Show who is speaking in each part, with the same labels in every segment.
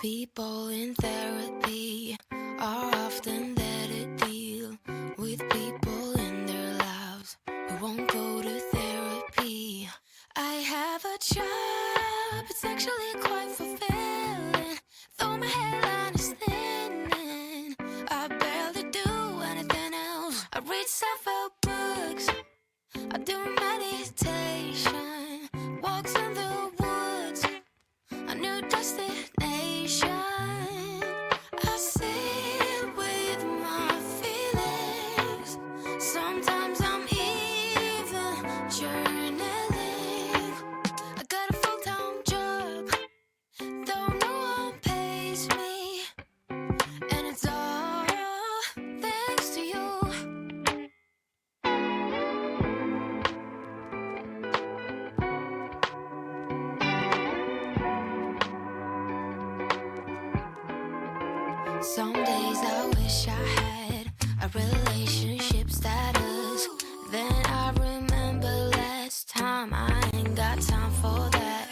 Speaker 1: People in therapy are often there to deal with people in their lives who won't go to therapy. I have a job, it's actually quite fulfilling. Though my hairline is thinning, I barely do anything else. I read self-help books, I do meditation, walks in the woods, a new destination. I sit with my feelings. Sometimes I'm even journaling. I got a full-time job, though no one pays me, and it's all thanks to you. Some days I wish I had a relationship status. Then I remember last time I ain't got time for that.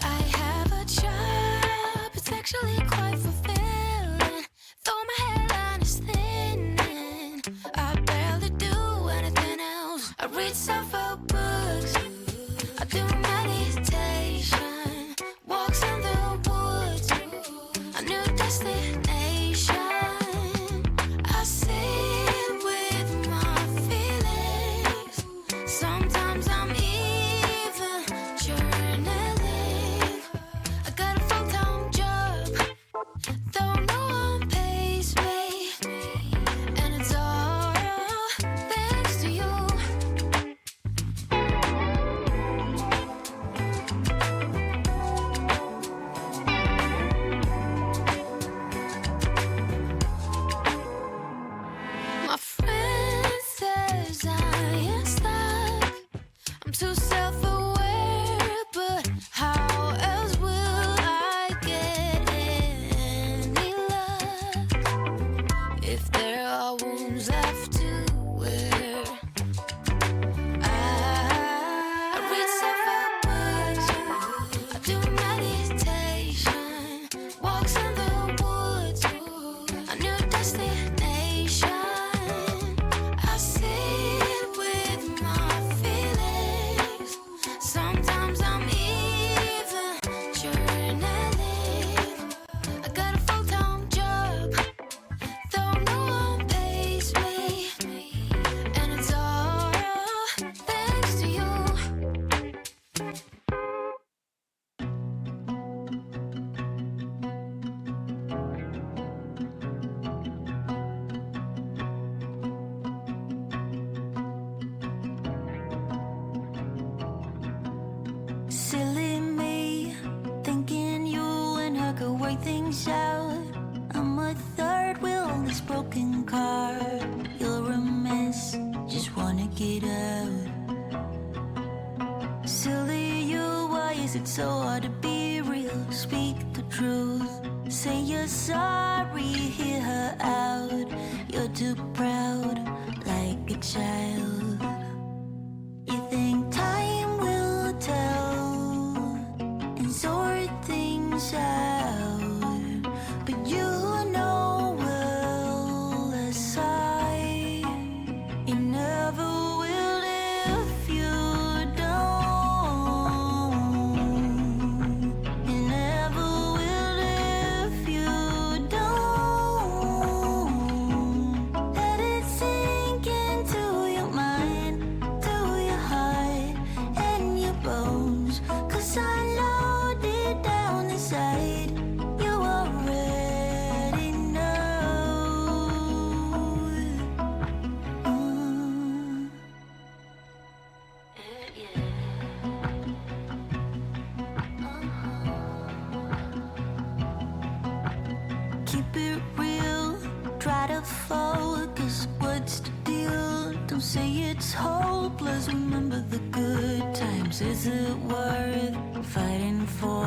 Speaker 1: I have a job, it's actually quite fulfilling. Though my hairline is thinning, I barely do anything else. I read self-help books, I do meditation, walks in the woods, a new destination. I sit with my feelings. Sometimes I'm even journaling. I got a full-time job, though no one pays me, and it's all thanks to you. My friend says I ain't stuck. I'm too self-aware, but how else will I get any luck if there are wounds left to wear? I read self-help books, I do meditation, walks in the woods, a new destination. I sit with my feelings. Sometimes I'm even journaling. I got a full-time job, though no one pays me, and it's all thanks to you.
Speaker 2: Silly me, thinking you and her could work things out. I'm a third wheel on this broken car. You're a mess, just wanna get out. Silly you, why is it so hard to be real? Speak the truth, say you're sorry, hear her out. You're too proud, like a child. You think time will tell and sort things out, but you know well as I, you never will if you don't. You never will if you don't. Let it sink into your mind, to your heart and your bones. 'Cause I know deep down inside you already know. Keep it real, try to focus. What's the deal? Don't say it's hopeless. Remember the good times. Is it worth fighting for?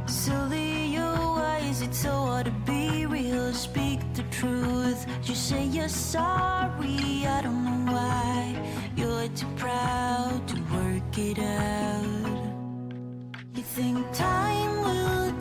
Speaker 2: Silly you, why is it so hard to be real? Speak the truth. You say you're sorry, I don't know why. You're too proud to work it out. You think time will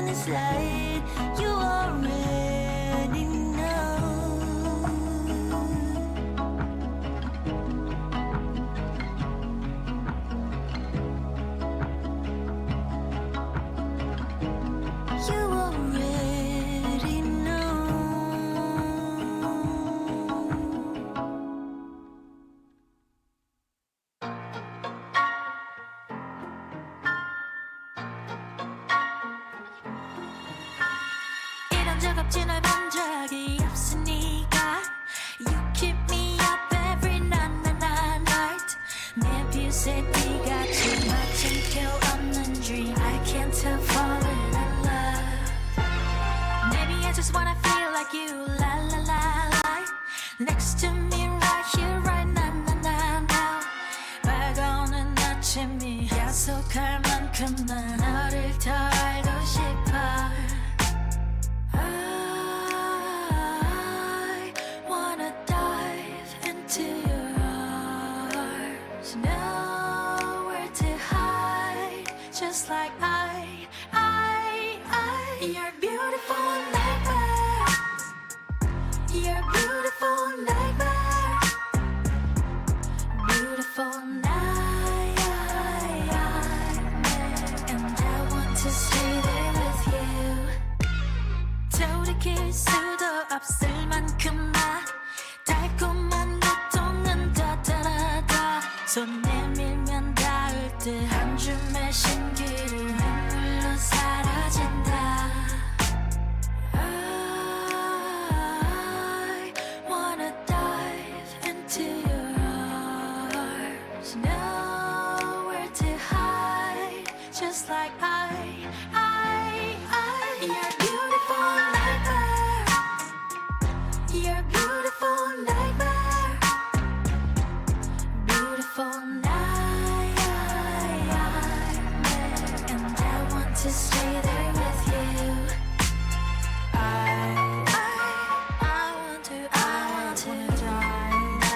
Speaker 2: this light. You already know. You already know. 이런 적 없지 널 본 적이 없으니까 You keep me up every night 내 빛에 네같이 마침표 없는 dream I can't help falling in love Maybe I just wanna feel like you la la la la Next to me right here right now 밝아오는 아침이 약속할 만큼 난 너를 더 알고 싶어 I wanna dive into your arms Nowhere to hide Just like You're beautiful nightmare You're beautiful nightmare Beautiful nightmare And I want to stay there with you 돌이킬 수도 없을 만큼만 달콤한 고통은 더 손 내밀면 닿을 듯 한 줌의 신기루 눈물로 사라진다 I wanna dive into your arms Nowhere to hide Just like You're beautiful nightmare You're beautiful nightmare Beautiful nightmare And I want to stay there with you I want to dive into your arms I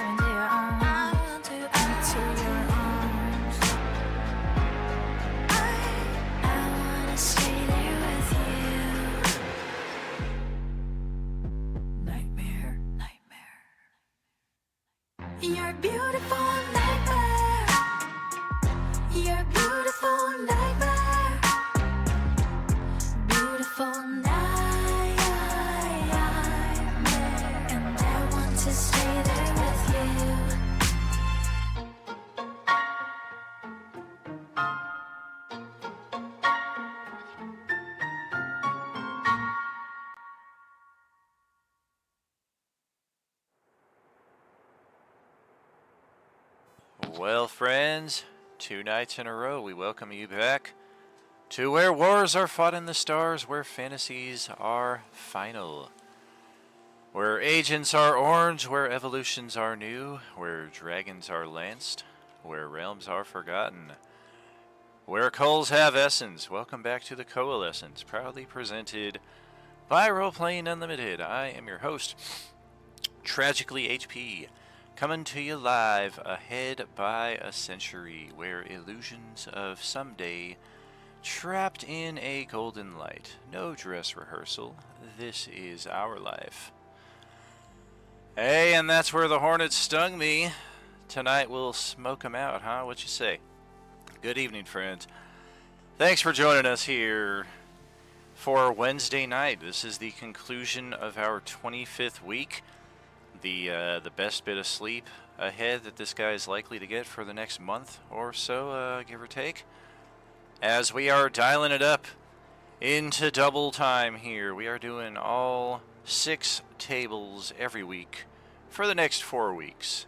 Speaker 2: want to into your arms I wanna stay there with you Nightmare You're beautiful nightmare You're beautiful nightmare Beautiful nightmare And I want to stay there with you
Speaker 3: Well, friends, 2 nights in a row, we welcome you back to where wars are fought in the stars, where fantasies are final, where agents are orange, where evolutions are new, where dragons are lanced, where realms are forgotten, where culls have essence. Welcome back to the Coalescence, proudly presented by Roleplaying Unlimited. I am your host, Tragically HP. Coming to you live ahead by a century, where illusions of someday trapped in a golden light. No dress rehearsal, this is our life. Hey, and that's where the hornets stung me. Tonight we'll smoke 'em out, huh? What you say? Good evening, friends. Thanks for joining us here for Wednesday night. This is the conclusion of our 25th week. The best bit of sleep ahead that this guy is likely to get for the next month or so, give or take. As we are dialing it up into double time here, we are doing all 6 tables every week for the next 4 weeks.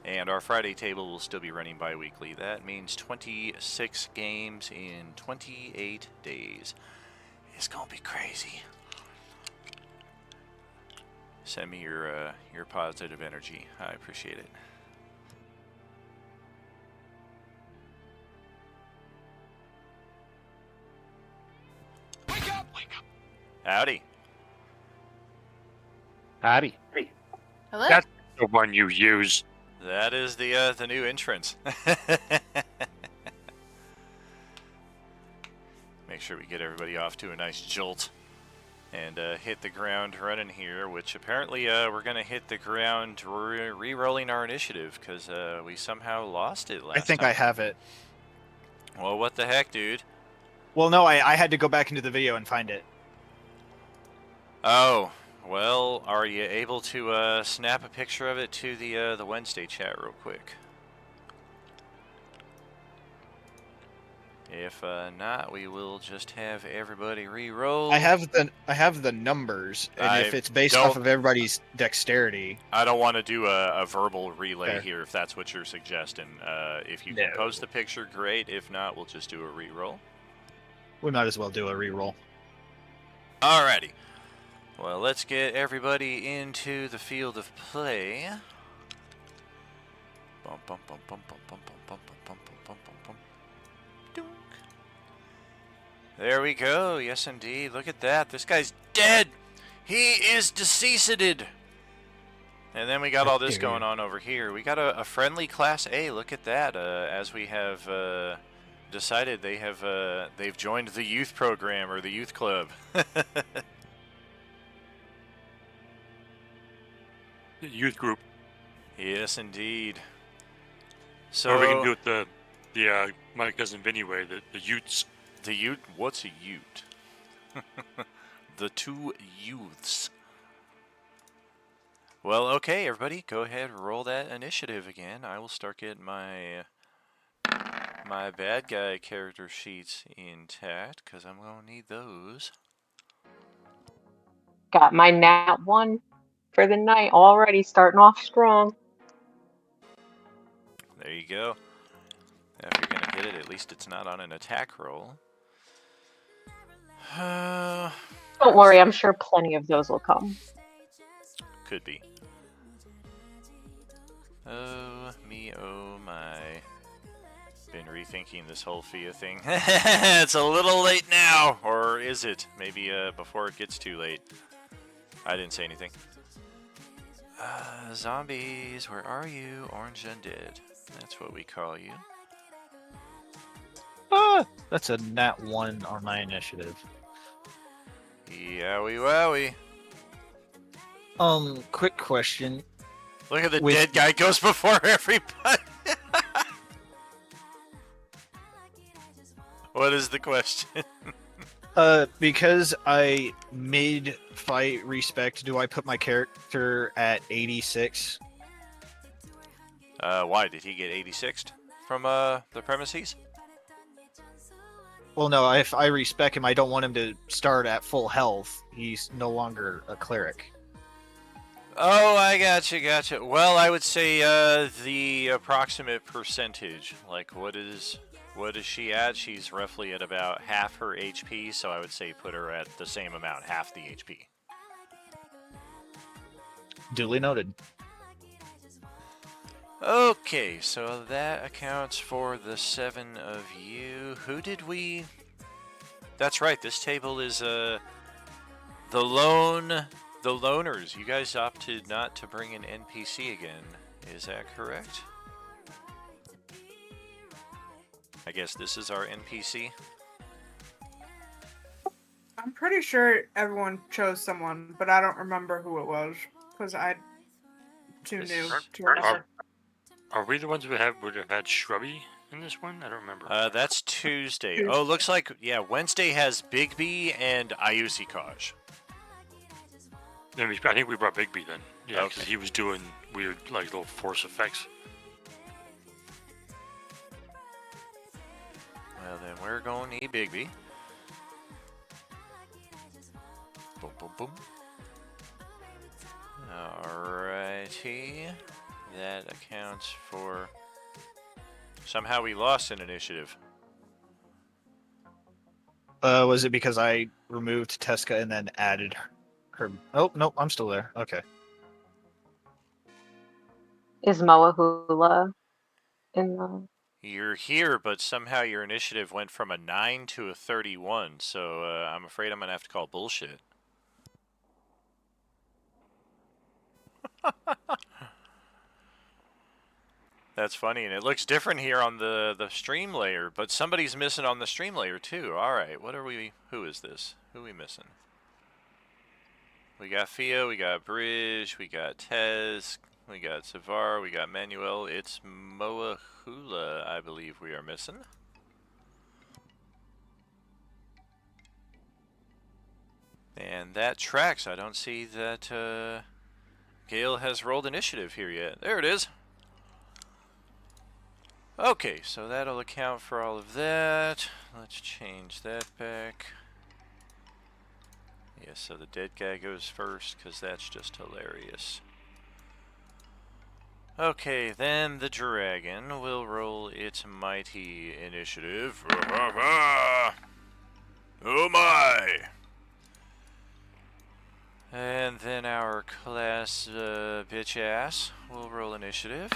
Speaker 3: And our Friday table will still be running bi-weekly. That means 26 games in 28 days. It's gonna be crazy. Send me your positive energy. I appreciate it.
Speaker 4: Wake up! Wake up!
Speaker 3: Howdy.
Speaker 4: Howdy.
Speaker 5: Hello?
Speaker 4: That's the one you use.
Speaker 3: That is the new entrance. Make sure we get everybody off to a nice jolt and hit the ground running here, which apparently we're going to hit the ground re-rolling our initiative because we somehow lost it last time.
Speaker 5: I think I have it.
Speaker 3: Well, what the heck, dude?
Speaker 5: Well, no, I had to go back into the video and find it.
Speaker 3: Oh, well, are you able to snap a picture of it to the Wednesday chat real quick? If not, we will just have everybody re-roll.
Speaker 5: I have the numbers, and if it's based off of everybody's dexterity.
Speaker 3: I don't want to do a verbal relay
Speaker 5: Fair.
Speaker 3: here if that's what you're suggesting. If you can post the picture, great. If not, we'll just do a re-roll.
Speaker 5: We might as well do a re-roll.
Speaker 3: Alrighty. Well, let's get everybody into the field of play. Bum, bum, bum, bum, bum, bum, bum, bum, bum, bum, bum, bum, bum. Dunk. There we go. Yes, indeed. Look at that. This guy's dead. He is deceased. And then we got all this going on over here. We got a friendly Class A. Look at that. As we have decided, they've joined the youth program or the youth club.
Speaker 4: The youth group.
Speaker 3: Yes, indeed. So
Speaker 4: Or we can do it the my cousin Vinny way, the Utes.
Speaker 3: The Ute? What's a Ute? The two youths. Well, okay, everybody, go ahead, roll that initiative again. I will start getting my bad guy character sheets intact, because I'm going to need those.
Speaker 6: Got my nat 1 for the night already, starting off strong.
Speaker 3: There you go. If you're going to hit it, at least it's not on an attack roll.
Speaker 6: Don't worry, I'm sure plenty of those will come.
Speaker 3: Could be. Oh, me, oh my. Been rethinking this whole FIA thing. It's a little late now, or is it? Maybe before it gets too late. I didn't say anything. Zombies, where are you? Orange Undead. That's what we call you.
Speaker 5: That's a nat 1 on my initiative.
Speaker 3: Yowie wowie.
Speaker 5: Quick question.
Speaker 3: Look at the dead guy goes before everybody. What is the question?
Speaker 5: Because I mid-fight respect, do I put my character at 86?
Speaker 3: Why? Did he get 86'd from the premises?
Speaker 5: Well, no, if I respect him, I don't want him to start at full health. He's no longer a cleric.
Speaker 3: Oh, I gotcha. Well, I would say the approximate percentage. Like, what is she at? She's roughly at about half her HP, so I would say put her at the same amount, half the HP.
Speaker 5: Duly noted.
Speaker 3: Okay, so that accounts for the 7 of you. Who did we... That's right, this table is the loners. You guys opted not to bring an NPC again. Is that correct? I guess this is our NPC.
Speaker 7: I'm pretty sure everyone chose someone, but I don't remember who it was because I'm too new to remember.
Speaker 4: Are we the ones who would have had Shrubby in this one? I don't remember.
Speaker 3: That's Tuesday. Oh, looks like, yeah, Wednesday has Bigby and Ayusikaj.
Speaker 4: I think we brought Bigby then. Yeah, because
Speaker 3: Okay.
Speaker 4: he was doing weird, like, little force effects.
Speaker 3: Well, then we're going to need Bigby. Boom, boom, boom. Alrighty. That accounts for... Somehow we lost an initiative.
Speaker 5: Was it because I removed Teska and then added her? Oh, nope, I'm still there. Okay.
Speaker 6: Is Moahula in the...
Speaker 3: You're here, but somehow your initiative went from a 9 to a 31, so I'm afraid I'm going to have to call bullshit. That's funny, and it looks different here on the stream layer, but somebody's missing on the stream layer too. All right, what are we? Who is this? Who are we missing? We got Theo, we got Bridge, we got Tez, we got Savar, we got Manuel. It's Moahula, I believe we are missing. And that tracks. I don't see that Gale has rolled initiative here yet. There it is. Okay, so that'll account for all of that. Let's change that back. Yeah, so the dead guy goes first, because that's just hilarious. Okay, then the dragon will roll its mighty initiative. Oh my! And then our class bitch ass will roll initiative.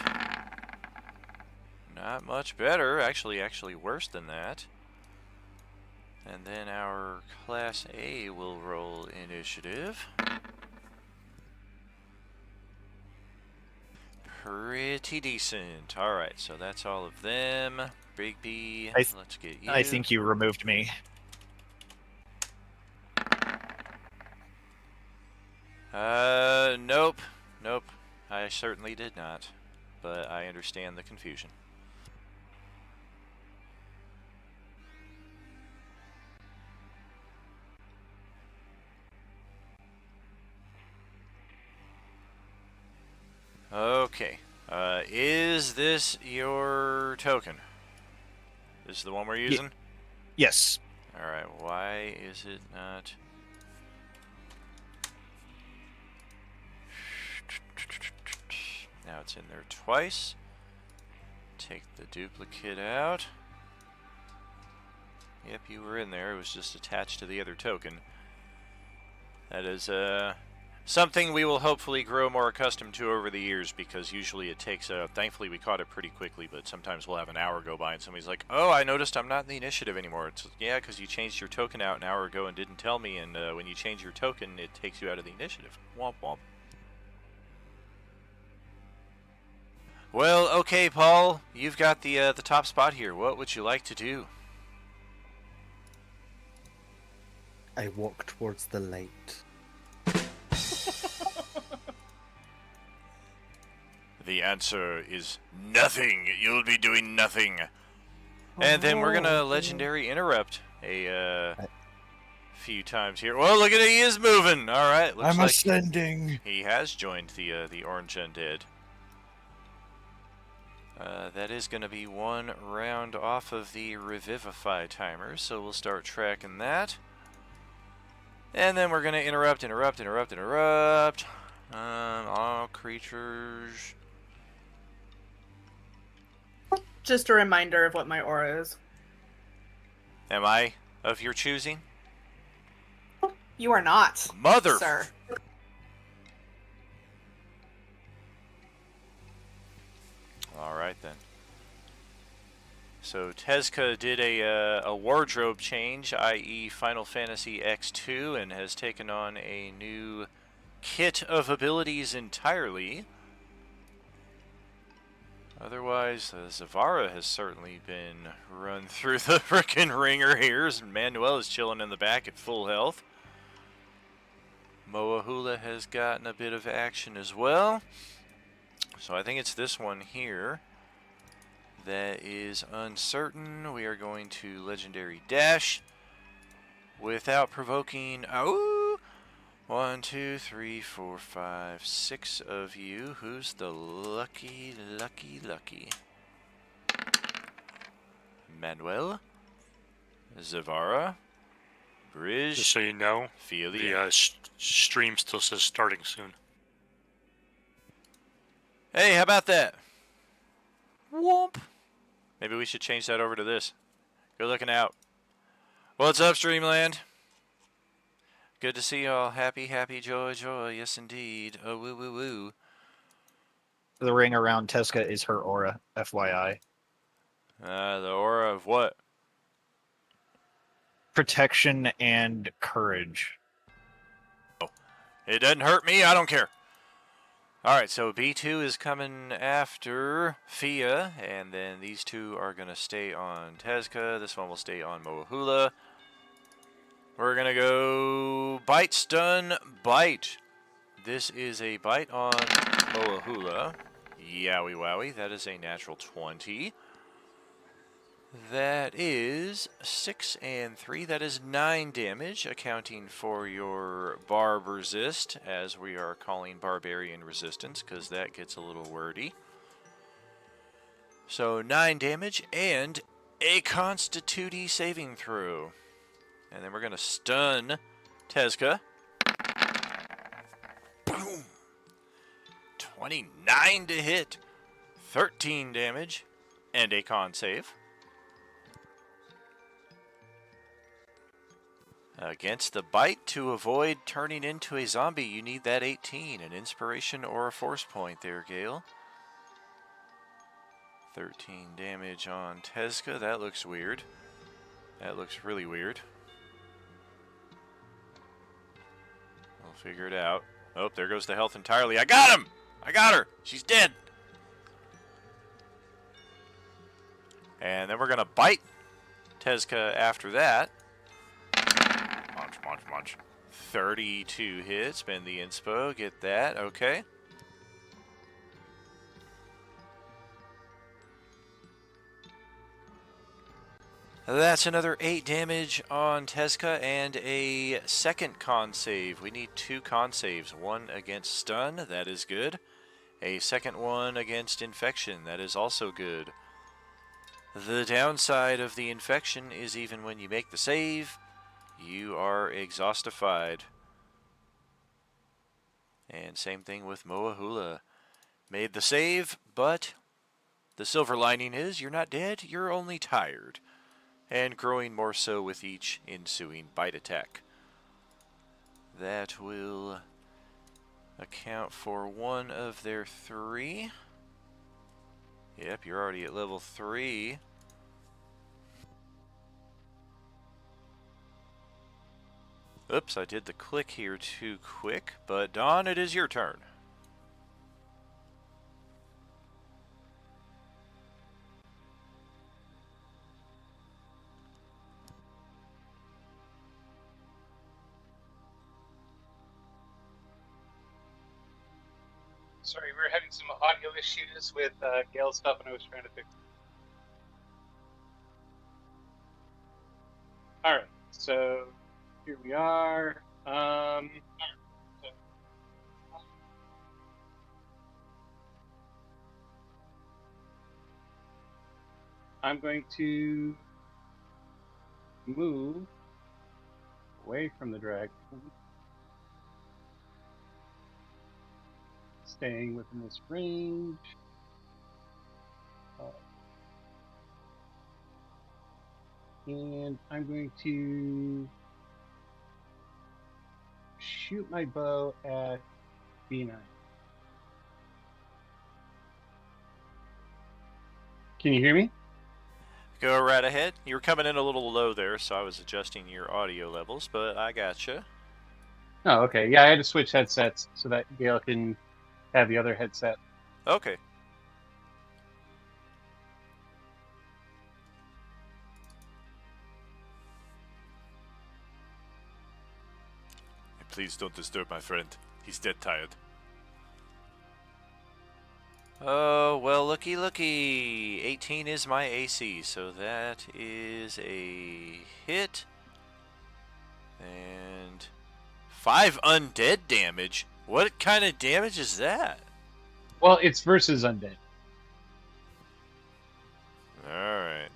Speaker 3: Not much better, actually worse than that. And then our Class A will roll initiative. Pretty decent. Alright, so that's all of them. Big B, let's get you.
Speaker 5: I think you removed me.
Speaker 3: Nope. Nope. I certainly did not. But I understand the confusion. Okay. Is this your token? This is the one we're using?
Speaker 5: Yes.
Speaker 3: Alright, why is it not... Now it's in there twice. Take the duplicate out. Yep, you were in there. It was just attached to the other token. That is, something we will hopefully grow more accustomed to over the years, because usually it takes, thankfully we caught it pretty quickly, but sometimes we'll have an hour go by and somebody's like, oh, I noticed I'm not in the initiative anymore. It's, yeah, because you changed your token out an hour ago and didn't tell me, and when you change your token, it takes you out of the initiative. Womp womp. Well, okay, Paul, you've got the top spot here. What would you like to do?
Speaker 8: I walk towards the light.
Speaker 3: The answer is nothing. You'll be doing nothing. And then we're gonna legendary interrupt a few times here. Well, look at it, he is moving. All right, looks
Speaker 8: I'm
Speaker 3: like
Speaker 8: ascending.
Speaker 3: he has joined the Orange Undead. That is going to be one round off of the Revivify timer, so we'll start tracking that. And then we're going to interrupt. All creatures.
Speaker 7: Just a reminder of what my aura is.
Speaker 3: Am I of your choosing?
Speaker 7: You are not,
Speaker 3: Mother.
Speaker 7: sir.
Speaker 3: Alright then. So Tezka did a wardrobe change, i.e. Final Fantasy X2, and has taken on a new kit of abilities entirely. Otherwise, Zavara has certainly been run through the frickin' ringer here, and Manuel is chilling in the back at full health. Moahula has gotten a bit of action as well. So I think it's this one here that is uncertain. We are going to Legendary Dash without provoking. Oh! 1, 2, 3, 4, 5, 6 of you. Who's the lucky? Manuel, Zavara, Bridge.
Speaker 4: Just so you know,
Speaker 3: Filia.
Speaker 4: the stream still says starting soon.
Speaker 3: Hey, how about that? Whoop. Maybe we should change that over to this. Good looking out. What's up, Streamland? Good to see y'all. Happy, joy. Yes, indeed. Oh, woo, woo, woo.
Speaker 5: The ring around Tezka is her aura, FYI.
Speaker 3: The aura of what?
Speaker 5: Protection and courage.
Speaker 3: It doesn't hurt me. I don't care. Alright, so B2 is coming after Fia, and then these two are going to stay on Tezca. This one will stay on Moahula. We're going to go Bite, Stun, Bite. This is a bite on Moahula. Yowie wowie, that is a natural 20. That is 6 and 3. That is 9 damage, accounting for your Barb Resist, as we are calling Barbarian Resistance, because that gets a little wordy. So 9 damage and a Constituti saving throw. And then we're going to stun Tezca. Boom! 29 to hit, 13 damage, and a con save. Against the bite, to avoid turning into a zombie, you need that 18, an inspiration or a force point there, Gale. 13 damage on Tezca, that looks weird. That looks really weird. We'll figure it out. Oh, there goes the health entirely. I got him! I got her! She's dead! And then we're going to bite Tezca after that. Munch, munch, munch. 32 hits. Spend the inspo. Get that. Okay. That's another 8 damage on Tezca and a second con save. We need 2 con saves. One against stun. That is good. A second one against infection. That is also good. The downside of the infection is even when you make the save, you are exhaustified. And same thing with Moahula. Made the save, but the silver lining is you're not dead, you're only tired. And growing more so with each ensuing bite attack. That will account for one of their 3. Yep, you're already at level 3. Oops, I did the click here too quick, but Dawn, it is your turn.
Speaker 9: Sorry, we were having some audio issues with Gale's stuff, and I was trying to fix it. All right, so here we are. I'm going to move away from the dragon. Staying within this range. And I'm going to shoot my bow at B9. Can you hear me?
Speaker 3: Go right ahead. You were coming in a little low there, so I was adjusting your audio levels, but I gotcha.
Speaker 9: Oh, okay. Yeah, I had to switch headsets so that Gale can have the other headset.
Speaker 3: Okay.
Speaker 10: Please don't disturb my friend. He's dead tired.
Speaker 3: Oh, well, looky. 18 is my AC, so that is a hit. And 5 undead damage. What kind of damage is that?
Speaker 9: Well, it's versus undead.
Speaker 3: Alright.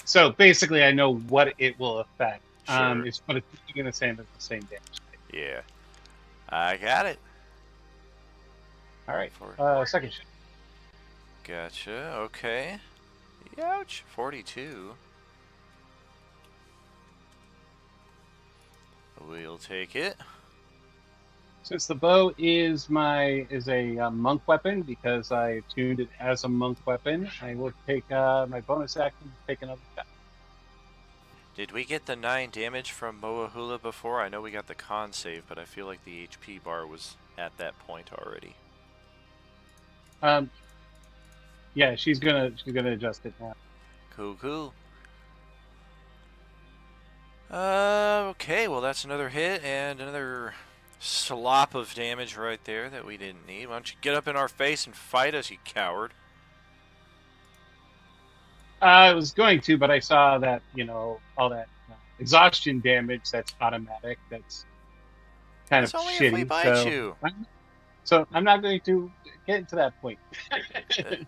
Speaker 9: So basically, I know what it will affect.
Speaker 3: Sure.
Speaker 9: But it's going to say the same damage.
Speaker 3: Yeah. I got it.
Speaker 9: All right. Second shot.
Speaker 3: Gotcha. Okay. Ouch. 42. We'll take it.
Speaker 9: Since the bow is a monk weapon, because I tuned it as a monk weapon, I will take my bonus action to take another shot.
Speaker 3: Did we get the 9 damage from Moahula before? I know we got the con save, but I feel like the HP bar was at that point already.
Speaker 9: Yeah, she's gonna adjust it now.
Speaker 3: Cool, cool. Okay, well that's another hit and another slop of damage right there that we didn't need. Why don't you get up in our face and fight us, you coward?
Speaker 9: I was going to, but I saw that, all that exhaustion damage that's automatic. That's kind
Speaker 3: That's
Speaker 9: of
Speaker 3: only if we
Speaker 9: shitty.
Speaker 3: bite you.
Speaker 9: So I'm not going to get to that point.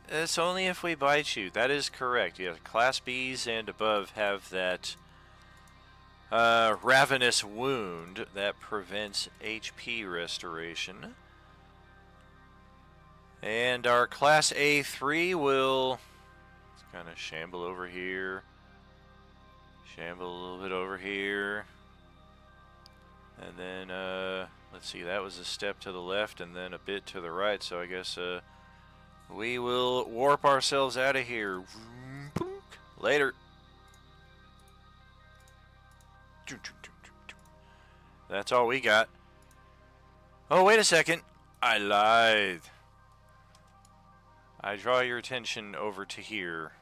Speaker 3: It's only if we bite you. That is correct. Yeah, Class Bs and above have that ravenous wound that prevents HP restoration. And our Class A3 will kind of shamble over here. Shamble a little bit over here. And then, let's see, that was a step to the left and then a bit to the right. So I guess we will warp ourselves out of here. Later. That's all we got. Oh, wait a second. I lied. I draw your attention over to here,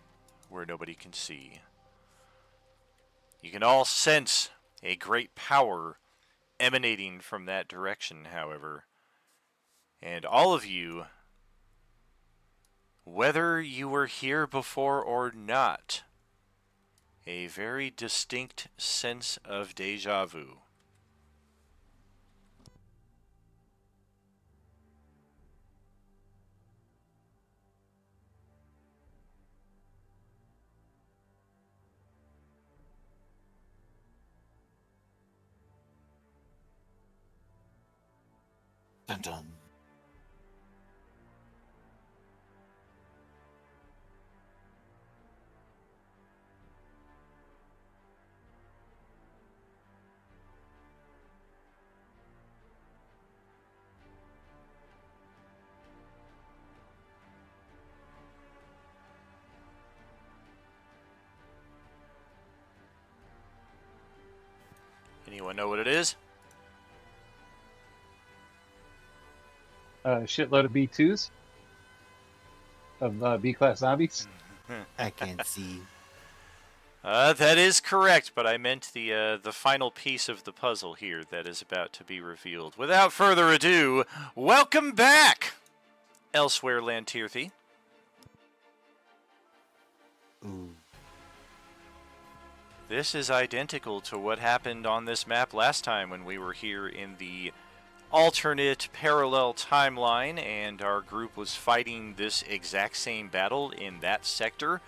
Speaker 3: where nobody can see. You can all sense a great power emanating from that direction, however. And all of you, whether you were here before or not, a very distinct sense of deja vu.
Speaker 8: Dun dun.
Speaker 3: Anyone know what it is?
Speaker 9: A shitload of B2s of B-class zombies.
Speaker 8: I can't see.
Speaker 3: That is correct, but I meant the final piece of the puzzle here that is about to be revealed. Without further ado, welcome back, Elsewhere Lantirthi.
Speaker 8: Ooh.
Speaker 3: This is identical to what happened on this map last time when we were here in the alternate parallel timeline and our group was fighting this exact same battle in that sector.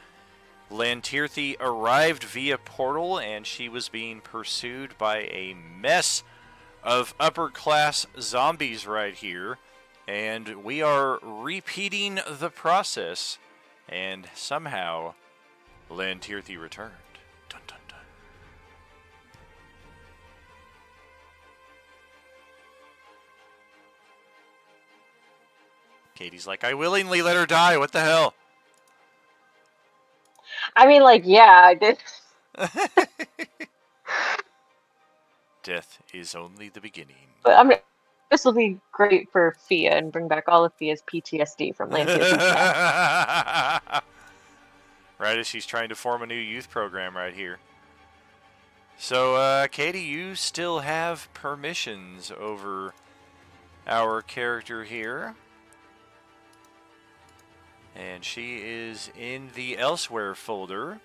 Speaker 3: Lantirthi arrived via portal and she was being pursued by a mess of upper class zombies right here, and we are repeating the process, and somehow Lantirthi returned. Dun, dun, dun. Katie's like, I willingly let her die. What the hell?
Speaker 6: I mean, like, yeah, I did.
Speaker 3: Death is only the beginning.
Speaker 6: But I mean, this will be great for Fia and bring back all of Fia's PTSD from Lantirthi's past.
Speaker 3: Right as she's trying to form a new youth program right here. So, Katie, you still have permissions over our character here. And she is in the Elsewhere folder.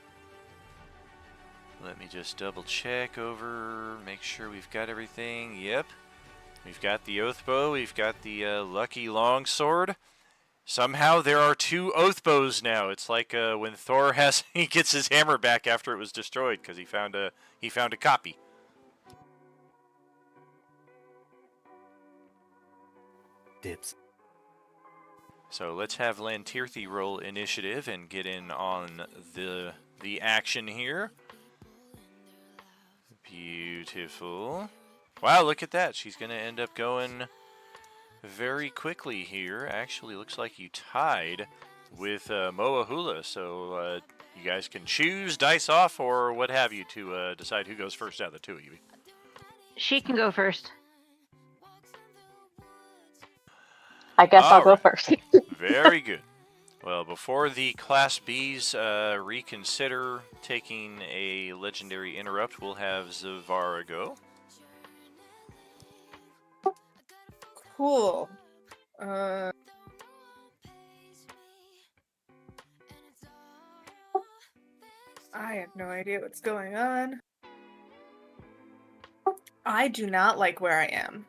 Speaker 3: Let me just double check over, make sure we've got everything. Yep. We've got the Oath Bow, we've got the Lucky Longsword. Somehow there are 2 Oath Bows now. It's like when Thor he gets his hammer back after it was destroyed because he found a copy.
Speaker 8: Dibs.
Speaker 3: So let's have Lantirthi roll initiative and get in on the action here. Beautiful. Wow, look at that. She's going to end up going very quickly here. Actually, looks like you tied with Moahula. So You guys can choose dice off or what have you to decide who goes first out of the two of you.
Speaker 11: She can go first.
Speaker 6: I guess I'll go
Speaker 3: Alright.
Speaker 6: first.
Speaker 3: Very good. Well, before the Class Bs reconsider taking a legendary interrupt, we'll have Zavara go.
Speaker 7: Cool. I have no idea what's going on. I do not like where I am.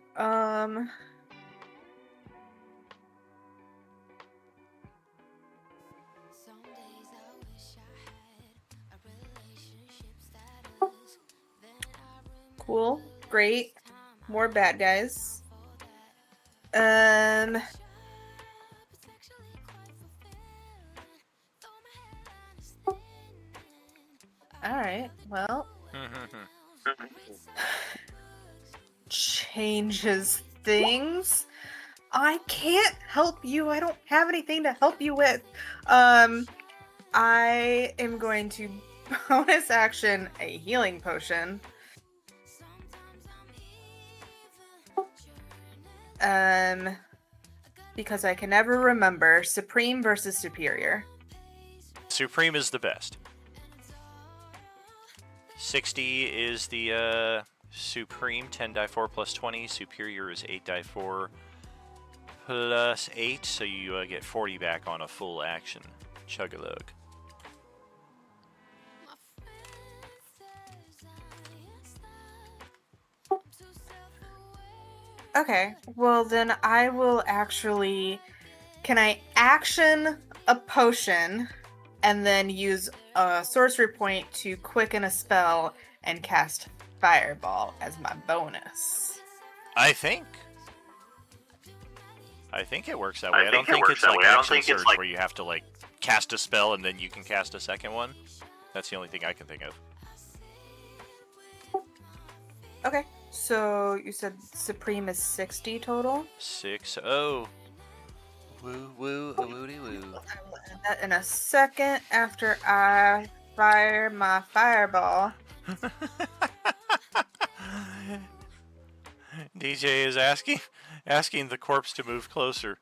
Speaker 7: Cool. Great. More bad guys. Alright, well. Changes things. I can't help you. I don't have anything to help you with. I am going to bonus action a healing potion. Because I can never remember Supreme versus Superior.
Speaker 3: Supreme is the best. 60 is the Supreme, 10 die 4 plus 20. Superior is 8 die 4 plus 8, so you get 40 back on a full action. Chug-a-lug.
Speaker 7: Okay, well then I will actually... Can I action a potion and then use a sorcery point to quicken a spell and cast Fireball as my bonus?
Speaker 3: I think it works that way. I don't think it's like action surge where you have to like cast a spell and then you can cast a second one. That's the only thing I can think of.
Speaker 7: Okay, so you said Supreme is 60 total?
Speaker 3: 60. Woo woo woody woo.
Speaker 7: I will add that in a second after I fire my Fireball.
Speaker 3: DJ is asking the corpse to move closer.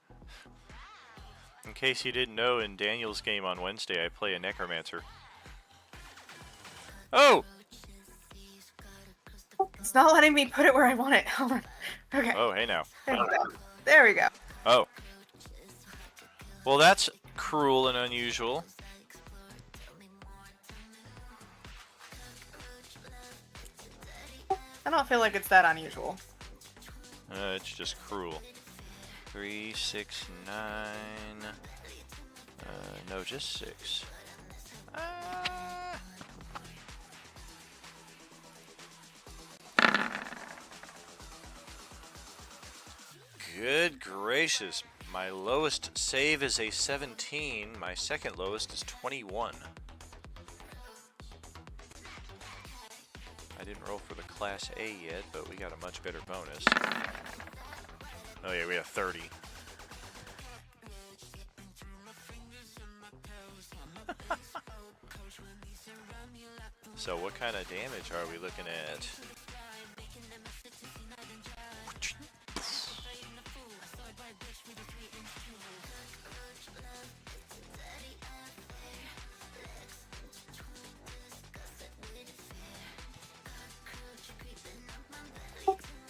Speaker 3: In case you didn't know, in Daniel's game on Wednesday, I play a necromancer. Oh!
Speaker 7: It's not letting me put it where I want it. Hold on. Okay.
Speaker 3: Oh, hey now.
Speaker 7: There we go. There we go.
Speaker 3: Oh. Well, that's cruel and unusual.
Speaker 7: I don't feel like it's that unusual.
Speaker 3: It's just cruel. 3, 6, 9. No, just 6. Good gracious. My lowest save is a 17. My second lowest is 21. I didn't roll for the Class A yet, but we got a much better bonus. Oh yeah, we have 30. So what kind of damage are we looking at?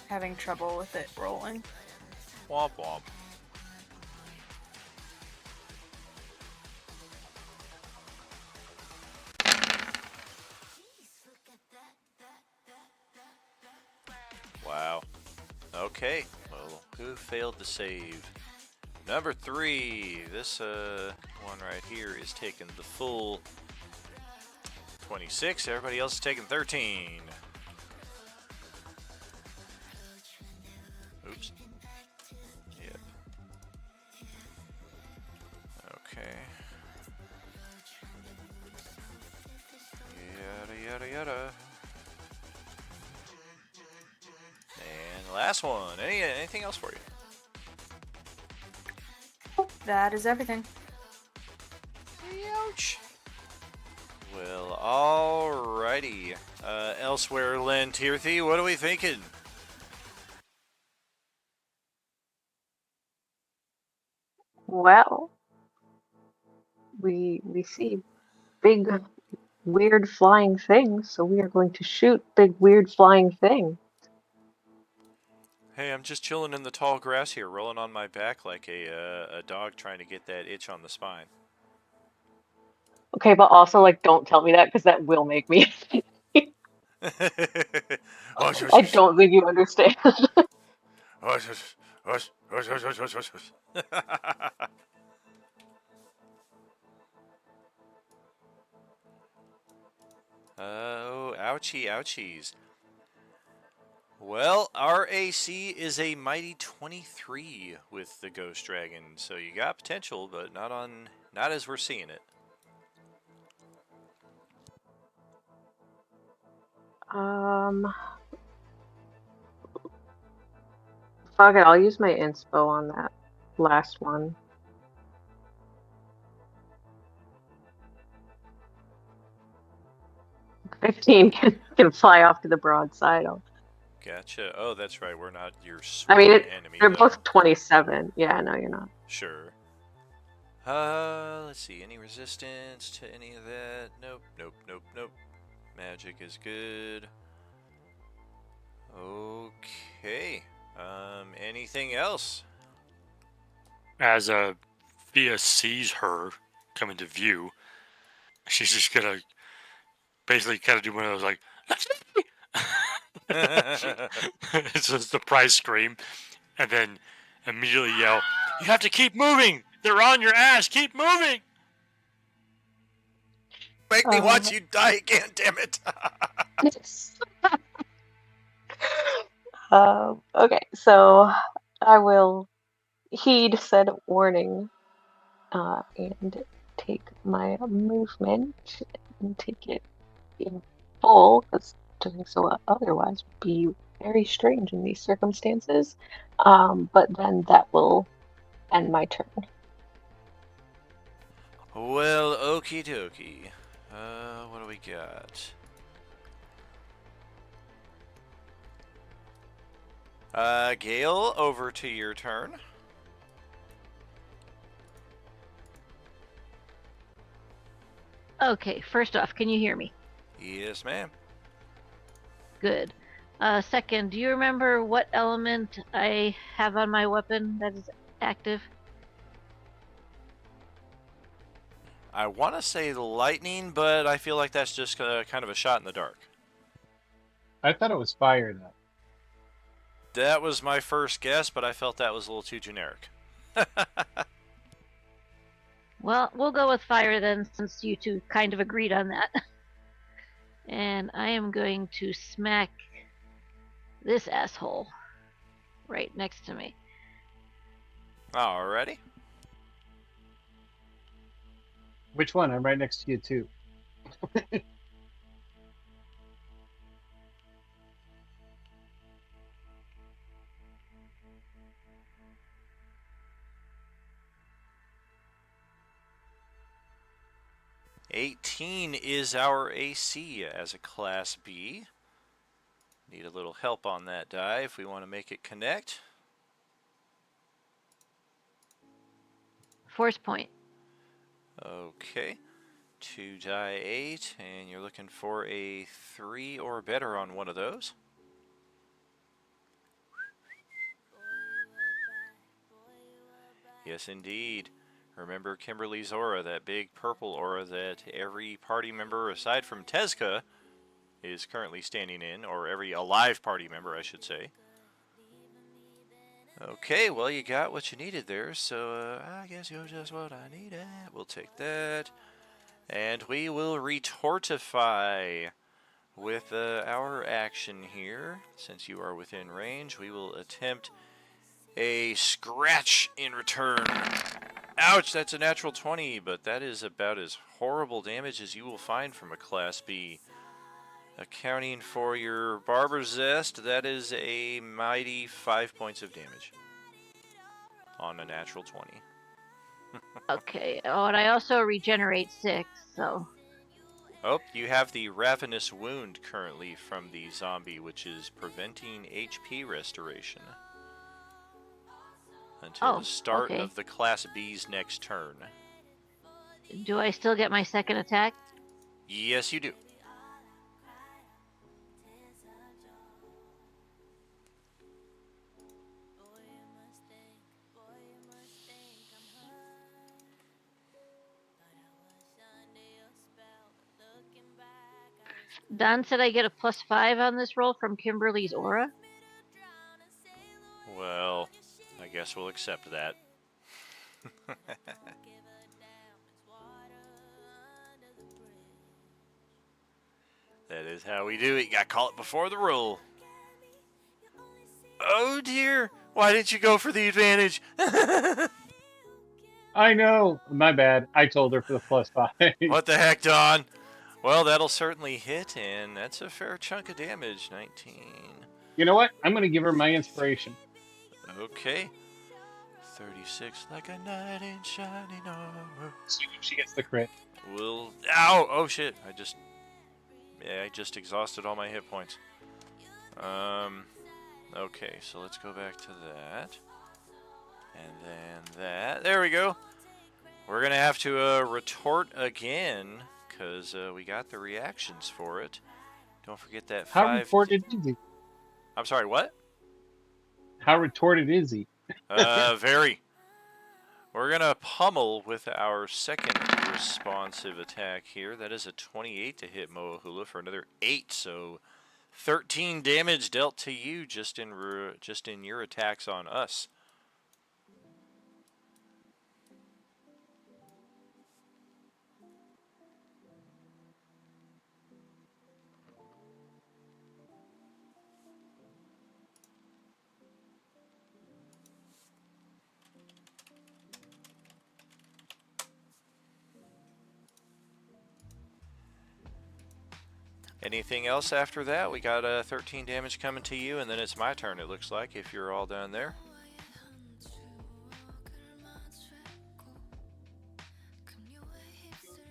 Speaker 7: Having trouble with it rolling.
Speaker 3: Womp womp. Wow. Okay. Well, who failed to save? Number 3. This one right here is taking the full 26. Everybody else is taking 13. Oops. Yep. Okay. Yada yada yada. And the last one. Anything else for you?
Speaker 7: That is everything.
Speaker 3: Ouch. Alrighty. Elsewhere, Len Tirthy, what are we thinking?
Speaker 6: Well, we see big weird flying things, so we are going to shoot big weird flying thing.
Speaker 3: Hey, I'm just chilling in the tall grass here, rolling on my back like a dog trying to get that itch on the spine.
Speaker 6: Okay, but also like don't tell me that because that will make me. I don't think you understand.
Speaker 3: Oh, ouchie, ouchies. Well, our AC is a mighty 23 with the Ghost Dragon, so you got potential, but not as we're seeing it.
Speaker 6: Fuck it, I'll use my inspo on that last one. $15 can fly off to the broadside.
Speaker 3: Gotcha. Oh, that's right. We're not your
Speaker 6: I mean,
Speaker 3: sworn enemy.
Speaker 6: they're
Speaker 3: though.
Speaker 6: both 27. Yeah, no, you're not.
Speaker 3: Sure. Let's see. Any resistance to any of that? Nope, nope, nope, nope. Magic is good. Okay. Anything else?
Speaker 4: As Fia sees her come into view, she's just gonna basically kind of do one of those like, it's a surprise scream, and then immediately yell, "You have to keep moving! They're on your ass! Keep moving!"
Speaker 3: Make me watch you die again, damn it!
Speaker 6: Okay, so I will heed said warning and take my movement and take it in full, because doing so otherwise would be very strange in these circumstances. But then that will end my turn.
Speaker 3: Well, okie dokie. What do we got? Gale, over to your turn.
Speaker 11: Okay, first off, can you hear me?
Speaker 3: Yes, ma'am.
Speaker 11: Good. Second, do you remember what element I have on my weapon that is active?
Speaker 3: I want to say lightning, but I feel like that's just kind of a shot in the dark.
Speaker 9: I thought it was fire though.
Speaker 3: That was my first guess, but I felt that was a little too generic.
Speaker 11: Well, we'll go with fire then, since you two kind of agreed on that. And I am going to smack this asshole right next to me.
Speaker 3: Alrighty.
Speaker 9: Which one? I'm right next to you too.
Speaker 3: 18 is our AC as a Class B. Need a little help on that die if we want to make it connect.
Speaker 11: Force point.
Speaker 3: Okay. 2 die 8, and you're looking for a 3 or better on one of those. Yes, indeed. Remember Kimberly's aura, that big purple aura that every party member aside from Tezka is currently standing in, or every alive party member, I should say. Okay, well, you got what you needed there, so I guess you're just what I needed. We'll take that. And we will retortify with our action here. Since you are within range, we will attempt a scratch in return. Ouch, that's a natural 20, but that is about as horrible damage as you will find from a Class B. Accounting for your Barber Zest, that is a mighty 5 points of damage on a natural 20.
Speaker 11: Okay. Oh, and I also regenerate 6, so.
Speaker 3: Oh, you have the Ravenous Wound currently from the zombie, which is preventing HP restoration until the
Speaker 11: Oh,
Speaker 3: start
Speaker 11: okay.
Speaker 3: of the Class B's next turn.
Speaker 11: Do I still get my second attack?
Speaker 3: Yes, you do.
Speaker 11: Don said I get a +5 on this roll from Kimberly's aura.
Speaker 3: Well, I guess we'll accept that. That is how we do it. You gotta call it before the roll. Oh dear! Why didn't you go for the advantage?
Speaker 9: I know. My bad. I told her for the +5.
Speaker 3: What the heck, Don? Well, that'll certainly hit, and that's a fair chunk of damage. 19.
Speaker 9: You know what? I'm going to give her my inspiration.
Speaker 3: Okay. 36 like a knight in shining armor.
Speaker 9: See if she gets the crit.
Speaker 3: Will. Ow! Oh shit! I just exhausted all my hit points. Okay, so let's go back to that. And then that. There we go. We're gonna have to retort again, because we got the reactions for it. Don't forget that
Speaker 9: How
Speaker 3: 5...
Speaker 9: retorted is he?
Speaker 3: I'm sorry, what?
Speaker 9: How retorted is he?
Speaker 3: Very. We're gonna pummel with our second responsive attack here. That is a 28 to hit Moahula for another 8, so 13 damage dealt to you just in your attacks on us. Anything else after that? We got 13 damage coming to you, and then it's my turn, it looks like, if you're all down there.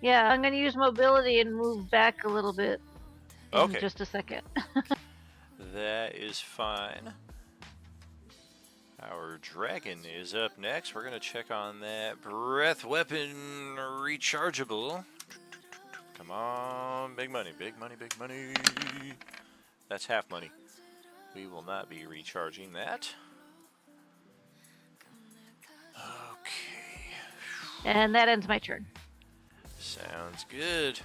Speaker 11: Yeah, I'm going to use mobility and move back a little bit in
Speaker 3: Okay.
Speaker 11: just a second.
Speaker 3: That is fine. Our dragon is up next. We're going to check on that breath weapon rechargeable. Come on, big money, big money, big money. That's half money. We will not be recharging that. Okay.
Speaker 11: And that ends my turn.
Speaker 3: Sounds good.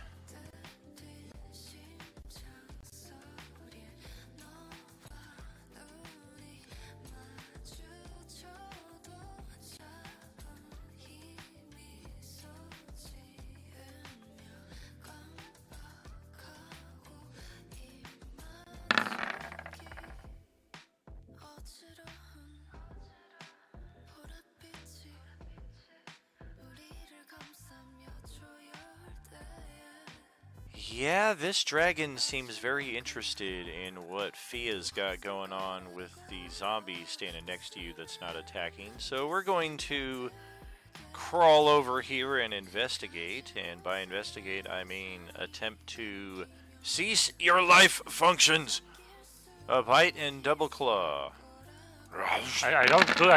Speaker 3: Yeah, this dragon seems very interested in what Fia's got going on with the zombie standing next to you that's not attacking. So we're going to crawl over here and investigate. And by investigate, I mean attempt to cease your life functions. A bite and double claw.
Speaker 4: I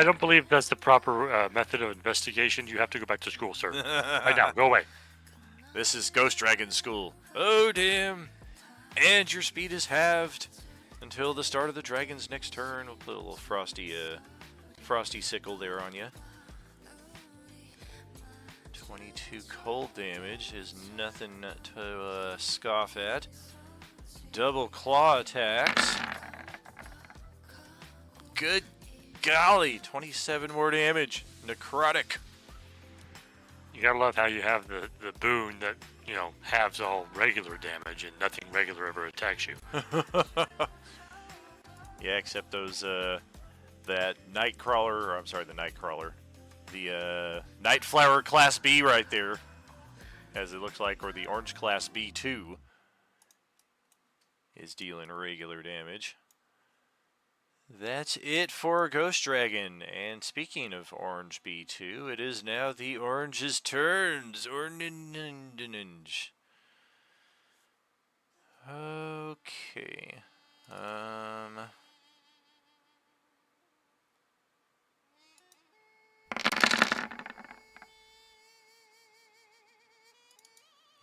Speaker 4: don't believe that's the proper method of investigation. You have to go back to school, sir. Right now, go away.
Speaker 3: This is Ghost Dragon School. Oh, damn. And your speed is halved until the start of the dragon's next turn. We'll put a little frosty sickle there on you. 22 cold damage is nothing to scoff at. Double claw attacks. Good golly, 27 more damage. Necrotic.
Speaker 4: You gotta love how you have the boon that, you know, halves all regular damage and nothing regular ever attacks you.
Speaker 3: Yeah, except those, that Nightcrawler, or I'm sorry, the Nightcrawler. The, Nightflower Class B right there, as it looks like, or the Orange Class B2 is dealing regular damage. That's it for Ghost Dragon. And speaking of Orange B2, it is now the Orange's turns. Orange. Okay.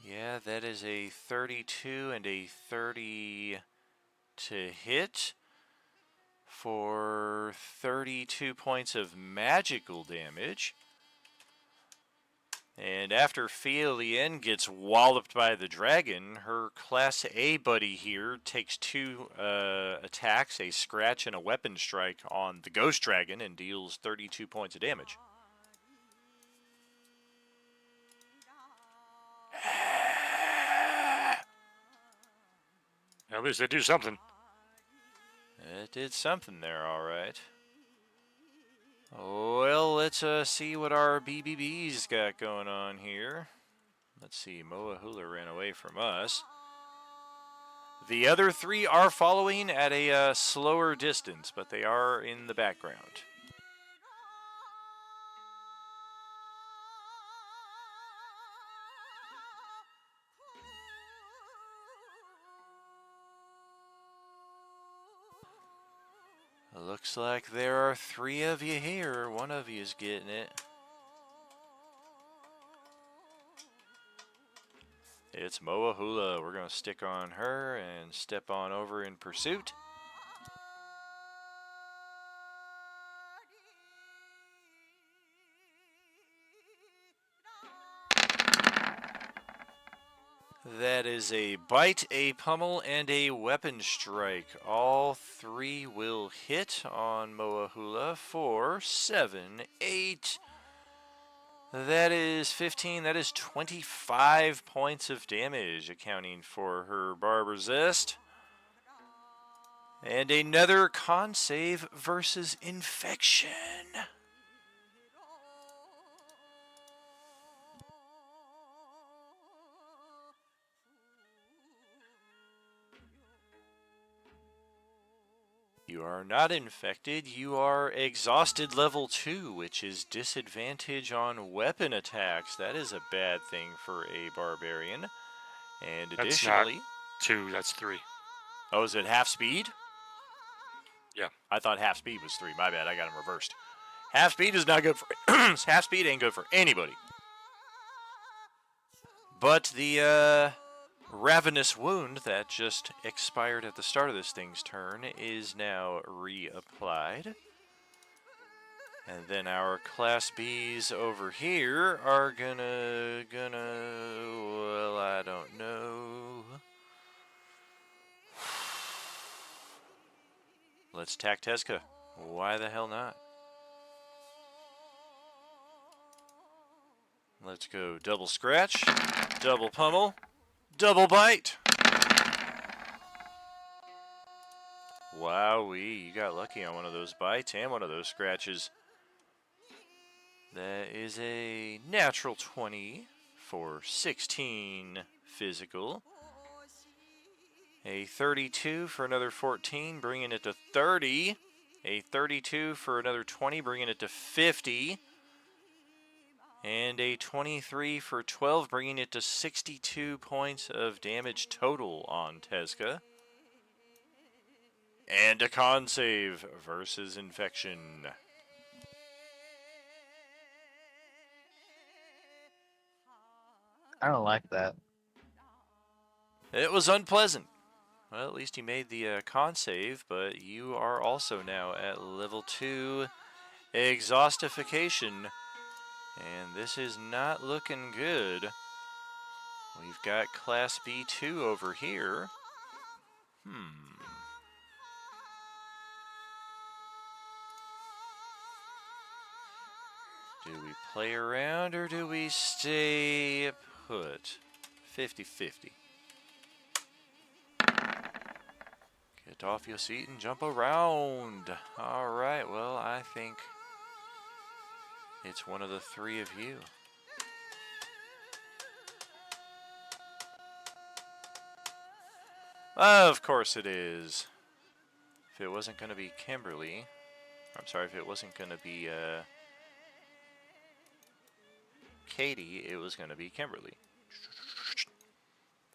Speaker 3: Yeah, that is a 32 and a 30 to hit for 32 points of magical damage. And after Fealien gets walloped by the dragon, her Class A buddy here takes 2 attacks, a scratch and a weapon strike on the Ghost Dragon and deals 32 points of damage.
Speaker 4: At least they do something.
Speaker 3: It did something there, all right. Well, let's see what our BBB's got going on here. Let's see, Moa Hula ran away from us. The other 3 are following at a slower distance, but they are in the background. Looks like there are 3 of you here. One of you is getting it. It's Moa Hula. We're going to stick on her and step on over in pursuit. That is a bite, a pummel, and a weapon strike. All 3 will hit on Moa Hula for 7, 8. That is 15. That is 25 points of damage, accounting for her Barber Zest. And another con save versus infection. You are not infected, you are exhausted level 2, which is disadvantage on weapon attacks. That is a bad thing for a barbarian. And additionally...
Speaker 4: That's not 2, that's 3.
Speaker 3: Oh, is it half speed?
Speaker 4: Yeah.
Speaker 3: I thought half speed was 3. My bad, I got them reversed. Half speed is not good for... half speed ain't good for anybody. But the Ravenous Wound that just expired at the start of this thing's turn is now reapplied. And then our Class Bs over here are gonna, well, I don't know. Let's attack Tezca. Why the hell not? Let's go double scratch, double pummel, double bite. Wowee, you got lucky on one of those bites and one of those scratches. That is a natural 20 for 16 physical. A 32 for another 14, bringing it to 30. A 32 for another 20, bringing it to 50. And a 23 for 12, bringing it to 62 points of damage total on Tezca. And a con save versus infection.
Speaker 5: I don't like that.
Speaker 3: It was unpleasant. Well, at least you made the con save, but you are also now at level 2 exhaustification. And this is not looking good. We've got Class B2 over here. Do we play around or do we stay put? 50-50. Get off your seat and jump around. Alright, well, I think it's one of the 3 of you. Of course it is. If it wasn't going to be Kimberly, I'm sorry, if it wasn't going to be Katie, it was going to be Kimberly.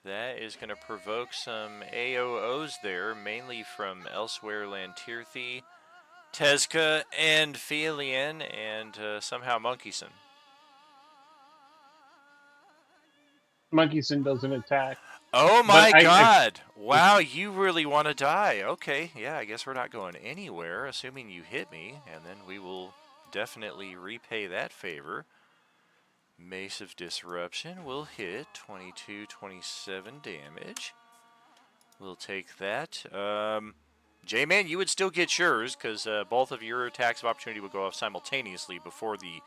Speaker 3: that is going to provoke some AOOs there, mainly from Elsewhere Lantirthi, Tezca, and Felian, and somehow Monkeyson.
Speaker 9: Monkeyson doesn't attack.
Speaker 3: Oh
Speaker 9: But
Speaker 3: my god! Wow, you really want to die. Okay, yeah, I guess we're not going anywhere, assuming you hit me, and then we will definitely repay that favor. Mace of Disruption will hit 22, 27 damage. We'll take that. J-Man, you would still get yours, because both of your attacks of opportunity will go off simultaneously before the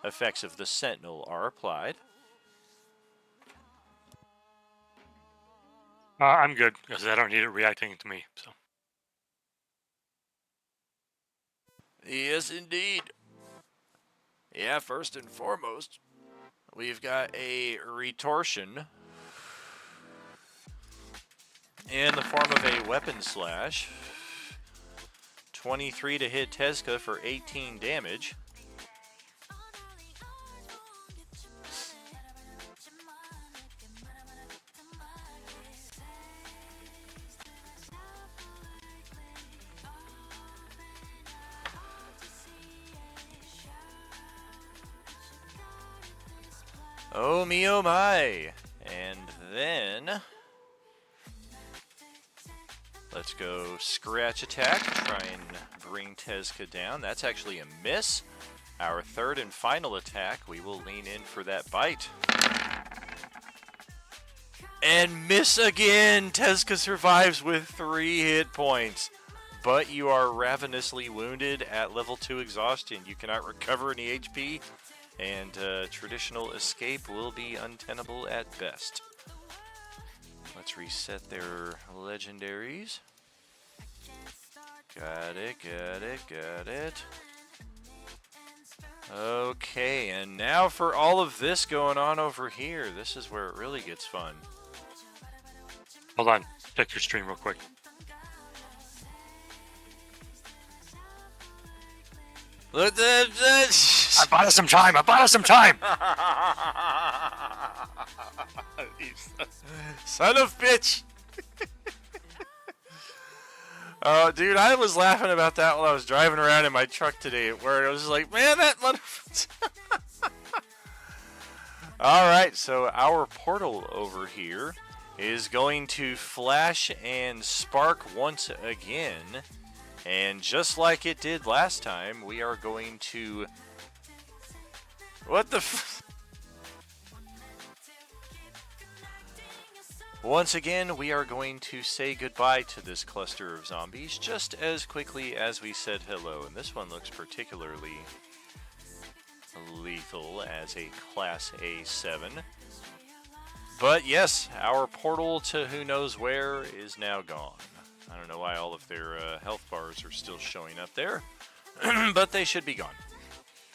Speaker 3: effects of the Sentinel are applied.
Speaker 4: I'm good, because I don't need it reacting to me, so.
Speaker 3: Yes, indeed. Yeah, first and foremost, we've got a retortion in the form of a weapon slash. 23 to hit Tezca for 18 damage. Oh me, oh my. And then let's go scratch attack, try and bring Tezca down. That's actually a miss. Our third and final attack, we will lean in for that bite. And miss again! Tezca survives with 3 hit points. But you are ravenously wounded at level 2 exhaustion. You cannot recover any HP. And traditional escape will be untenable at best. Let's reset their legendaries. Got it, got it, got it. Okay, and now for all of this going on over here. This is where it really gets fun.
Speaker 4: Hold on. Check your stream real quick.
Speaker 3: Look,
Speaker 4: I bought us some time. I bought us some time.
Speaker 3: Son of bitch. Oh, dude, I was laughing about that while I was driving around in my truck today at work. I was just like, man, that motherfucker. Alright, so our portal over here is going to flash and spark once again. And just like it did last time, we are going to... What the f... Once again, we are going to say goodbye to this cluster of zombies just as quickly as we said hello. And this one looks particularly lethal as a Class A7. But yes, our portal to who knows where is now gone. I don't know why all of their health bars are still showing up there, but they should be gone.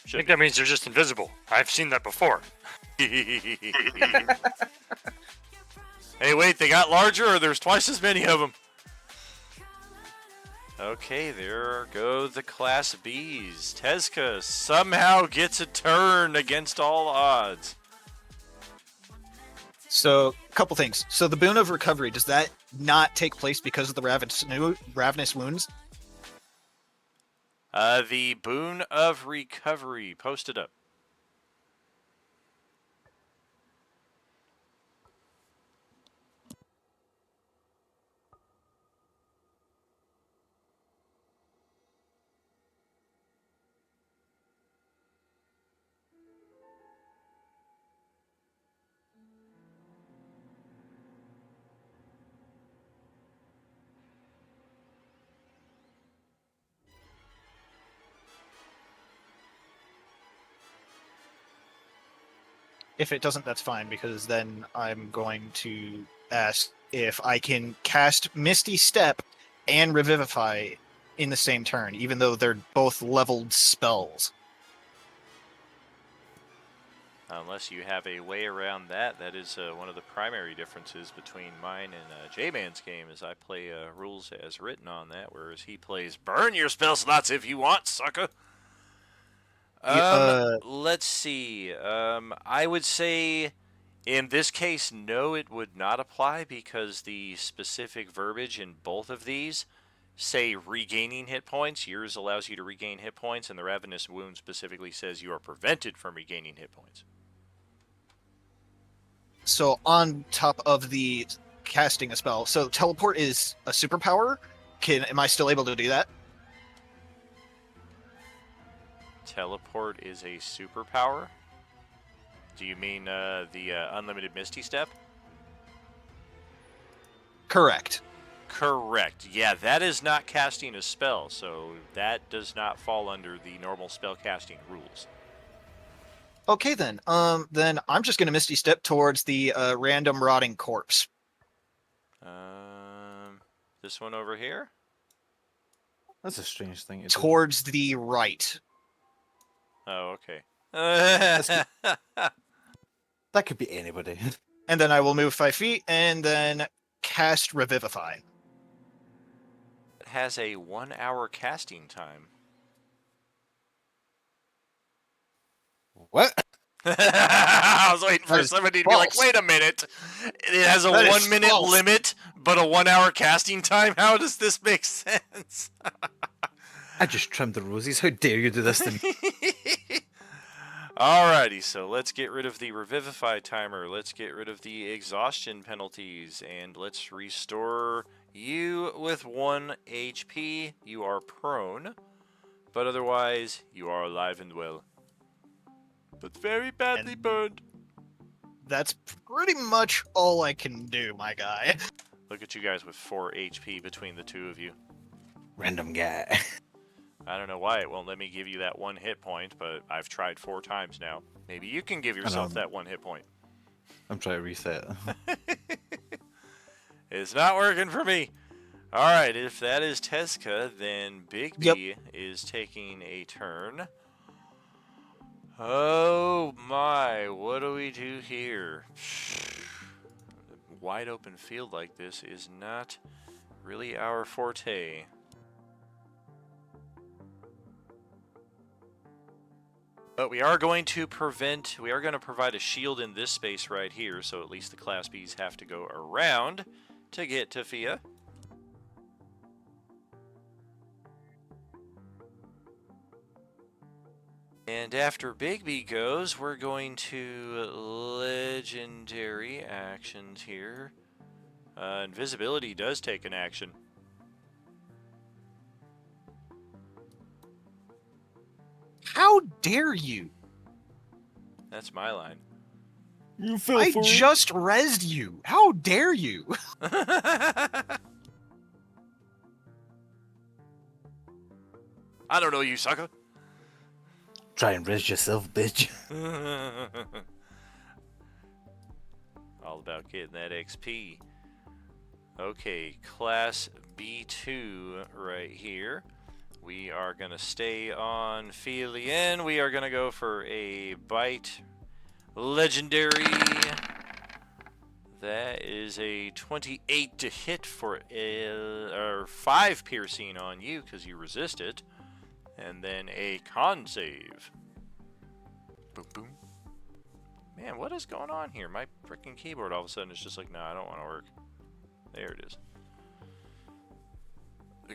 Speaker 4: I think that means they're just invisible. I've seen that before.
Speaker 3: Hey, wait, they got larger or there's twice as many of them? Okay, there go the Class Bs. Tezca somehow gets a turn against all odds.
Speaker 5: So, a couple things. So, the boon of recovery, does that not take place because of the ravenous wounds?
Speaker 3: The boon of recovery. Post it up.
Speaker 5: If it doesn't, that's fine, because then I'm going to ask if I can cast Misty Step and Revivify in the same turn, even though they're both leveled spells.
Speaker 3: Unless you have a way around that. That is one of the primary differences between mine and J-Man's game, is I play rules as written on that, whereas he plays burn your spell slots if you want, sucker. Let's see. I would say In this case, no, it would not apply because the specific verbiage in both of these say regaining hit points. Yours allows you to regain hit points, and the Ravenous Wound specifically says you are prevented from regaining hit points.
Speaker 5: So on top of the casting a spell, so teleport is a superpower. Am I still able to do that?
Speaker 3: Teleport is a superpower? Do you mean the Unlimited Misty Step?
Speaker 5: Correct.
Speaker 3: Correct. Yeah, that is not casting a spell, so that does not fall under the normal spell casting rules.
Speaker 5: Okay then. Then I'm just gonna Misty Step towards the random rotting corpse.
Speaker 3: This one over here?
Speaker 8: That's a strange thing to do.
Speaker 5: Towards the right.
Speaker 3: Oh, okay.
Speaker 8: That could be anybody.
Speaker 5: And then I will move 5 feet and then cast Revivify.
Speaker 3: It has a 1 hour casting time.
Speaker 8: What?
Speaker 3: I was waiting for somebody to be like, wait a minute. It has a 1 minute limit, but a 1 hour casting time? How does this make sense?
Speaker 8: I just trimmed the roses. How dare you do this to me?
Speaker 3: Alrighty, so let's get rid of the Revivify timer. Let's get rid of the exhaustion penalties. And let's restore you with 1 HP. You are prone, but otherwise, you are alive and well. But very badly burned.
Speaker 5: That's pretty much all I can do, my guy.
Speaker 3: Look at you guys with 4 HP between the two of you.
Speaker 8: Random guy.
Speaker 3: I don't know why it won't let me give you that 1 hit point, but I've tried 4 times now. Maybe you can give yourself that 1 hit point.
Speaker 8: I'm trying to reset.
Speaker 3: It's not working for me. Alright, if that is Tezca, then Big B is taking a turn. Oh my, what do we do here? A wide open field like this is not really our forte. But we are going to provide a shield in this space right here, so at least the Class Bs have to go around to get to Fia. And after Big B goes, we're going to legendary actions here. Invisibility does take an action.
Speaker 5: How dare you?
Speaker 3: That's my line.
Speaker 8: You fell
Speaker 5: I
Speaker 8: for
Speaker 5: just rezzed you. How dare you?
Speaker 3: I don't know you, sucker.
Speaker 8: Try and res yourself, bitch.
Speaker 3: All about getting that XP. Okay, Class B2 right here. We are going to stay on Felian. We are going to go for a Bite Legendary. That is a 28 to hit for 5 piercing on you because you resist it. And then a con save. Boom, boom. Man, what is going on here? My freaking keyboard all of a sudden is just like, no, I don't want to work. There it is.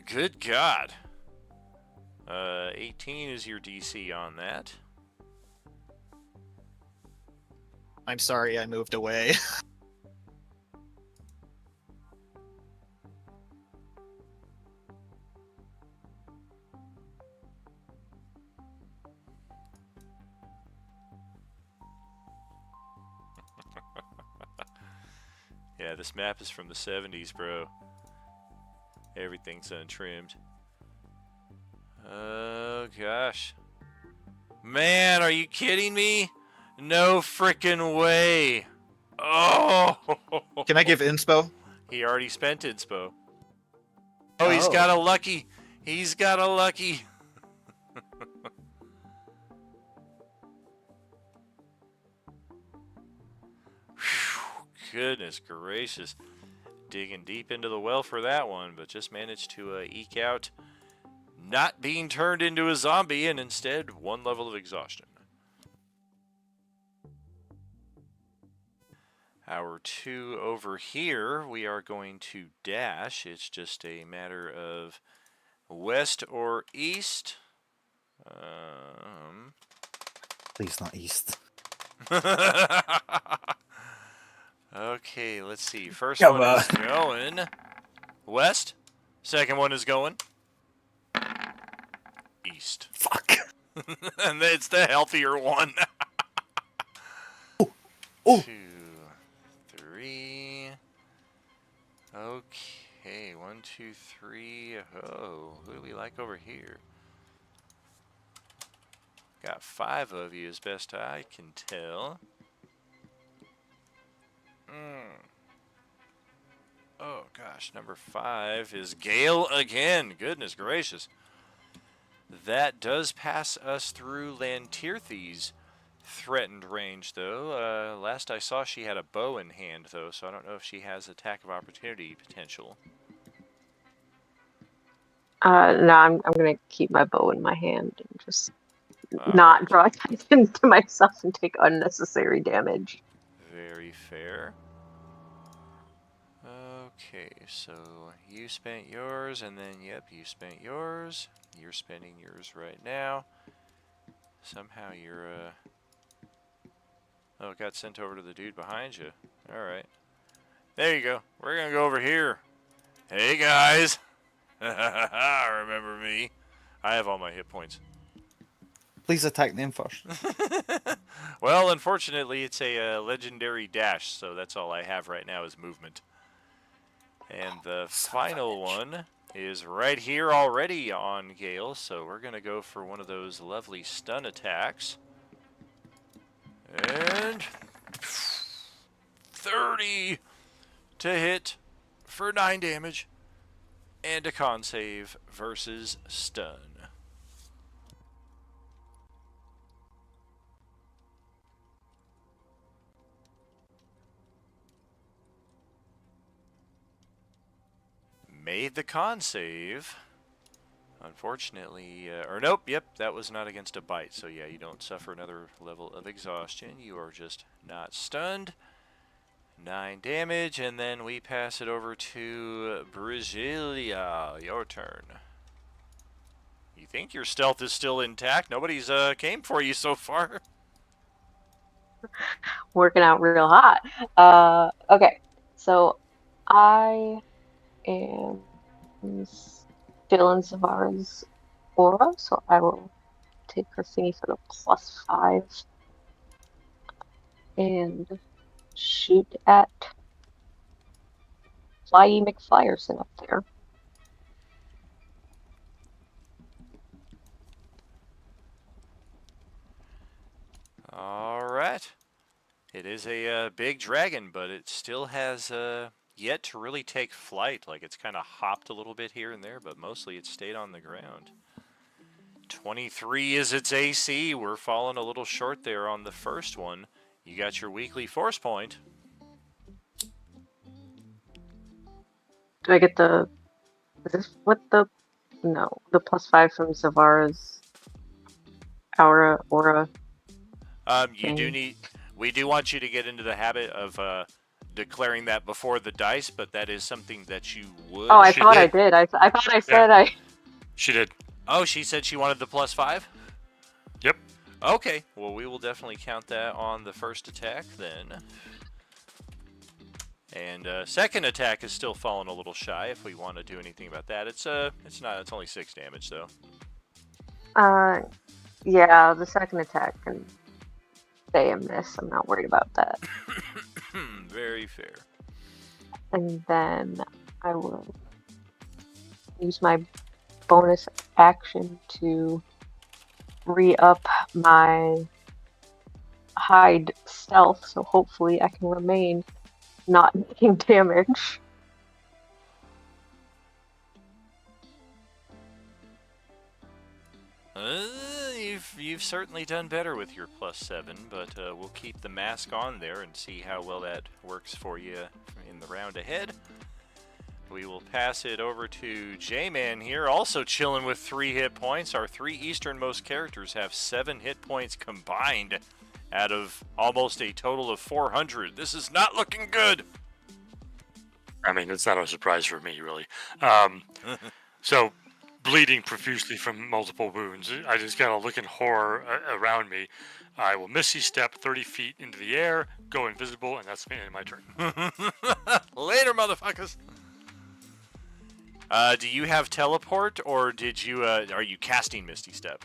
Speaker 3: Good God. 18 is your DC on that.
Speaker 5: I'm sorry I moved away.
Speaker 3: Yeah, this map is from the 70s, bro. Everything's untrimmed. Oh, gosh. Man, are you kidding me? No frickin' way. Oh!
Speaker 5: Can I give inspo?
Speaker 3: He already spent inspo. Oh, he's got a lucky. He's got a lucky. Goodness gracious. Digging deep into the well for that one, but just managed to eke out not being turned into a zombie and instead 1 level of exhaustion. our 2 over here, we are going to dash. It's just a matter of west or east.
Speaker 8: Please not east.
Speaker 3: Okay, let's see. First
Speaker 8: Come
Speaker 3: one
Speaker 8: on.
Speaker 3: is going west. Second one is going east.
Speaker 8: Fuck.
Speaker 3: And it's the healthier one.
Speaker 8: Oh.
Speaker 3: 2, 3. Okay, 1, 2, 3. Oh, who do we like over here? Got 5 of you, as best I can tell. Oh gosh, number 5 is Gale again. Goodness gracious. That does pass us through Lantirthi's threatened range, though. Last I saw, she had a bow in hand, though, so I don't know if she has attack of opportunity potential.
Speaker 6: No, I'm gonna keep my bow in my hand and just
Speaker 3: All
Speaker 6: not
Speaker 3: right.
Speaker 6: draw attention to myself and take unnecessary damage.
Speaker 3: Very fair. Okay, so you spent yours, and then, yep, you spent yours. You're spending yours right now. Somehow you're, oh, it got sent over to the dude behind you. Alright. There you go. We're gonna go over here. Hey, guys! Remember me? I have all my hit points.
Speaker 8: Please attack them first.
Speaker 3: Well, unfortunately, it's a legendary dash, so that's all I have right now is movement. And the final one is right here already on Gale, so we're going to go for one of those lovely stun attacks. And 30 to hit for 9 damage. And a con save versus stun. Made the con save. Unfortunately, or nope, yep, that was not against a bite. So yeah, you don't suffer another level of exhaustion. You are just not stunned. 9 damage, and then we pass it over to Brigilia. Your turn. You think your stealth is still intact? Nobody's came for you so far.
Speaker 6: Working out real hot. Okay, so I am still in Zavara's aura, so I will take her thingy for the +5 and shoot at Flyy McFlyerson up there.
Speaker 3: Alright. It is a big dragon, but it still has yet to really take flight. Like, it's kind of hopped a little bit here and there, but mostly it's stayed on the ground. 23 is its AC. We're falling a little short there on the first one. You got your weekly force point.
Speaker 6: Do I get the... Is this what the... No, the +5 from Zavara's aura?
Speaker 3: You do need... We do want you to get into the habit of declaring that before the dice, but that is something that you would...
Speaker 6: Oh, I thought I did. I thought I said
Speaker 4: Yeah.
Speaker 6: I...
Speaker 4: She did.
Speaker 3: Oh, she said she wanted the +5?
Speaker 4: Yep.
Speaker 3: Okay, well, we will definitely count that on the first attack then. And second attack is still falling a little shy if we want to do anything about that. It's only 6 damage though.
Speaker 6: Yeah, the second attack can stay a miss. I'm not worried about that.
Speaker 3: Very fair.
Speaker 6: And then I will use my bonus action to re-up my hide stealth, so hopefully I can remain not taking damage.
Speaker 3: You've certainly done better with your +7, but we'll keep the mask on there and see how well that works for you in the round ahead. We will pass it over to J-Man here, also chilling with 3 hit points. Our 3 easternmost characters have 7 hit points combined out of almost a total of 400. This is not looking good.
Speaker 4: I mean, it's not a surprise for me, really. So, bleeding profusely from multiple wounds, I just kind of look in horror around me. I will Misty Step 30 feet into the air, go invisible, and that's me in my turn.
Speaker 3: Later, motherfuckers. Do you have teleport, or did you? Are you casting Misty Step?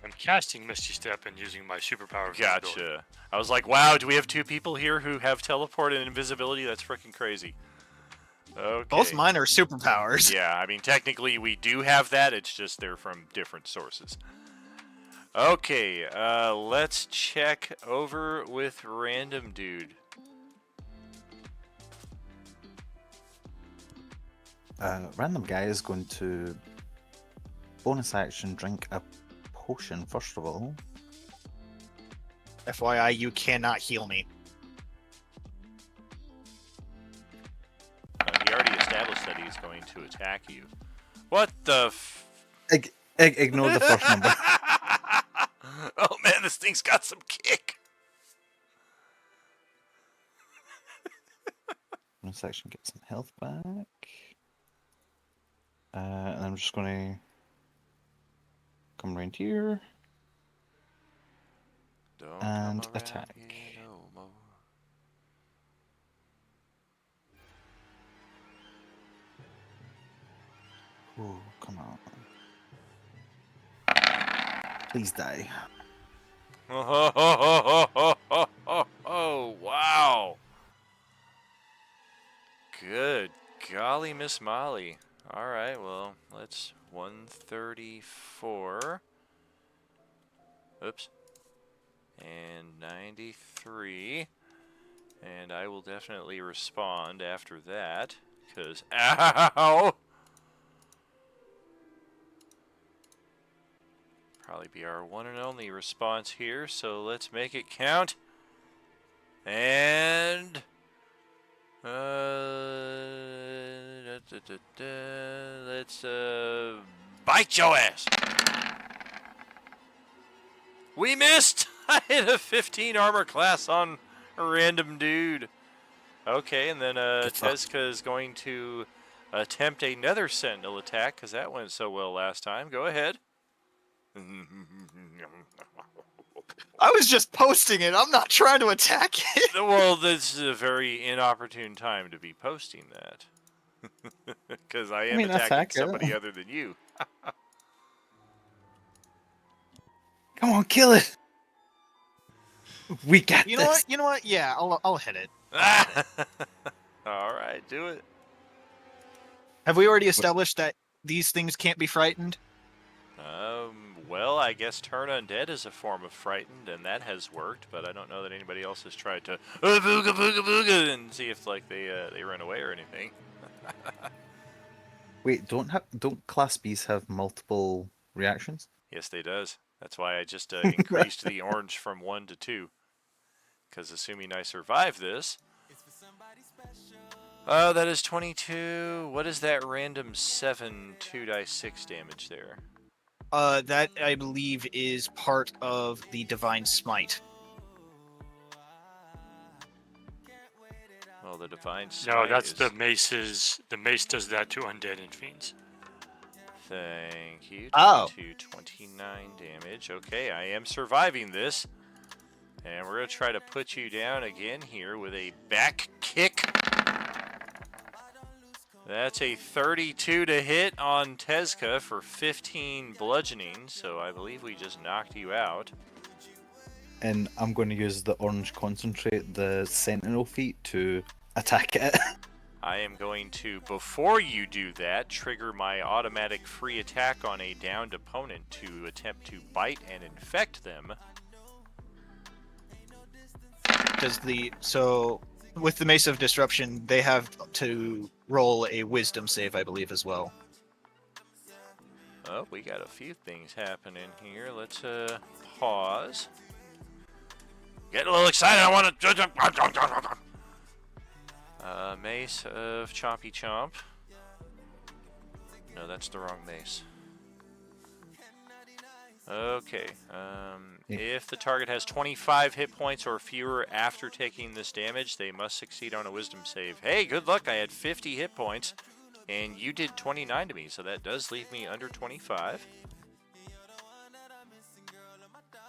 Speaker 4: I'm casting Misty Step and using my superpower.
Speaker 3: Gotcha. I was like, wow, do we have 2 people here who have teleport and invisibility? That's freaking crazy. Okay.
Speaker 5: Both mine are superpowers.
Speaker 3: Yeah, I mean, technically we do have that. It's just they're from different sources. Okay, let's check over with Random Dude.
Speaker 8: Random guy is going to bonus action drink a potion first of all.
Speaker 5: FYI, you cannot heal me.
Speaker 3: He already established that he's going to attack you. What the
Speaker 8: Ignore the first number.
Speaker 3: Oh man, this thing's got some kick.
Speaker 8: Bonus action, get some health back. And I'm just going to come around here and attack. Oh, come on. Please die.
Speaker 3: Oh, wow. Good golly, Miss Molly. All right, well, let's 134. Oops. And 93. And I will definitely respond after that, because, ow! Probably be our one and only response here, so let's make it count. And let's bite your ass. We missed. I hit a 15 armor class on a Random Dude. Okay, and then Tezka is going to attempt another Sentinel attack because that went so well last time. Go ahead.
Speaker 5: I was just posting it. I'm not trying to attack it.
Speaker 3: Well, this is a very inopportune time to be posting that. Because I am attacking somebody other than you.
Speaker 8: Come on, kill it. We got this.
Speaker 5: You know what? Yeah, I'll hit it.
Speaker 3: All right, do it.
Speaker 5: Have we already established that these things can't be frightened?
Speaker 3: Well, I guess turn undead is a form of frightened, and that has worked, but I don't know that anybody else has tried to booga booga booga and see if like they run away or anything.
Speaker 8: Wait, don't class Bs have multiple reactions?
Speaker 3: Yes, they does. That's why I just increased the orange from 1 to 2. Because assuming I survive this, that is 22. What is that random 7 2 dice 6 damage there?
Speaker 5: That I believe is part of the Divine Smite.
Speaker 3: Well, the Divine Smite.
Speaker 4: No, that's the mace's. The mace does that to undead and fiends.
Speaker 3: Thank you.
Speaker 5: Oh.
Speaker 3: 29 damage. Okay, I am surviving this. And we're going to try to put you down again here with a back kick. That's a 32 to hit on Tezka for 15 bludgeoning, so I believe we just knocked you out.
Speaker 8: And I'm going to use the orange concentrate, the Sentinel feat, to attack it.
Speaker 3: I am going to, before you do that, trigger my automatic free attack on a downed opponent to attempt to bite and infect them.
Speaker 5: So with the Mace of Disruption, they have to roll a Wisdom save, I believe, as well.
Speaker 3: Oh, we got a few things happening here. Let's pause. Getting a little excited. I want to. Mace of Chompy Chomp. No, that's the wrong mace. Okay.
Speaker 8: Yeah.
Speaker 3: If the target has 25 hit points or fewer after taking this damage, they must succeed on a wisdom save. Hey, good luck. I had 50 hit points, and you did 29 to me, so that does leave me under 25.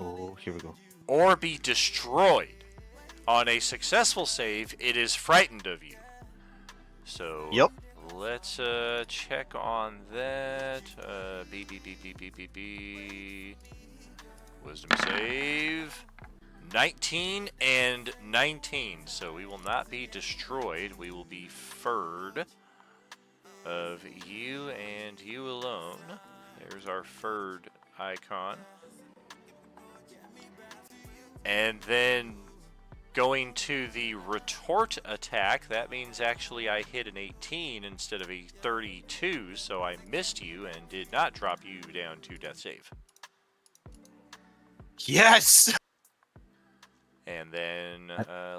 Speaker 8: Oh, here we go.
Speaker 3: Or be destroyed. On a successful save, it is frightened of you. So
Speaker 5: Yep.
Speaker 3: let's check on that. Wisdom save. 19 and 19. So we will not be destroyed. We will be furred of you and you alone. There's our furred icon. And then going to the retort attack, that means actually I hit an 18 instead of a 32, so I missed you and did not drop you down to death save.
Speaker 5: Yes.
Speaker 3: And then,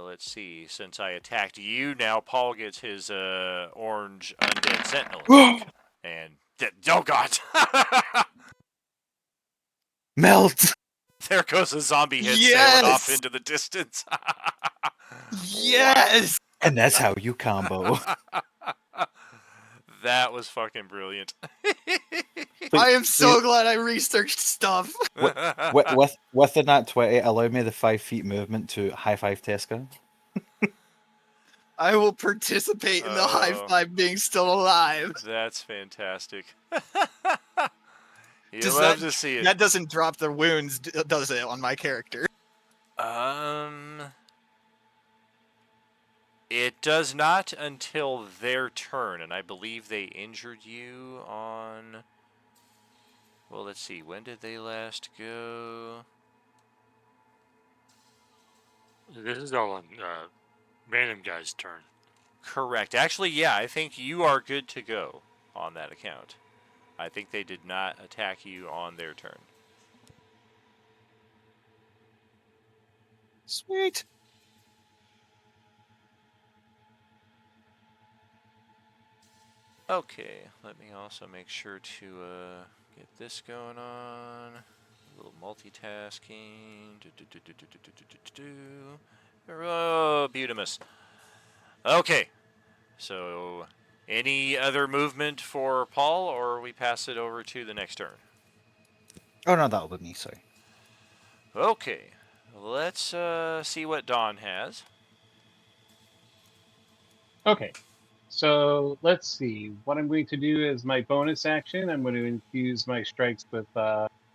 Speaker 3: let's see, since I attacked you, now Paul gets his orange undead sentinel attack. And, oh god!
Speaker 8: Melt!
Speaker 3: There goes a zombie head
Speaker 5: Yes!
Speaker 3: sailing off into the distance.
Speaker 5: Yes.
Speaker 8: And that's how you combo.
Speaker 3: That was fucking brilliant.
Speaker 5: I am so glad I researched stuff.
Speaker 8: With the nat 20, allow me the 5 feet movement to high five Tesco.
Speaker 5: I will participate in the high five being still alive.
Speaker 3: That's fantastic. You
Speaker 5: Does
Speaker 3: love
Speaker 5: that-
Speaker 3: to see it.
Speaker 5: That doesn't drop the wounds, does it, on my character?
Speaker 3: It does not until their turn, and I believe they injured you on... Well, let's see. When did they last go?
Speaker 4: This is all on random guy's turn.
Speaker 3: Correct. Actually, yeah, I think you are good to go on that account. I think they did not attack you on their turn.
Speaker 5: Sweet.
Speaker 3: Okay, let me also make sure to get this going on. A little multitasking. Oh, Butamus. Okay, so any other movement for Paul, or we pass it over to the next turn?
Speaker 8: Oh no, that'll be me, sorry.
Speaker 3: Okay, let's see what Dawn has.
Speaker 9: Okay, so let's see. What I'm going to do is my bonus action. I'm going to infuse my strikes with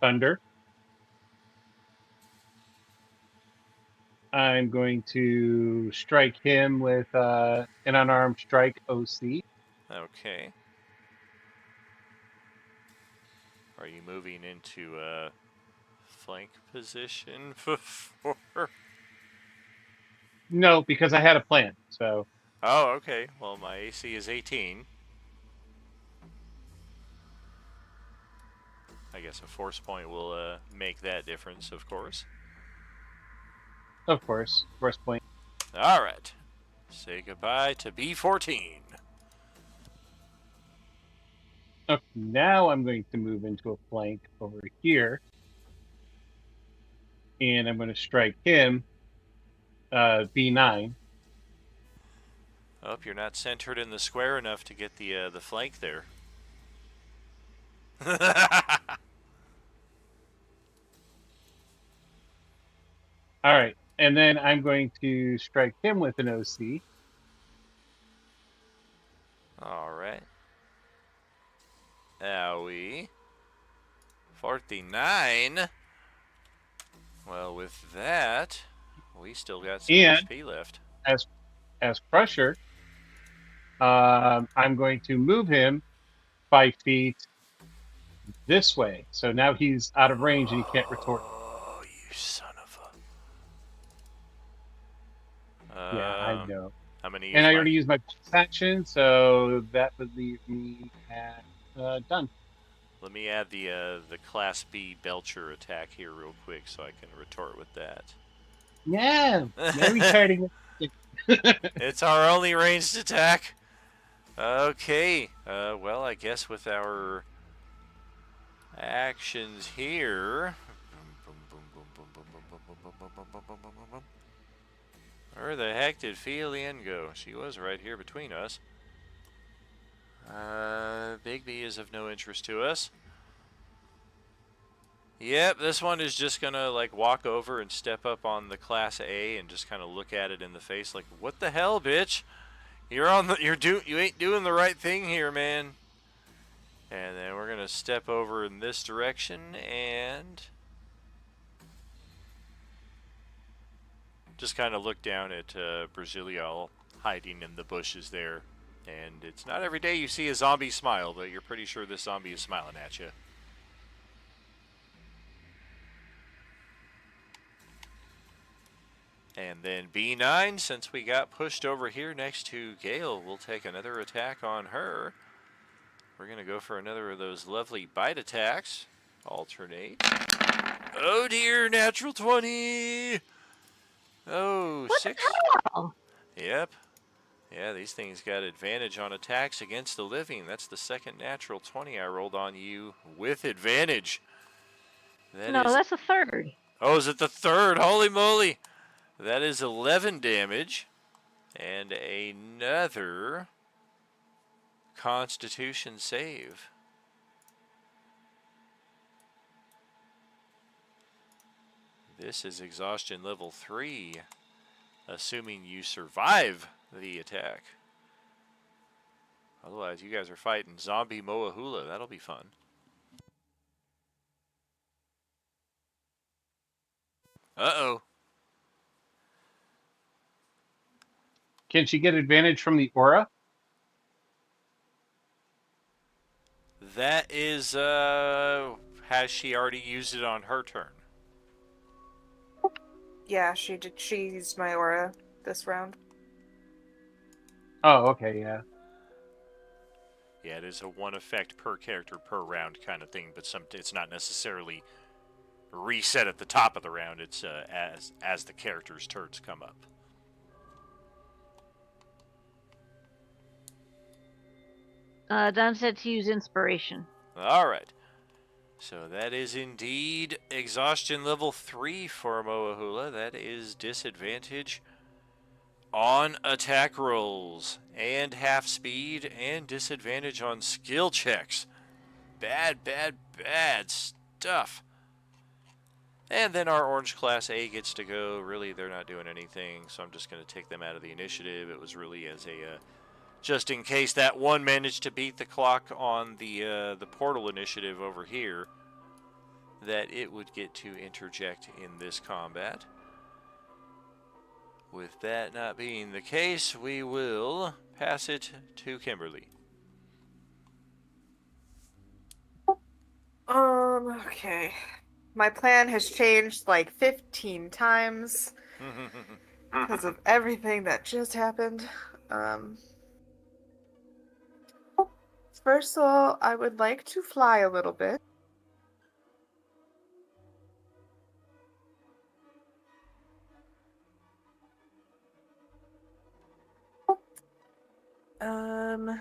Speaker 9: thunder. I'm going to strike him with an unarmed strike OC.
Speaker 3: Okay. Are you moving into flank position before?
Speaker 9: No, because I had a plan. So
Speaker 3: Oh, okay. Well, my AC is 18. I guess a force point will make that difference, of course.
Speaker 9: of course, first point.
Speaker 3: All right. Say goodbye to B14.
Speaker 9: Okay, now I'm going to move into a flank over here. And I'm going to strike him, B9.
Speaker 3: Oh, you're not centered in the square enough to get the flank there.
Speaker 9: All right. And then I'm going to strike him with an OC.
Speaker 3: All right. Owie. 49. Well, with that, we still got some
Speaker 9: And-
Speaker 3: HP left.
Speaker 9: As Crusher, I'm going to move him 5 feet this way. So now he's out of range and he can't retort.
Speaker 3: Oh, you son of a...
Speaker 9: Yeah, I know.
Speaker 3: I'm gonna use
Speaker 9: And I
Speaker 3: my-
Speaker 9: already used my bonus action, so that would leave me at done.
Speaker 3: Let me add the Class B Belcher attack here real quick so I can retort with that.
Speaker 9: Yeah, now retarting.
Speaker 3: It's our only ranged attack. Okay. Well, I guess with our actions here. Where the heck did Feelian go? She was right here between us. Bigby is of no interest to us. Yep, this one is just gonna like walk over and step up on the Class A and just kind of look at it in the face like, "What the hell, bitch? You ain't doing the right thing here, man." And then we're gonna step over in this direction and just kind of look down at Brazilial hiding in the bushes there. And it's not every day you see a zombie smile, but you're pretty sure this zombie is smiling at you. And then B9, since we got pushed over here next to Gale, we'll take another attack on her. We're going to go for another of those lovely bite attacks. Alternate. Oh dear, natural 20! Oh,
Speaker 11: What
Speaker 3: 6.
Speaker 11: the hell?
Speaker 3: Yep. Yeah, these things got advantage on attacks against the living. That's the second natural 20 I rolled on you with advantage.
Speaker 11: No, that's a third.
Speaker 3: Oh, is it the third? Holy moly! That is 11 damage. And another Constitution save. This is exhaustion level 3, assuming you survive the attack. Otherwise, you guys are fighting zombie Moahula. That'll be fun. Uh-oh.
Speaker 9: Can she get advantage from the aura?
Speaker 3: That is, has she already used it on her turn?
Speaker 7: Yeah, she did. She used my aura this round.
Speaker 9: Oh, okay, yeah.
Speaker 3: Yeah, it is a one effect per character per round kind of thing, but it's not necessarily reset at the top of the round. It's as the character's turns come up.
Speaker 11: Don said to use inspiration.
Speaker 3: All right. So that is indeed exhaustion level 3 for Moahula. That is disadvantage on attack rolls and half speed and disadvantage on skill checks. Bad, bad, bad stuff. And then our orange class A gets to go. Really, they're not doing anything, so I'm just going to take them out of the initiative. It was really as a just in case that one managed to beat the clock on the portal initiative over here, that it would get to interject in this combat. With that not being the case, we will pass it to Kimberly.
Speaker 7: Okay. My plan has changed like 15 times because of everything that just happened. First of all, I would like to fly a little bit. And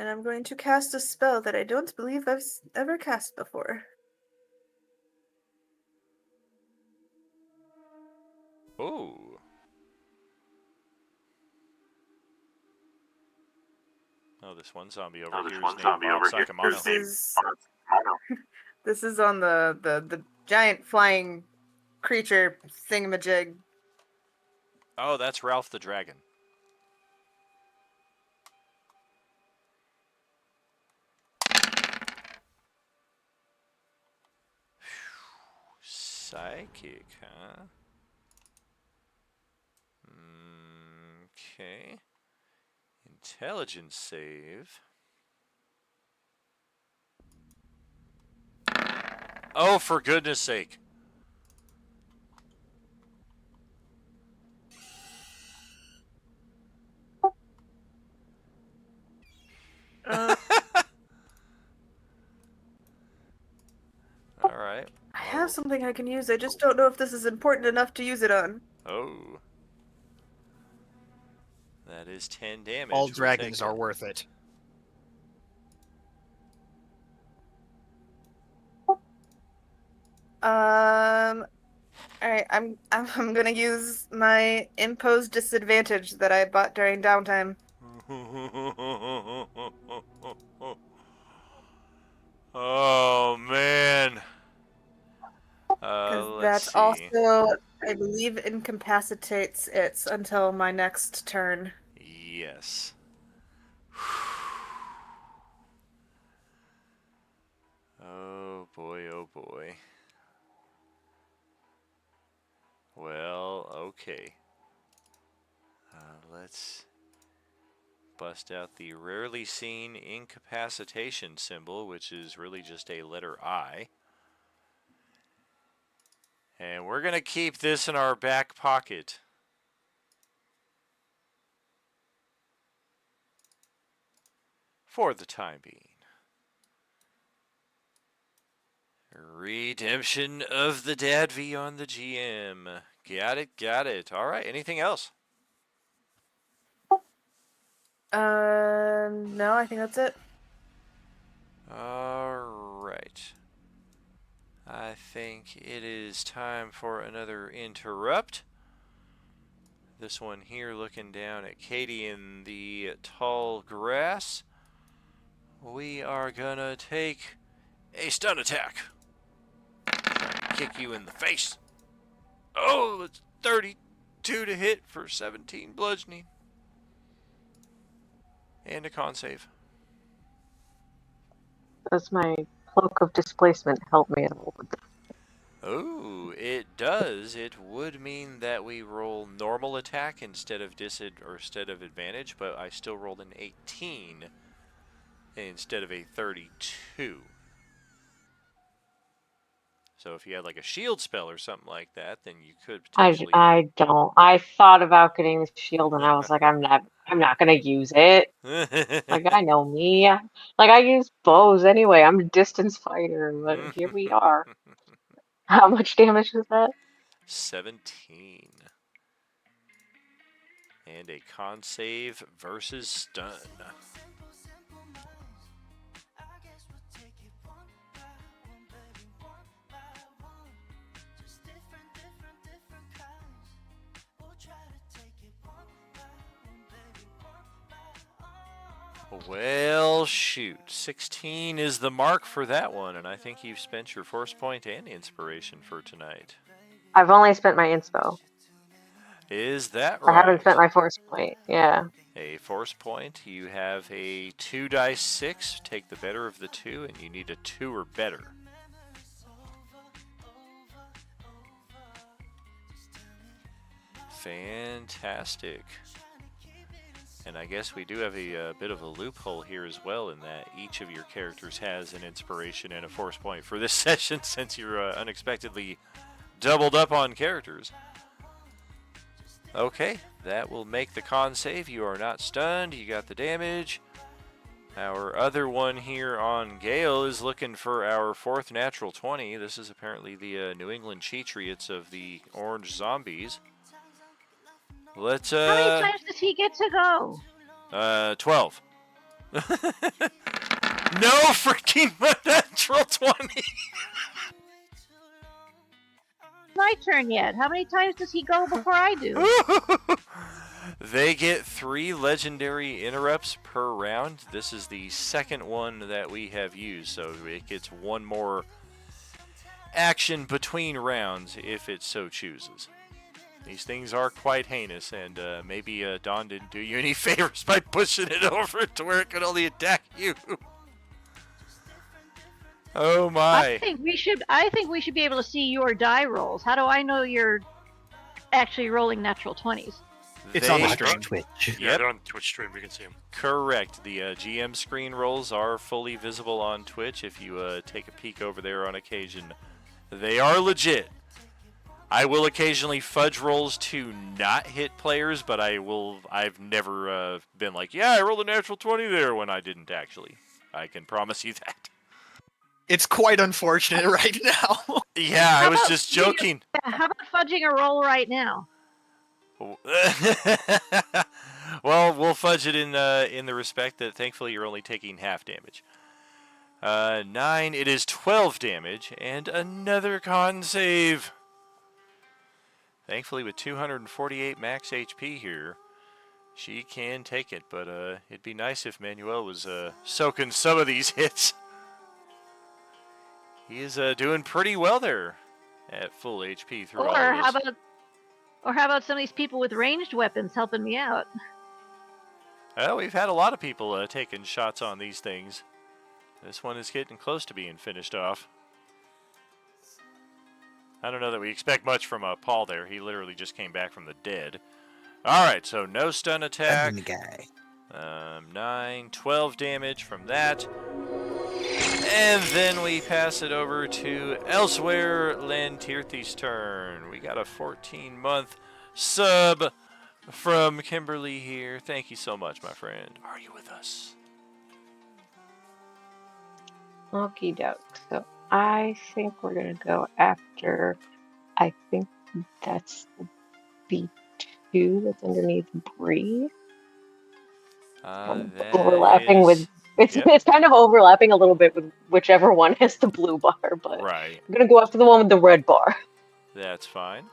Speaker 7: I'm going to cast a spell that I don't believe I've ever cast before.
Speaker 3: Oh. Oh, this one zombie over here is named Bob Psychomono.
Speaker 7: This is on the giant flying creature thingamajig.
Speaker 3: Oh, that's Ralph the Dragon. Psychic, huh? Okay. Intelligence save. Oh, for goodness sake. All right.
Speaker 7: I have something I can use. I just don't know if this is important enough to use it on.
Speaker 3: Oh. That is 10 damage.
Speaker 5: All dragons are worth it.
Speaker 7: All right, I'm gonna use my imposed disadvantage that I bought during downtime.
Speaker 3: Oh man.
Speaker 7: Because
Speaker 3: Let's
Speaker 7: that
Speaker 3: see.
Speaker 7: also, I believe, incapacitates it until my next turn.
Speaker 3: Yes. Oh boy, oh boy. Well, okay. Let's bust out the rarely seen incapacitation symbol, which is really just a letter I. And we're going to keep this in our back pocket. For the time being. Redemption of the Dad V on the GM. Got it, got it. All right, anything else?
Speaker 7: No, I think that's it.
Speaker 3: All right. I think it is time for another interrupt. This one here looking down at Katie in the tall grass. We are gonna take a stun attack. Kick you in the face. Oh, it's 32 to hit for 17 bludgeoning. And a con save.
Speaker 6: Does my cloak of displacement help me at all with this?
Speaker 3: Oh, it does. It would mean that we roll normal attack instead of advantage, but I still rolled an 18 instead of a 32. So if you had like a shield spell or something like that, then you could potentially.
Speaker 6: I don't. I thought about getting the shield, and I was like, I'm not gonna use it. Like, I know me. Like, I use bows anyway. I'm a distance fighter, but here we are. How much damage is that?
Speaker 3: 17. And a con save versus stun. Well, shoot. 16 is the mark for that one, and I think you've spent your force point and inspiration for tonight.
Speaker 6: I've only spent my inspo.
Speaker 3: Is that
Speaker 6: I
Speaker 3: right?
Speaker 6: haven't spent my force point. Yeah.
Speaker 3: A force point. You have a 2 dice 6. Take the better of the 2, and you need a 2 or better. Fantastic. And I guess we do have a bit of a loophole here as well, in that each of your characters has an inspiration and a force point for this session, since you're unexpectedly doubled up on characters. Okay, that will make the con save. You are not stunned. You got the damage. Our other one here on Gale is looking for our 4th natural 20. This is apparently the New England Cheatriots of the Orange Zombies. Let's,
Speaker 11: How many times does he get to go?
Speaker 3: 12. No freaking natural 20!
Speaker 11: My turn yet. How many times does he go before I do?
Speaker 3: They get 3 legendary interrupts per round. This is the second one that we have used, so it gets one more action between rounds if it so chooses. These things are quite heinous, and maybe Dawn didn't do you any favors by pushing it over to where it could only attack you. Oh my!
Speaker 11: I think we should be able to see your die rolls. How do I know you're actually rolling natural 20s?
Speaker 5: It's on the stream.
Speaker 8: Twitch.
Speaker 4: Yeah, they're on Twitch stream. We can see them.
Speaker 3: Correct. The GM screen rolls are fully visible on Twitch. If you take a peek over there on occasion, they are legit. I will occasionally fudge rolls to not hit players, but I've never been like, yeah, I rolled a natural 20 there when I didn't actually. I can promise you that.
Speaker 5: It's quite unfortunate right now.
Speaker 3: Yeah, I was just joking.
Speaker 11: How about fudging a roll right now?
Speaker 3: Well, we'll fudge it in the respect that thankfully you're only taking half damage. 9, it is 12 damage, and another con save. Thankfully, with 248 max HP here, she can take it, but it'd be nice if Manuel was soaking some of these hits. He is doing pretty well there at full HP through all of this.
Speaker 11: How about some of these people with ranged weapons helping me out?
Speaker 3: Well, we've had a lot of people taking shots on these things. This one is getting close to being finished off. I don't know that we expect much from Paul there. He literally just came back from the dead. All right, so no stun attack.
Speaker 8: The guy.
Speaker 3: 9, 12 damage from that. And then we pass it over to Elsewhere Lantirthi's turn. We got a 14-month sub from Kimberly here. Thank you so much, my friend. Are you with us?
Speaker 6: Okie doke. So I think we're gonna go after. I think that's the B2 that's underneath Bree. Overlapping with it's kind of overlapping a little bit with whichever one has the blue bar, but
Speaker 3: right.
Speaker 6: I'm gonna go after the one with the red bar.
Speaker 3: That's fine.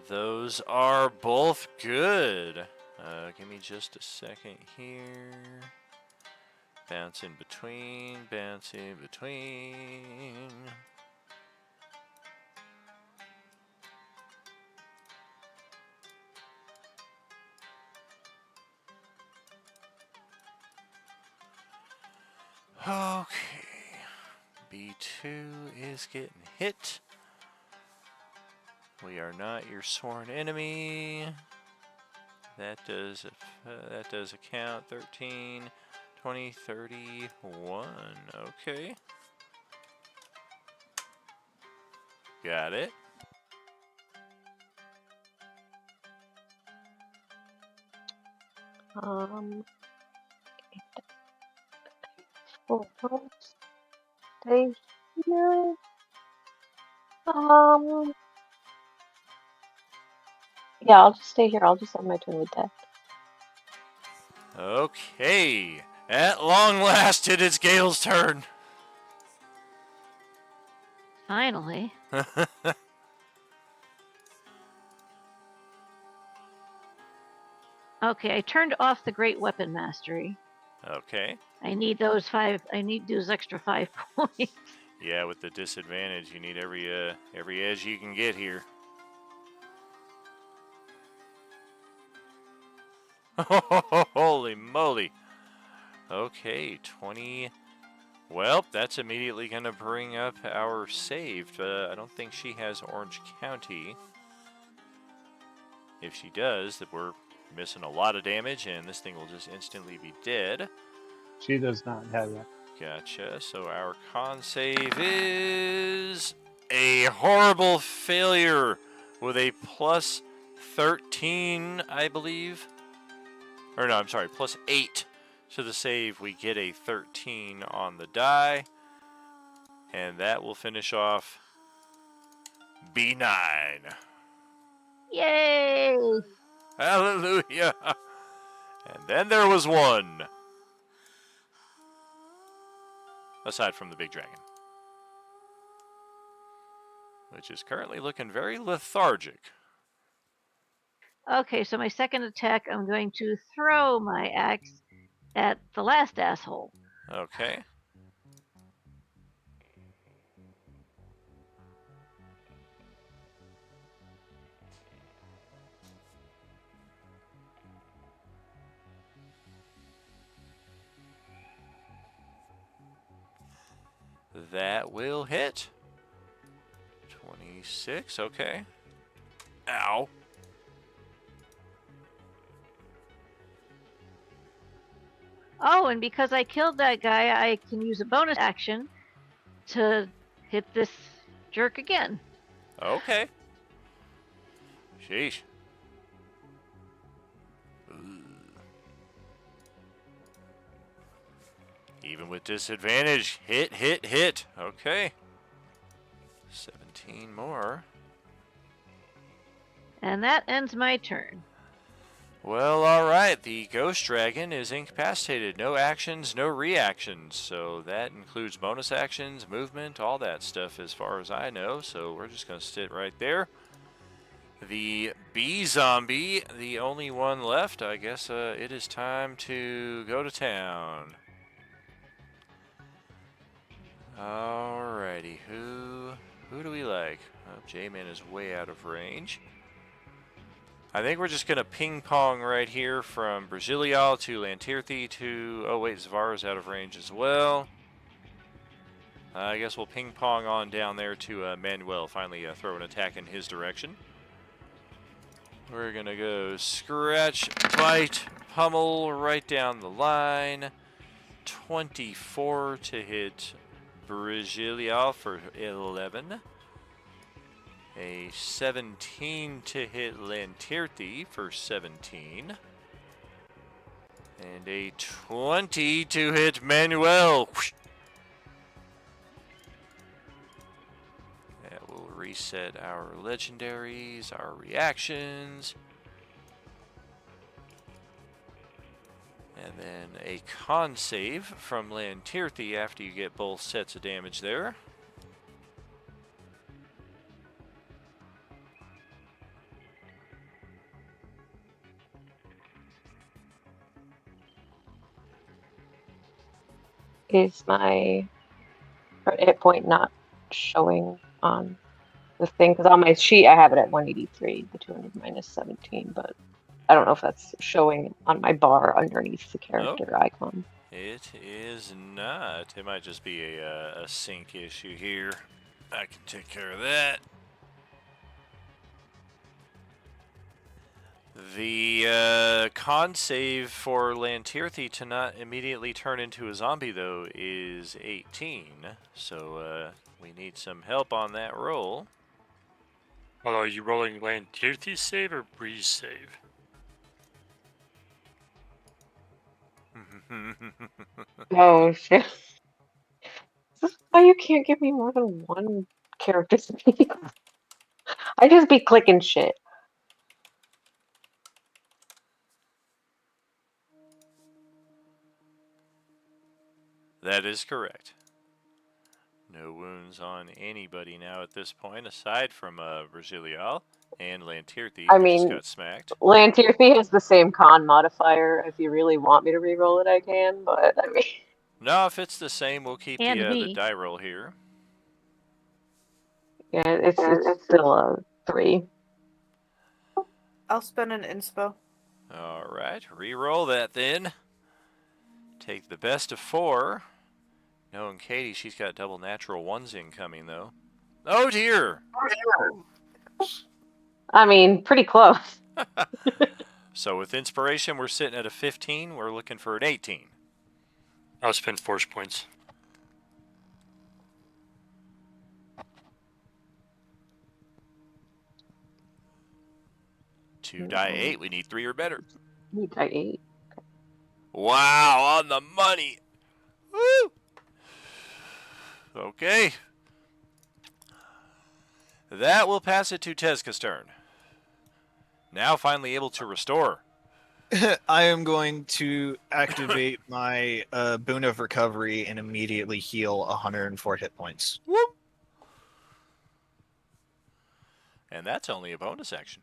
Speaker 3: Those are both good. Give me just a second here. Bounce in between, bounce in between. Okay. B2 is getting hit. We are not your sworn enemy. That does account. 13, 20, 31. Okay. Got it.
Speaker 6: Stay here. Yeah, I'll just stay here. I'll just end my turn with that.
Speaker 3: Okay. At long last, it is Gale's turn.
Speaker 11: Finally. Okay, I turned off the Great Weapon Mastery.
Speaker 3: Okay.
Speaker 11: I need those extra 5 points.
Speaker 3: Yeah, with the disadvantage, you need every edge you can get here. Holy moly. Okay, 20. Well, that's immediately going to bring up our save. I don't think she has Orange County. If she does, then we're missing a lot of damage, and this thing will just instantly be dead.
Speaker 9: She does not have that.
Speaker 3: Gotcha. So our con save is a horrible failure with a plus 13, I believe. Or no, I'm sorry, plus 8 to the save. We get a 13 on the die. And that will finish off B9.
Speaker 11: Yay!
Speaker 3: Hallelujah! And then there was one. Aside from the big dragon. Which is currently looking very lethargic.
Speaker 11: Okay, so my second attack, I'm going to throw my axe at the last asshole.
Speaker 3: Okay. That will hit. 26, okay. Ow.
Speaker 11: Oh, and because I killed that guy, I can use a bonus action to hit this jerk again.
Speaker 3: Okay. Sheesh. Even with disadvantage, hit, hit, hit. Okay. 17 more.
Speaker 11: And that ends my turn.
Speaker 3: Well, alright, the Ghost Dragon is incapacitated. No actions, no reactions. So that includes bonus actions, movement, all that stuff as far as I know. So we're just going to sit right there. The bee zombie, the only one left. I guess it is time to go to town. Alrighty, who do we like? Oh, J-Man is way out of range. I think we're just going to ping pong right here from Brazilial to Lantirthi to... Oh wait, Zavara's out of range as well. I guess we'll ping pong on down there to Manuel, finally throw an attack in his direction. We're going to go scratch, bite, pummel right down the line. 24 to hit Brazilial for 11. A 17 to hit Lantirthi for 17. And a 20 to hit Manuel. That will reset our legendaries, our reactions. And then a con save from Lantirthi after you get both sets of damage there.
Speaker 6: Is my hit point not showing on the thing? Because on my sheet I have it at 183, the 200 minus 17, but I don't know if that's showing on my bar underneath the character icon.
Speaker 3: It is not. It might just be a sync issue here. I can take care of that. The con save for Lantirthi to not immediately turn into a zombie, though, is 18. So we need some help on that roll.
Speaker 4: Well, are you rolling Lantirthi's save or Bree's save?
Speaker 6: Oh shit. This is why you can't give me more than one character speak. I just be clicking shit.
Speaker 3: That is correct. No wounds on anybody now at this point, aside from Brazilial and Lantirthi,
Speaker 6: I
Speaker 3: who just
Speaker 6: mean,
Speaker 3: got smacked.
Speaker 6: Lantirthi has the same con modifier. If you really want me to reroll it, I can, but I mean...
Speaker 3: No, if it's the same, we'll keep
Speaker 11: And
Speaker 3: the
Speaker 11: me.
Speaker 3: die roll here.
Speaker 6: Yeah, it's still a 3.
Speaker 7: I'll spend an inspo.
Speaker 3: Alright, re-roll that then. Take the best of 4. Knowing Katie, she's got double natural ones incoming, though. Oh dear!
Speaker 6: I mean, pretty close.
Speaker 3: So with inspiration, we're sitting at a 15. We're looking for an 18.
Speaker 4: I'll spend force points.
Speaker 3: To die 8, we need 3 or better.
Speaker 6: You die 8.
Speaker 3: Wow, on the money! Woo! Okay. That will pass it to Tezka's turn. Now finally able to restore.
Speaker 5: I am going to activate my Boon of Recovery and immediately heal 104 hit points.
Speaker 3: Whoop! And that's only a bonus action.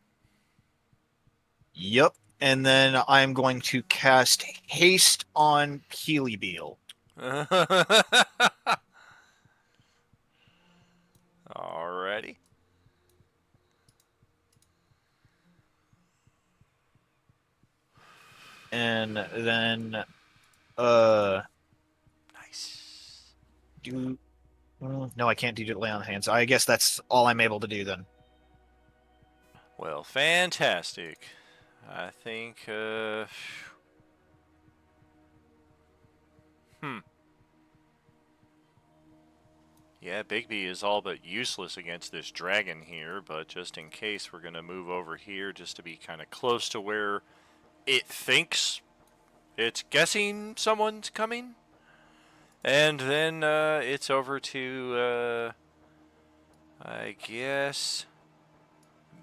Speaker 5: Yep. And then I'm going to cast Haste on Keely Beal.
Speaker 3: Alrighty.
Speaker 5: And then
Speaker 3: Nice.
Speaker 5: no, I can't do lay on hands. I guess that's all I'm able to do then.
Speaker 3: Well, fantastic. I think yeah, Bigby is all but useless against this dragon here, but just in case, we're going to move over here just to be kind of close to where it thinks it's guessing someone's coming. And then it's over to, I guess,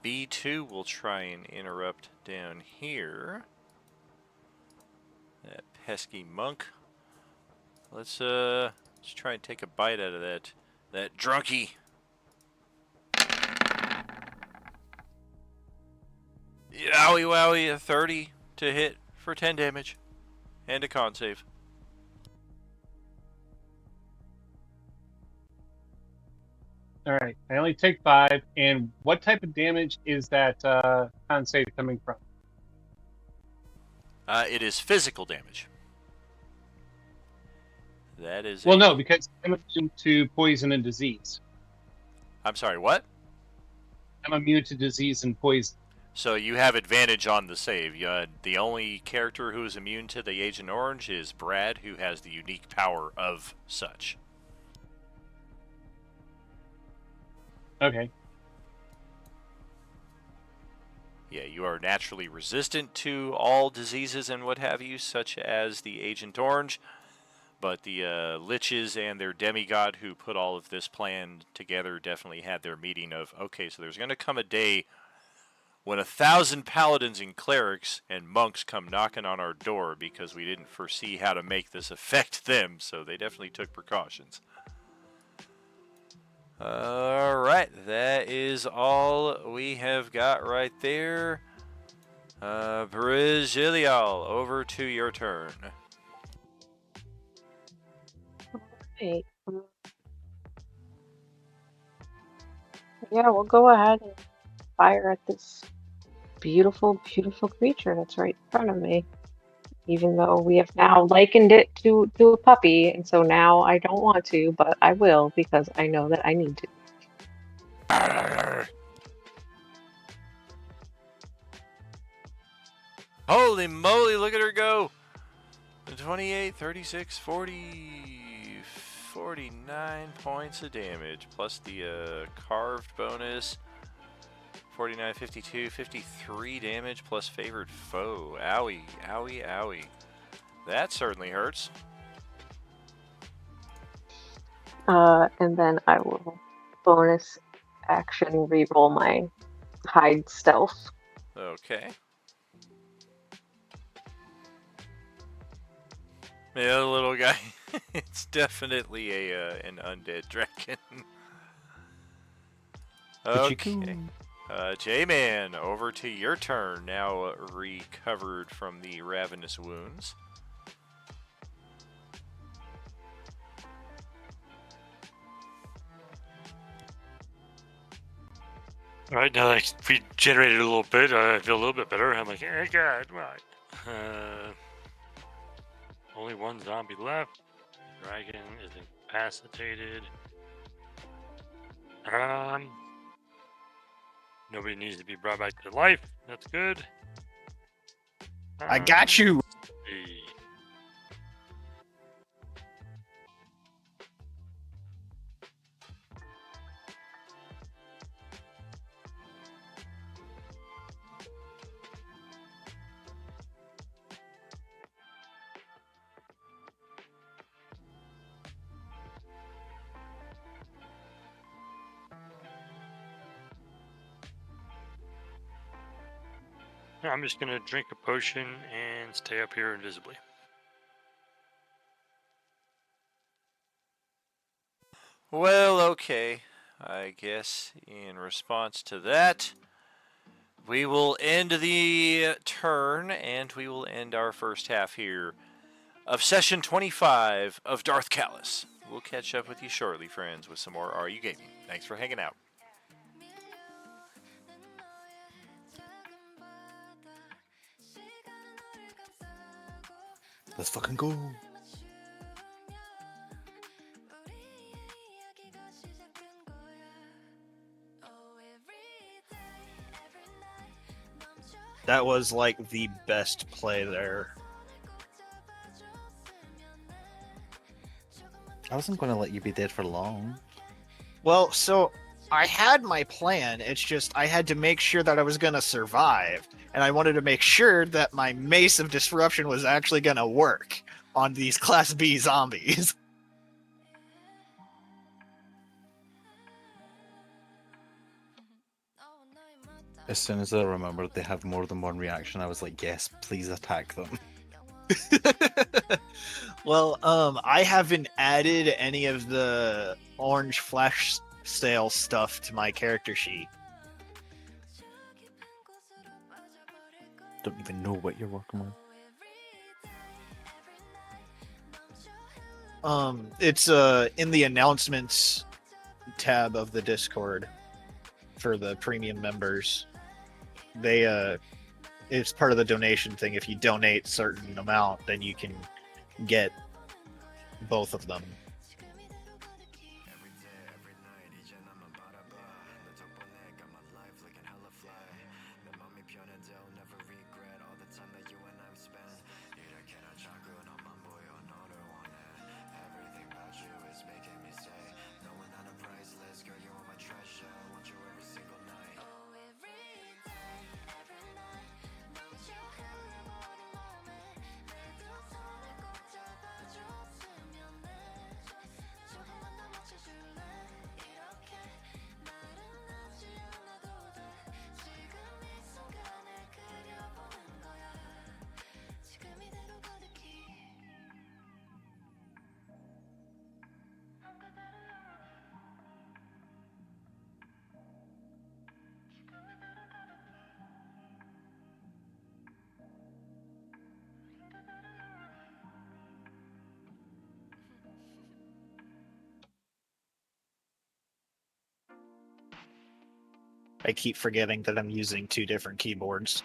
Speaker 3: B2 will try and interrupt down here. That pesky monk. Let's try and take a bite out of that drunkie. Owie wowie, a 30 to hit for 10 damage. And a con save.
Speaker 9: All right. I only take 5. And what type of damage is that con save coming from?
Speaker 3: It is physical damage. That is
Speaker 9: Well, no, because I'm immune to poison and disease.
Speaker 3: I'm sorry, what?
Speaker 9: I'm immune to disease and poison.
Speaker 3: So you have advantage on the save. The only character who is immune to the Agent Orange is Brad, who has the unique power of such.
Speaker 9: Okay.
Speaker 3: Yeah, you are naturally resistant to all diseases and what have you, such as the Agent Orange. But the Liches and their demigod who put all of this plan together definitely had their meeting of, okay, so there's going to come a day when 1,000 paladins and clerics and monks come knocking on our door because we didn't foresee how to make this affect them, so they definitely took precautions. Alright, that is all we have got right there. Brazilial, over to your turn.
Speaker 6: Right. Yeah, we'll go ahead and fire at this beautiful, beautiful creature that's right in front of me. Even though we have now likened it to a puppy, and so now I don't want to, but I will because I know that I need to.
Speaker 3: Holy moly, look at her go! 28, 36, 40, 49 points of damage, plus the carved bonus. 49, 52, 53 damage, plus favored foe. Owie, owie, owie. That certainly hurts.
Speaker 6: And then I will bonus action reroll my hide stealth.
Speaker 3: Okay. Yeah, the little guy. It's definitely an undead dragon. Okay. J-Man, over to your turn. Now recovered from the ravenous wounds.
Speaker 4: All right, now that I regenerated a little bit, I feel a little bit better. I'm like, hey, God, right. Only one zombie left. Dragon is incapacitated. Nobody needs to be brought back to life. That's good.
Speaker 5: I got you.
Speaker 4: Let's see. I'm just gonna drink a potion and stay up here invisibly.
Speaker 3: Well, okay. I guess in response to that, we will end the turn and we will end our first half here of session 25 of Darth Kallis. We'll catch up with you shortly, friends, with some more Are You Gaming. Thanks for hanging out.
Speaker 8: Let's fucking go.
Speaker 5: That was like the best play there.
Speaker 8: I wasn't going to let you be dead for long.
Speaker 5: Well, so I had my plan. It's just I had to make sure that I was going to survive. And I wanted to make sure that my Mace of Disruption was actually going to work on these Class B zombies.
Speaker 8: As soon as I remembered they have more than one reaction, I was like, yes, please attack them.
Speaker 5: Well, I haven't added any of the orange flash sale stuff to my character sheet.
Speaker 8: Don't even know what you're working with.
Speaker 5: It's in the announcements tab of the Discord for the premium members. They it's part of the donation thing. If you donate a certain amount, then you can get both of them. I keep forgetting that I'm using two different keyboards.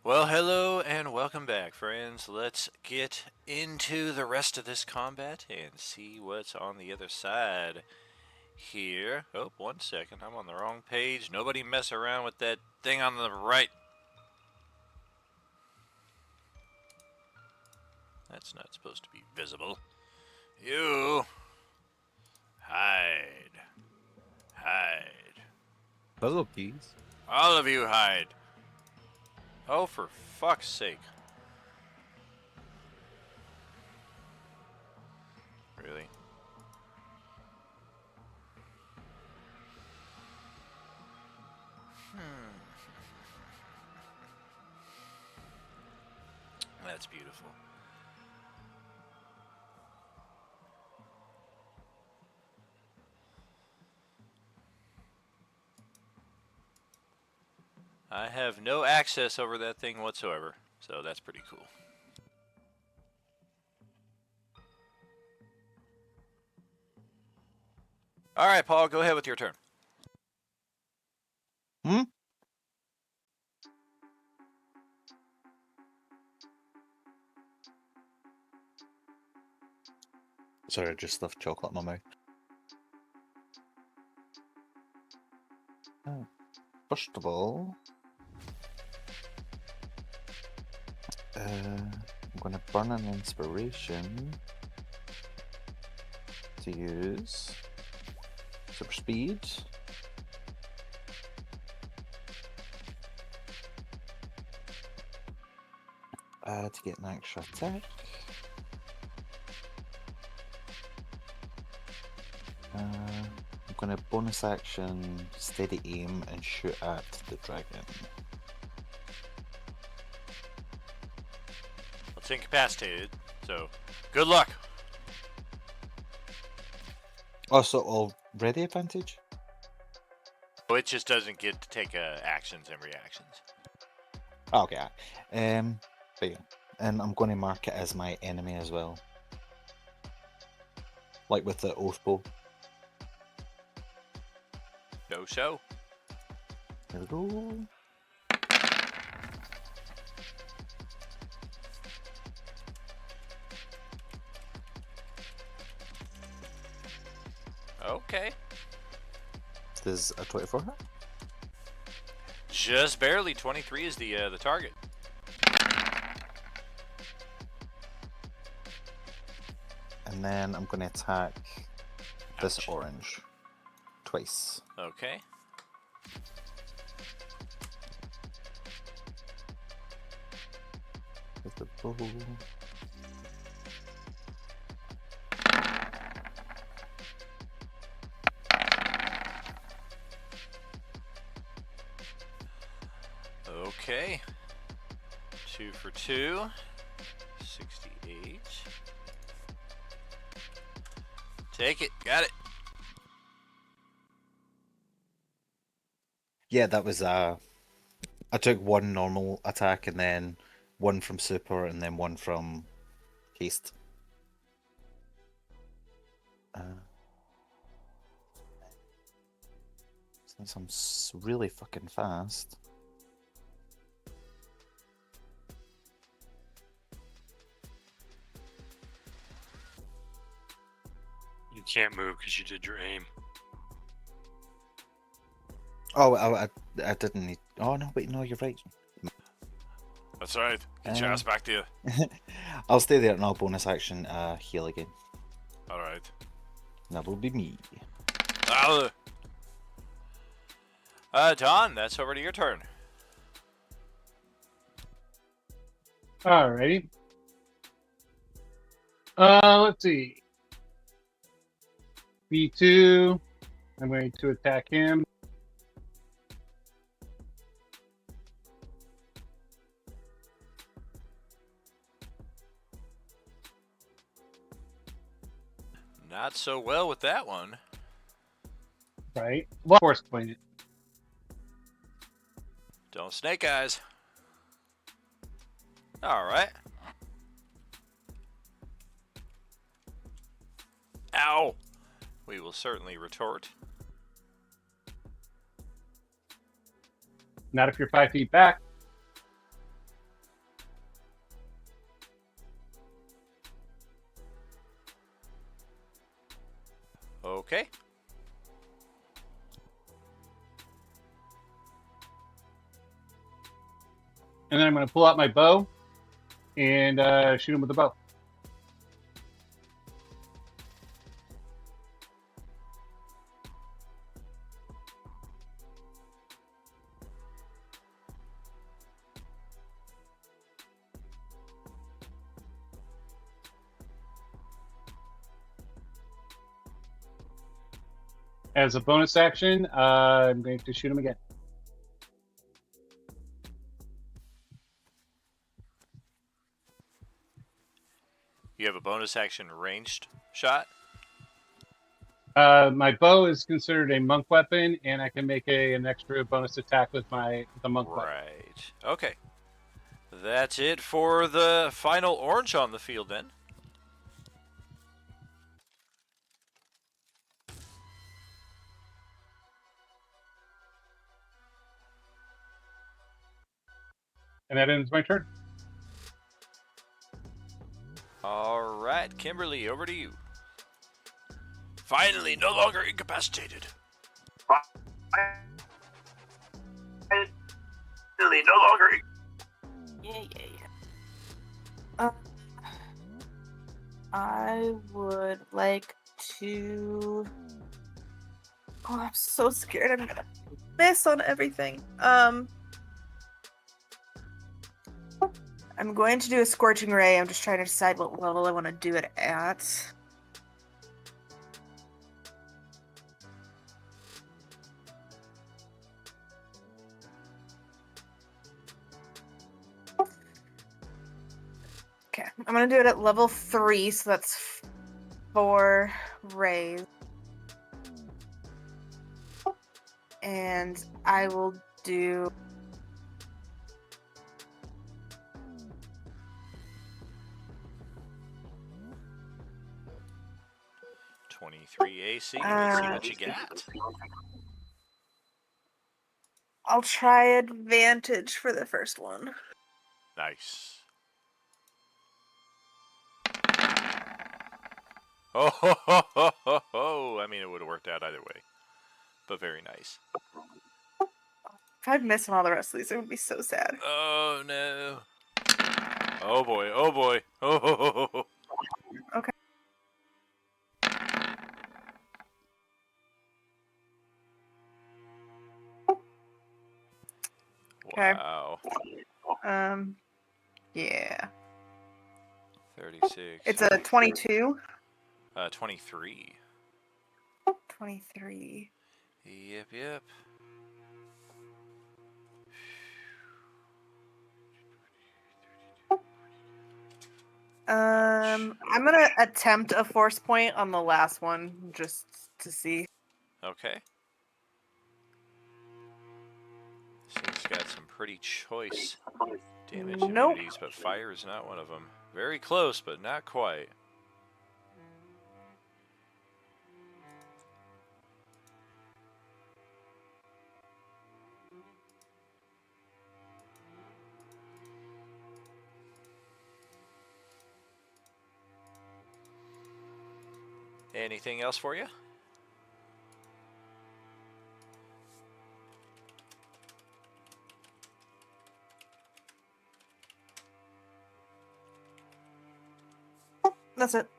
Speaker 3: Well, hello and welcome back, friends. Let's get into the rest of this combat and see what's on the other side here. Oh, 1 second. I'm on the wrong page. Nobody mess around with that thing on the right. That's not supposed to be visible. You. Hide. Hide.
Speaker 8: Puzzle keys.
Speaker 3: All of you hide. Oh, for fuck's sake. Really? That's beautiful. I have no access over that thing whatsoever, so that's pretty cool. All right, Paul, go ahead with your turn.
Speaker 8: Sorry, I just left chocolate in my mouth. First of all, I'm going to burn an inspiration to use super speed. To get an extra attack. I'm going to bonus action, steady aim, and shoot at the dragon.
Speaker 3: Well, it's incapacitated, so good luck.
Speaker 8: Also, already advantage?
Speaker 3: Oh, it just doesn't get to take actions and reactions.
Speaker 8: Okay. But yeah. And I'm going to mark it as my enemy as well. Like with the oath bow.
Speaker 3: No show.
Speaker 8: There we go.
Speaker 3: Okay.
Speaker 8: Does a 24 hit?
Speaker 3: Just barely. 23 is the target.
Speaker 8: And then I'm going to attack this
Speaker 3: Ouch.
Speaker 8: orange twice.
Speaker 3: Okay.
Speaker 8: With the bow.
Speaker 3: Okay. 2 for 2. 68. Take it. Got it.
Speaker 8: Yeah, that was I took one normal attack and then one from super and then one from haste. Since I'm really fucking fast.
Speaker 4: You can't move because you did your aim.
Speaker 8: Oh, I didn't need. Oh no, wait, no, you're right.
Speaker 10: That's right. Get your ass back there.
Speaker 8: I'll stay there and I'll bonus action heal again.
Speaker 10: All right.
Speaker 8: That will be me.
Speaker 3: Don, that's over to your turn.
Speaker 9: Alrighty. Let's see. B2. I'm going to attack him.
Speaker 3: Not so well with that one.
Speaker 9: Right. Well, force point it.
Speaker 3: Don't snake eyes. All right. Ow. We will certainly retort.
Speaker 9: Not if you're 5 feet back. And then I'm going to pull out my bow and shoot him with the bow. As a bonus action, I'm going to shoot him again.
Speaker 3: You have a bonus action ranged shot?
Speaker 9: My bow is considered a monk weapon, and I can make an extra bonus attack with the monk weapon.
Speaker 3: Right. Okay. That's it for the final orange on the field then.
Speaker 9: And that ends my turn.
Speaker 3: All right, Kimberly, over to you. Finally, no longer incapacitated. Finally, no longer.
Speaker 7: Yeah. I would like to. Oh, I'm so scared. I'm gonna miss on everything. I'm going to do a scorching ray. I'm just trying to decide what level I want to do it at. Okay, I'm gonna do it at level 3, so that's 4 rays. And I will do
Speaker 3: 23 AC. Let's see what you got.
Speaker 7: I'll try advantage for the first one.
Speaker 3: Nice. Oh, ho, ho, ho, ho, ho. I mean, it would have worked out either way. But very nice.
Speaker 7: If I'd missed on all the rest of these, it would be so sad.
Speaker 3: Oh, no. Oh, boy. Oh, boy. Oh, ho, ho, ho, ho.
Speaker 7: Okay.
Speaker 3: Wow.
Speaker 7: Yeah.
Speaker 3: 36.
Speaker 7: It's a 22.
Speaker 3: 23.
Speaker 7: 23.
Speaker 3: Yep.
Speaker 7: I'm gonna attempt a force point on the last one just to see.
Speaker 3: Okay. This thing's got some pretty choice damage
Speaker 7: Nope.
Speaker 3: immunities, but fire is not one of them. Very close, but not quite. Anything else for you?
Speaker 7: That's it.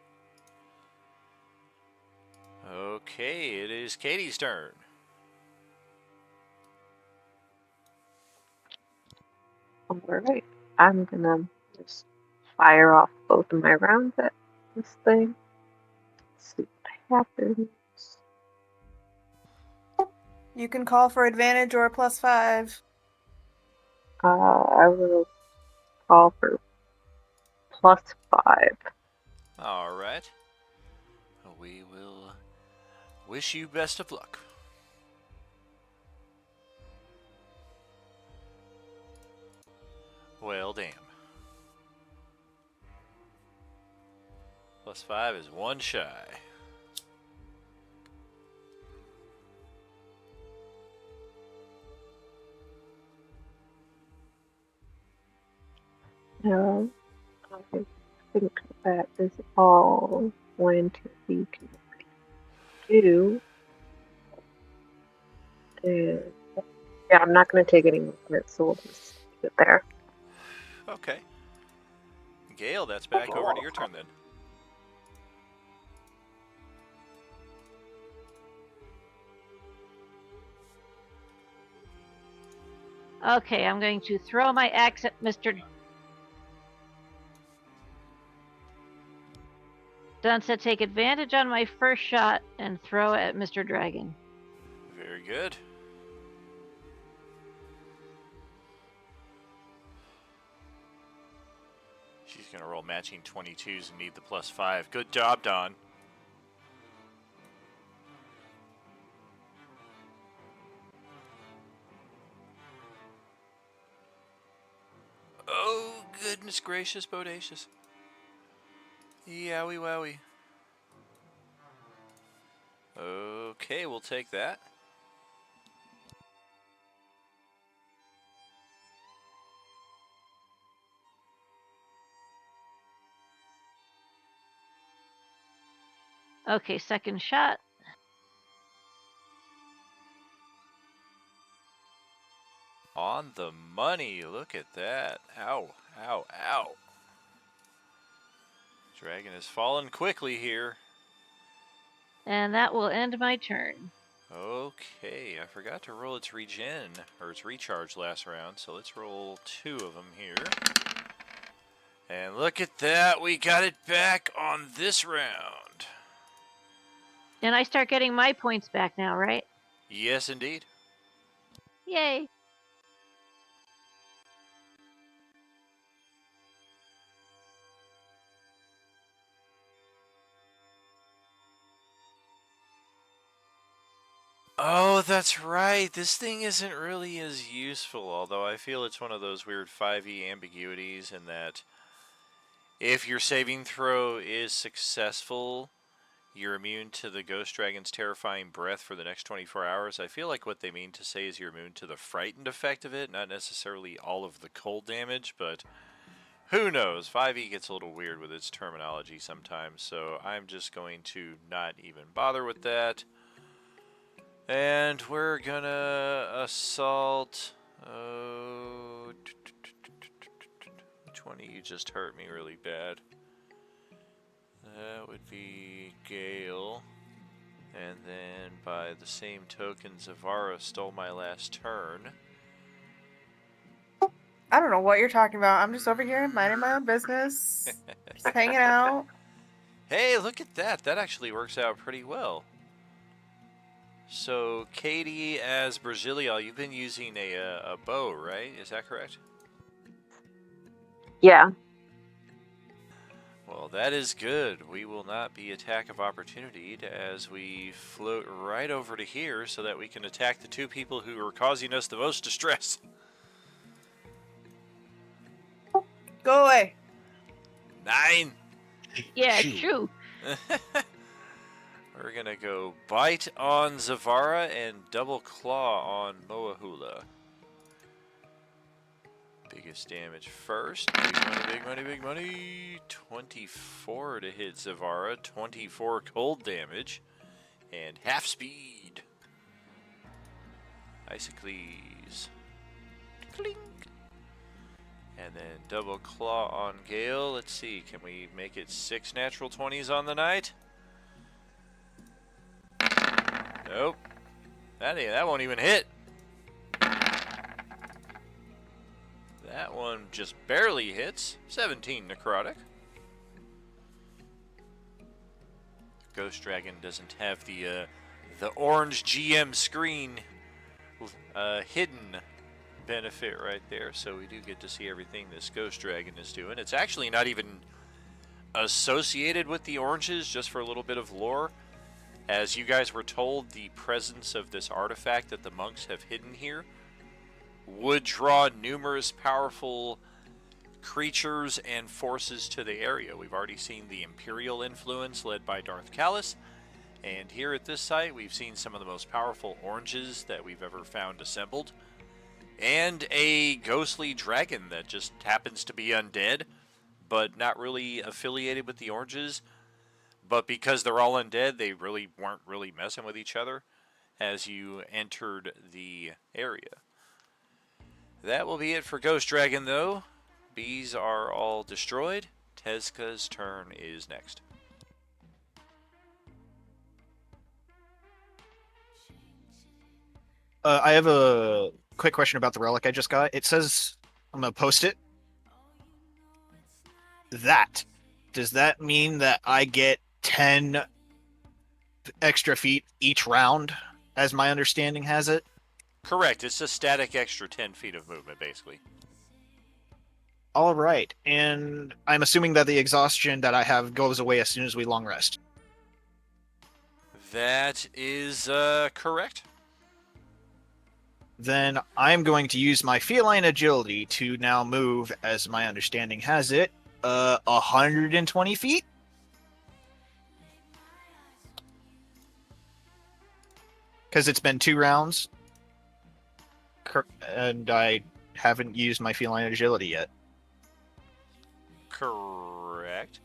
Speaker 3: Okay, it is Katie's turn.
Speaker 6: Alright, I'm gonna just fire off both of my rounds at this thing. See what happens.
Speaker 7: You can call for advantage or a +5.
Speaker 6: I will call for +5.
Speaker 3: All right. We will wish you best of luck. Well, damn. +5 is 1 shy.
Speaker 6: No, I think that is all going to be do. And yeah, I'm not going to take any movement, so we'll just keep it there.
Speaker 3: Okay. Gale, that's back over to your turn then.
Speaker 11: Okay, I'm going to throw my axe at Mr. Dunce, take advantage on my first shot and throw at Mr. Dragon.
Speaker 3: Very good. She's going to roll matching 22s and need the +5. Good job, Don. Oh, goodness gracious, bodacious. Yowie wowie. Okay, we'll take that.
Speaker 11: Okay, second shot.
Speaker 3: On the money. Look at that. Ow, ow, ow. Dragon has fallen quickly here.
Speaker 11: And that will end my turn.
Speaker 3: Okay, I forgot to roll its regen, or its recharge last round, so let's roll 2 of them here. And look at that, we got it back on this round.
Speaker 11: And I start getting my points back now, right?
Speaker 3: Yes, indeed.
Speaker 11: Yay.
Speaker 3: Oh, that's right. This thing isn't really as useful, although I feel it's one of those weird 5e ambiguities in that if your saving throw is successful, you're immune to the Ghost Dragon's terrifying breath for the next 24 hours. I feel like what they mean to say is you're immune to the frightened effect of it, not necessarily all of the cold damage, but who knows? 5e gets a little weird with its terminology sometimes, so I'm just going to not even bother with that. And we're gonna assault. Oh, which one of you just hurt me really bad? That would be Gale. And then by the same token, Zavara stole my last turn.
Speaker 7: I don't know what you're talking about. I'm just over here minding my own business. Just hanging out.
Speaker 3: Hey, look at that. That actually works out pretty well. So, Katie, as Brazilial, you've been using a bow, right? Is that correct?
Speaker 6: Yeah.
Speaker 3: Well, that is good. We will not be attack of opportunity as we float right over to here so that we can attack the 2 people who are causing us the most distress.
Speaker 7: Go away.
Speaker 3: 9.
Speaker 11: Yeah, true.
Speaker 3: We're going to go bite on Zavara and double claw on Moahula. Biggest damage first. Big money, big money, big money. 24 to hit Zavara. 24 cold damage. And half speed. Icicles. Clink. And then double claw on Gale. Let's see. Can we make it 6 natural 20s on the night? Nope. That won't even hit. That one just barely hits. 17 necrotic. Ghost Dragon doesn't have the orange GM screen hidden benefit right there, so we do get to see everything this Ghost Dragon is doing. It's actually not even associated with the oranges, just for a little bit of lore. As you guys were told, the presence of this artifact that the monks have hidden here would draw numerous powerful creatures and forces to the area. We've already seen the Imperial influence led by Darth Kallis, and here at this site we've seen some of the most powerful oranges that we've ever found assembled, and a ghostly dragon that just happens to be undead, but not really affiliated with the oranges. But because they're all undead, they really weren't really messing with each other as you entered the area. That will be it for Ghost Dragon, though. bees are all destroyed. Tezka's turn is next.
Speaker 5: I have a quick question about the relic I just got. It says, I'm going to post it. Does that mean that I get 10 extra feet each round, as my understanding has it?
Speaker 3: Correct. It's a static extra 10 feet of movement, basically.
Speaker 5: All right. And I'm assuming that the exhaustion that I have goes away as soon as we long rest.
Speaker 3: That is correct.
Speaker 5: Then I'm going to use my feline agility to now move, as my understanding has it, 120 feet? Because it's been 2 rounds. And I haven't used my feline agility yet.
Speaker 3: Correct.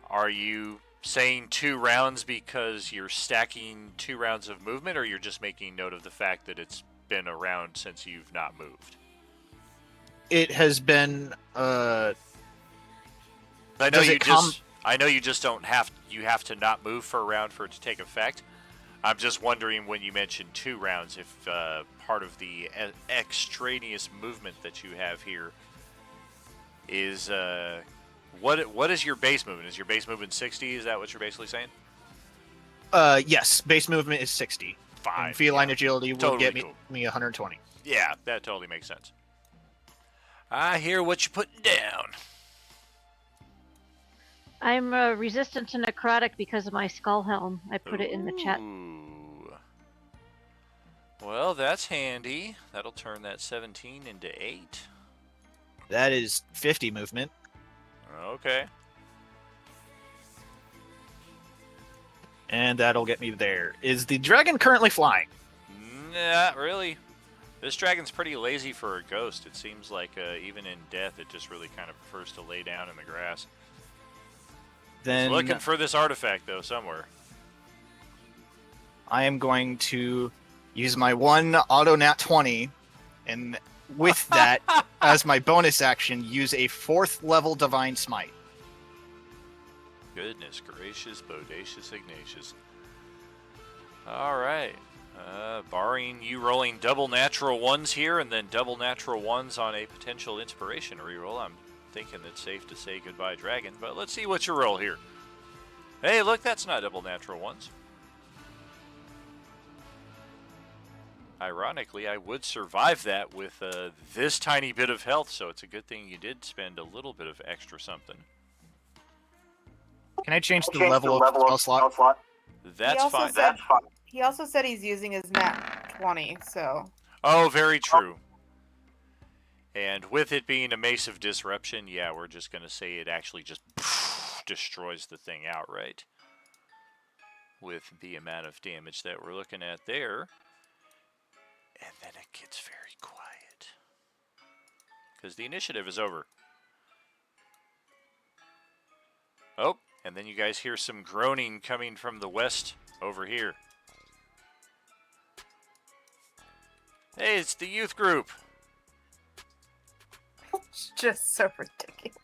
Speaker 3: Are you saying 2 rounds because you're stacking 2 rounds of movement, or you're just making note of the fact that it's been a round since you've not moved?
Speaker 5: It has been.
Speaker 3: I know you just don't have. You have to not move for a round for it to take effect. I'm just wondering when you mentioned 2 rounds, if part of the extraneous movement that you have here is what is your base movement? Is your base movement 60? Is that what you're basically saying?
Speaker 5: Yes. Base movement is 60.
Speaker 3: Fine.
Speaker 5: And feline agility will
Speaker 3: Totally
Speaker 5: get
Speaker 3: cool.
Speaker 5: me 120.
Speaker 3: Yeah, that totally makes sense. I hear what you're putting down.
Speaker 11: I'm resistant to necrotic because of my skull helm. I put it in the chat.
Speaker 3: Ooh. Well, that's handy. That'll turn that 17 into 8.
Speaker 5: That is 50 movement.
Speaker 3: Okay.
Speaker 5: And that'll get me there. Is the dragon currently flying?
Speaker 3: Not really. This dragon's pretty lazy for a ghost. It seems like even in death, it just really kind of prefers to lay down in the grass.
Speaker 5: Then
Speaker 3: It's looking for this artifact, though, somewhere.
Speaker 5: I am going to use my 1 auto nat 20, and with that, as my bonus action, use a 4th level divine smite.
Speaker 3: Goodness gracious, bodacious Ignatius. Alright. Barring you rolling double natural 1s here and then double natural 1s on a potential inspiration reroll, I'm thinking it's safe to say goodbye, dragon. But let's see what you roll here. Hey, look, that's not double natural 1s. Ironically, I would survive that with this tiny bit of health, so it's a good thing you did spend a little bit of extra something.
Speaker 5: Can I change the level of spell slot?
Speaker 3: That's fine.
Speaker 7: He also said he's using his nat 20, so.
Speaker 3: Oh, very true. And with it being a Mace of Disruption, yeah, we're just going to say it actually just destroys the thing outright. With the amount of damage that we're looking at there. And then it gets very quiet. Because the initiative is over. Oh, and then you guys hear some groaning coming from the west over here. Hey, it's the youth group.
Speaker 7: It's just so ridiculous.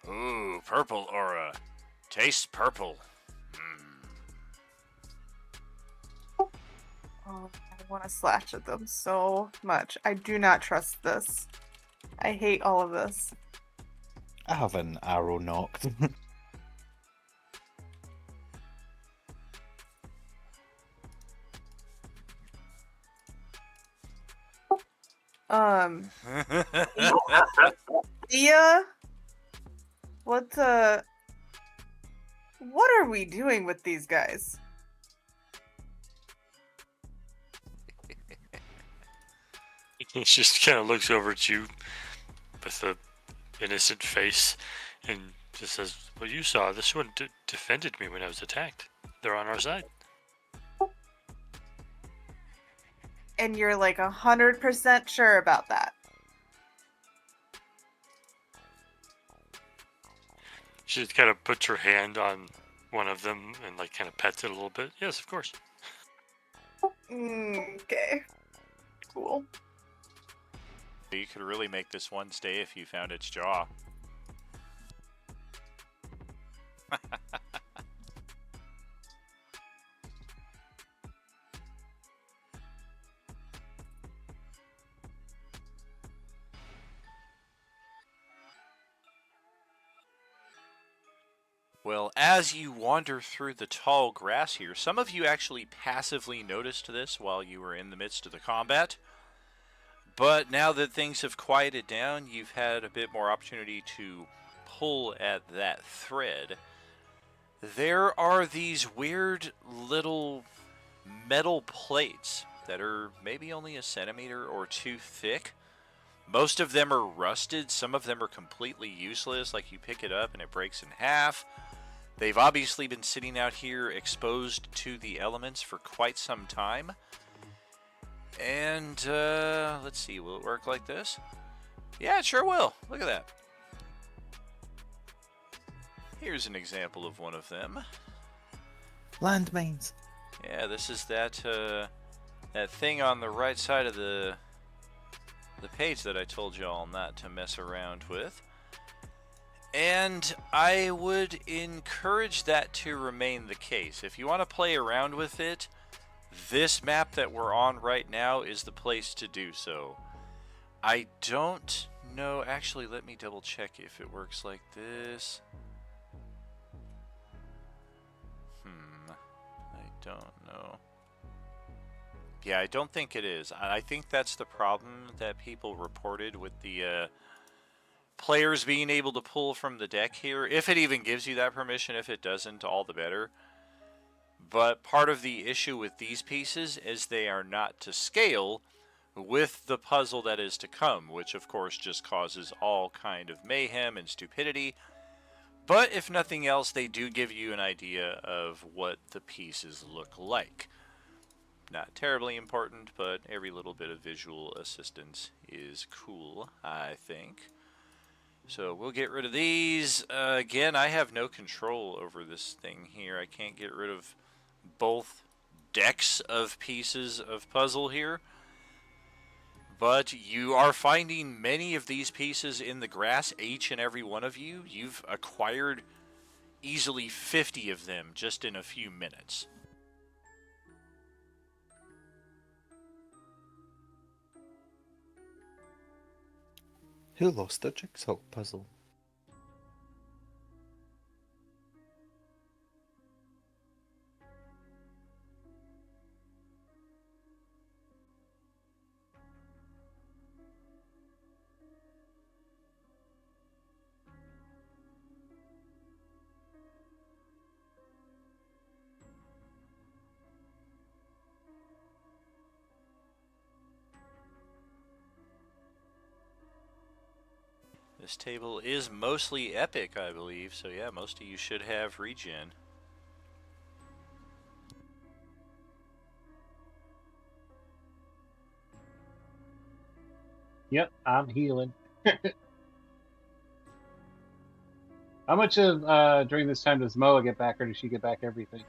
Speaker 3: Ooh, purple aura. Taste purple.
Speaker 7: Oh, I want to slash at them so much. I do not trust this. I hate all of this.
Speaker 8: I have an arrow knocked.
Speaker 7: Yeah. What are we doing with these guys?
Speaker 4: He just kind of looks over at you with a innocent face and just says, "Well, you saw this one defended me when I was attacked. They're on our side."
Speaker 7: And you're like 100% sure about that?
Speaker 4: She kind of puts her hand on one of them and like kind of pets it a little bit. Yes, of course.
Speaker 7: Okay. Cool.
Speaker 3: You could really make this one stay if you found its jaw. Well, as you wander through the tall grass here, some of you actually passively noticed this while you were in the midst of the combat. But now that things have quieted down, you've had a bit more opportunity to pull at that thread. There are these weird little metal plates that are maybe only a centimeter or two thick. Most of them are rusted. Some of them are completely useless, like you pick it up and it breaks in half. They've obviously been sitting out here exposed to the elements for quite some time. And, let's see, will it work like this? Yeah, it sure will. Look at that. Here's an example of one of them.
Speaker 8: Landmines.
Speaker 3: Yeah, this is that, that thing on the right side of the page that I told y'all not to mess around with. And I would encourage that to remain the case. If you want to play around with it, this map that we're on right now is the place to do so. I don't know. Actually, let me double check if it works like this. I don't know. Yeah, I don't think it is. I think that's the problem that people reported with the players being able to pull from the deck here. If it even gives you that permission, if it doesn't, all the better. But part of the issue with these pieces is they are not to scale with the puzzle that is to come, which of course just causes all kind of mayhem and stupidity. But if nothing else, they do give you an idea of what the pieces look like. Not terribly important, but every little bit of visual assistance is cool, I think. So we'll get rid of these. Again, I have no control over this thing here. I can't get rid of both decks of pieces of puzzle here. But you are finding many of these pieces in the grass, each and every one of you. You've acquired easily 50 of them just in a few minutes.
Speaker 8: Who lost the jigsaw puzzle?
Speaker 3: This table is mostly epic, I believe, so yeah, most of you should have regen.
Speaker 9: Yep, I'm healing. How much of during this time does Moa get back, or does she get back everything?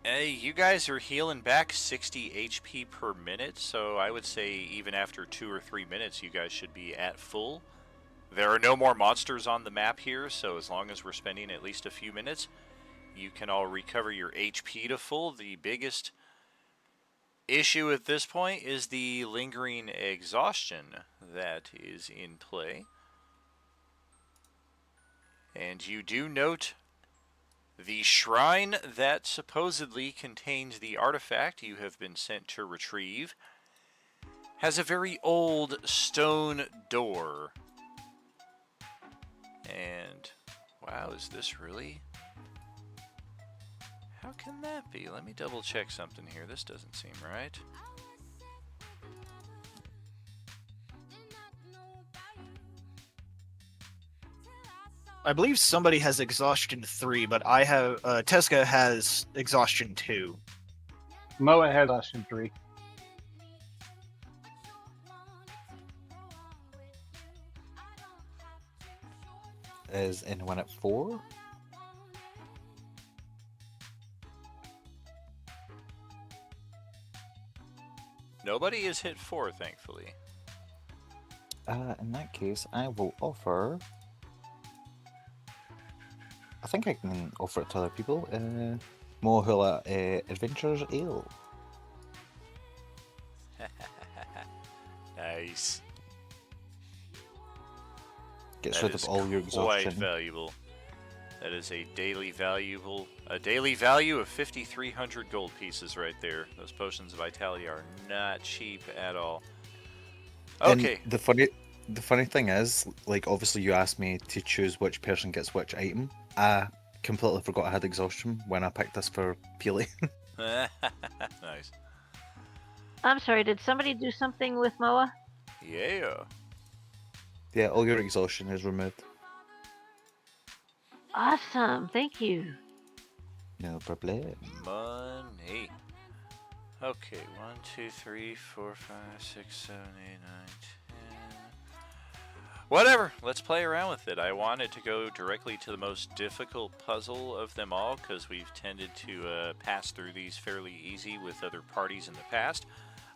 Speaker 3: Hey, you guys are healing back 60 HP per minute, so I would say even after 2 or 3 minutes, you guys should be at full. There are no more monsters on the map here, so as long as we're spending at least a few minutes, you can all recover your HP to full. The biggest issue at this point is the lingering exhaustion that is in play. And you do note the shrine that supposedly contains the artifact you have been sent to retrieve has a very old stone door. And, wow, is this really? How can that be? Let me double check something here. This doesn't seem right.
Speaker 5: I believe somebody has exhaustion 3, but I have Teska has exhaustion 2.
Speaker 9: Moa has exhaustion 3.
Speaker 8: Is anyone at 4?
Speaker 3: Nobody has hit 4, thankfully.
Speaker 8: In that case, I will offer. I think I can offer it to other people. Mohula Adventures Ale.
Speaker 3: Nice.
Speaker 8: Gets
Speaker 3: That
Speaker 8: rid
Speaker 3: is
Speaker 8: of all your
Speaker 3: quite
Speaker 8: exhaustion.
Speaker 3: valuable. That is a daily value of 5,300 gold pieces right there. Those potions of vitality are not cheap at all. Okay.
Speaker 8: And the funny thing is, like, obviously you asked me to choose which person gets which item. I completely forgot I had exhaustion when I picked this for Peely.
Speaker 3: Nice.
Speaker 11: I'm sorry, did somebody do something with Moa?
Speaker 3: Yeah.
Speaker 8: Yeah, all your exhaustion is removed.
Speaker 11: Awesome, thank you.
Speaker 8: No problem.
Speaker 3: Money. Okay, 1, 2, 3, 4, 5, 6, 7, 8, 9, 10. Whatever, let's play around with it. I wanted to go directly to the most difficult puzzle of them all because we've tended to pass through these fairly easy with other parties in the past.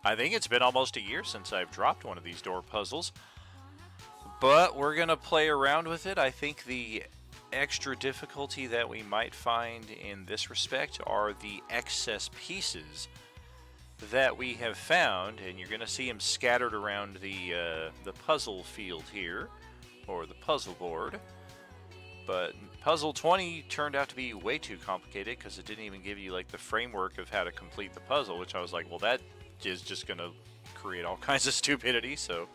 Speaker 3: I think it's been almost a year since I've dropped one of these door puzzles. But we're going to play around with it. I think the extra difficulty that we might find in this respect are the excess pieces that we have found, and you're going to see them scattered around the puzzle field here, or the puzzle board. But puzzle 20 turned out to be way too complicated because it didn't even give you like the framework of how to complete the puzzle, which I was like, well, that is just going to create all kinds of stupidity. So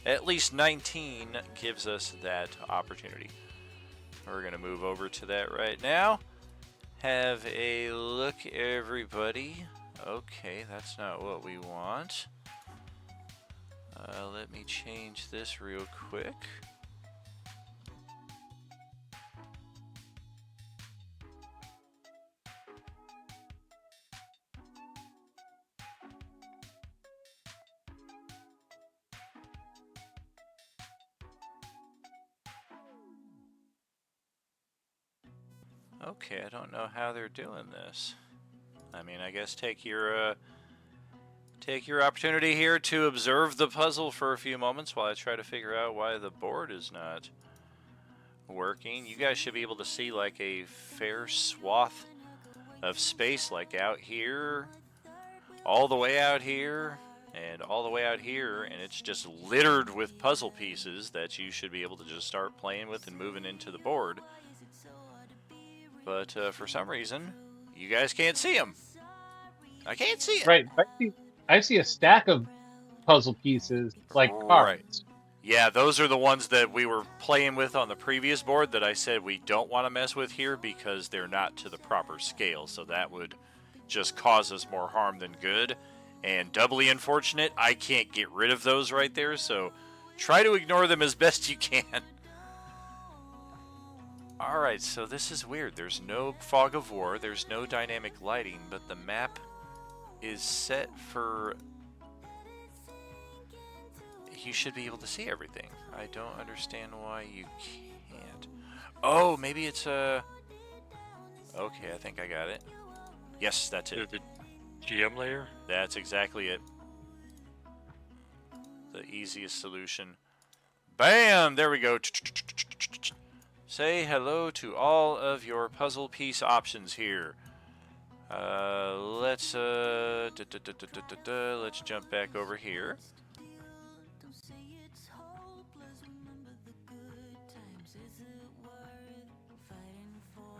Speaker 3: at least 19 gives us that opportunity. We're going to move over to that right now. Have a look, everybody. Okay, that's not what we want. Let me change this real quick. Okay, I don't know how they're doing this. I mean, I guess take your opportunity here to observe the puzzle for a few moments while I try to figure out why the board is not working. You guys should be able to see like a fair swath of space, like out here, all the way out here, and all the way out here, and it's just littered with puzzle pieces that you should be able to just start playing with and moving into the board. But for some reason, you guys can't see them. I can't see it.
Speaker 9: Right. I see a stack of puzzle pieces like cards.
Speaker 3: Yeah, those are the ones that we were playing with on the previous board that I said we don't want to mess with here because they're not to the proper scale. So that would just cause us more harm than good. And doubly unfortunate, I can't get rid of those right there. So try to ignore them as best you can. Alright, so this is weird. There's no fog of war. There's no dynamic lighting. But the map is set for... You should be able to see everything. I don't understand why you can't. Oh, maybe it's a... Okay, I think I got it. Yes, that's it.
Speaker 4: The GM layer?
Speaker 3: That's exactly it. The easiest solution. Bam! There we go. Say hello to all of your puzzle piece options here. Let's jump back over here.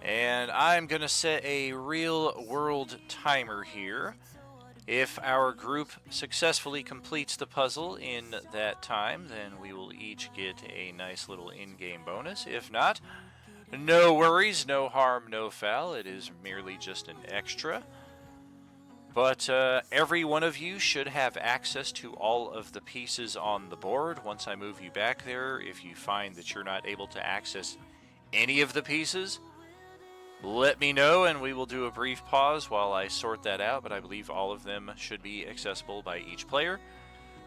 Speaker 3: And I'm going to set a real world timer here. If our group successfully completes the puzzle in that time, then we will each get a nice little in-game bonus. If not, no worries, no harm, no foul. It is merely just an extra. But every one of you should have access to all of the pieces on the board. Once I move you back there, if you find that you're not able to access any of the pieces, let me know and we will do a brief pause while I sort that out, but I believe all of them should be accessible by each player.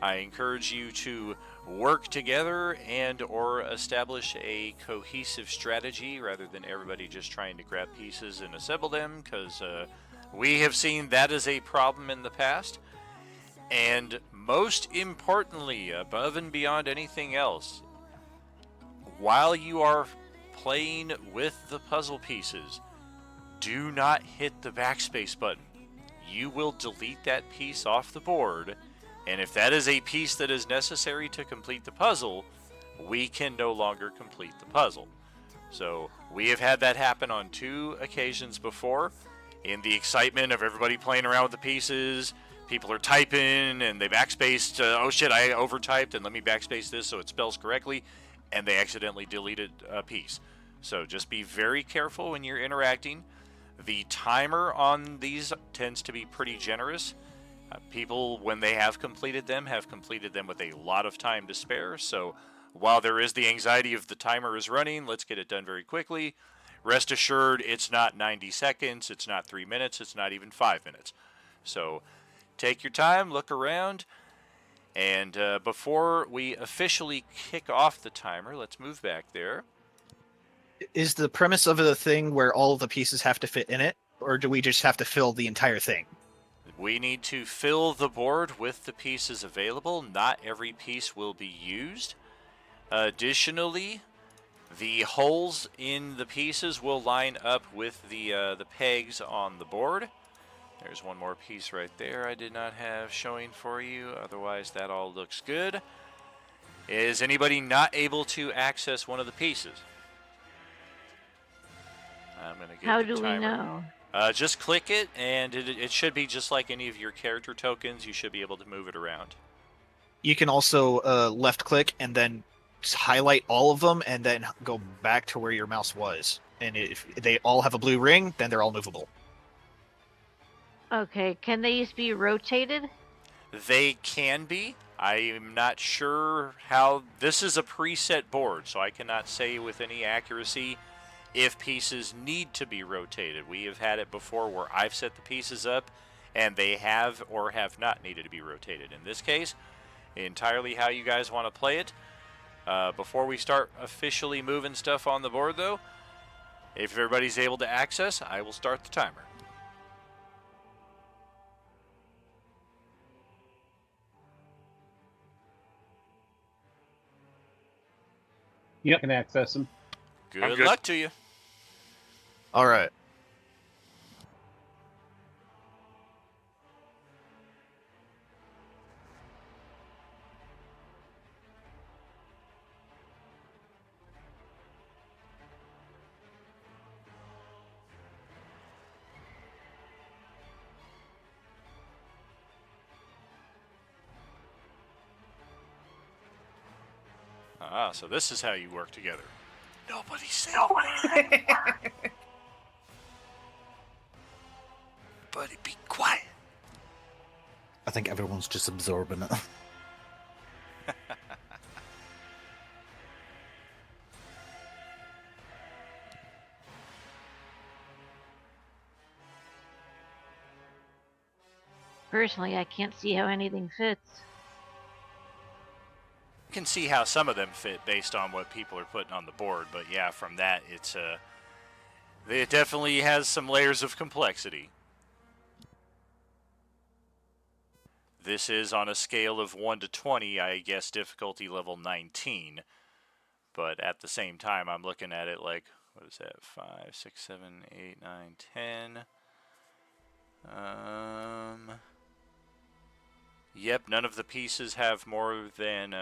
Speaker 3: I encourage you to work together and or establish a cohesive strategy rather than everybody just trying to grab pieces and assemble them, because we have seen that as a problem in the past. And most importantly, above and beyond anything else, while you are playing with the puzzle pieces, do not hit the backspace button. You will delete that piece off the board, and if that is a piece that is necessary to complete the puzzle, we can no longer complete the puzzle. So we have had that happen on 2 occasions before. In the excitement of everybody playing around with the pieces, people are typing and they backspaced, oh shit, I overtyped, and let me backspace this so it spells correctly, and they accidentally deleted a piece. So just be very careful when you're interacting. The timer on these tends to be pretty generous. People, when they have completed them with a lot of time to spare. So while there is the anxiety of the timer is running, let's get it done very quickly. Rest assured, it's not 90 seconds, it's not 3 minutes, it's not even 5 minutes. So take your time, look around, and before we officially kick off the timer, let's move back there.
Speaker 5: Is the premise of the thing where all the pieces have to fit in it, or do we just have to fill the entire thing?
Speaker 3: We need to fill the board with the pieces available. Not every piece will be used. Additionally, the holes in the pieces will line up with the pegs on the board. There's one more piece right there I did not have showing for you. Otherwise, that all looks good. Is anybody not able to access one of the pieces? I'm going to get
Speaker 11: How
Speaker 3: the
Speaker 11: do
Speaker 3: timer.
Speaker 11: we know?
Speaker 3: Just click it, and it should be just like any of your character tokens. You should be able to move it around.
Speaker 5: You can also left click and then highlight all of them and then go back to where your mouse was. And if they all have a blue ring, then they're all movable.
Speaker 11: Okay, can these be rotated?
Speaker 3: They can be. I'm not sure how. This is a preset board, so I cannot say with any accuracy if pieces need to be rotated. We have had it before where I've set the pieces up and they have or have not needed to be rotated. In this case, entirely how you guys want to play it. Before we start officially moving stuff on the board, though, if everybody's able to access, I will start the timer.
Speaker 9: You can access them.
Speaker 3: Good luck to you.
Speaker 5: All right.
Speaker 3: Ah, so this is how you work together. Nobody say Buddy, be quiet.
Speaker 8: I think everyone's just absorbing it.
Speaker 11: Personally, I can't see how anything fits.
Speaker 3: You can see how some of them fit based on what people are putting on the board, but yeah, from that, it definitely has some layers of complexity. This is on a scale of 1 to 20, I guess difficulty level 19. But at the same time, I'm looking at it like, what is that? 5, 6, 7, 8, 9, 10. Yep, none of the pieces have more than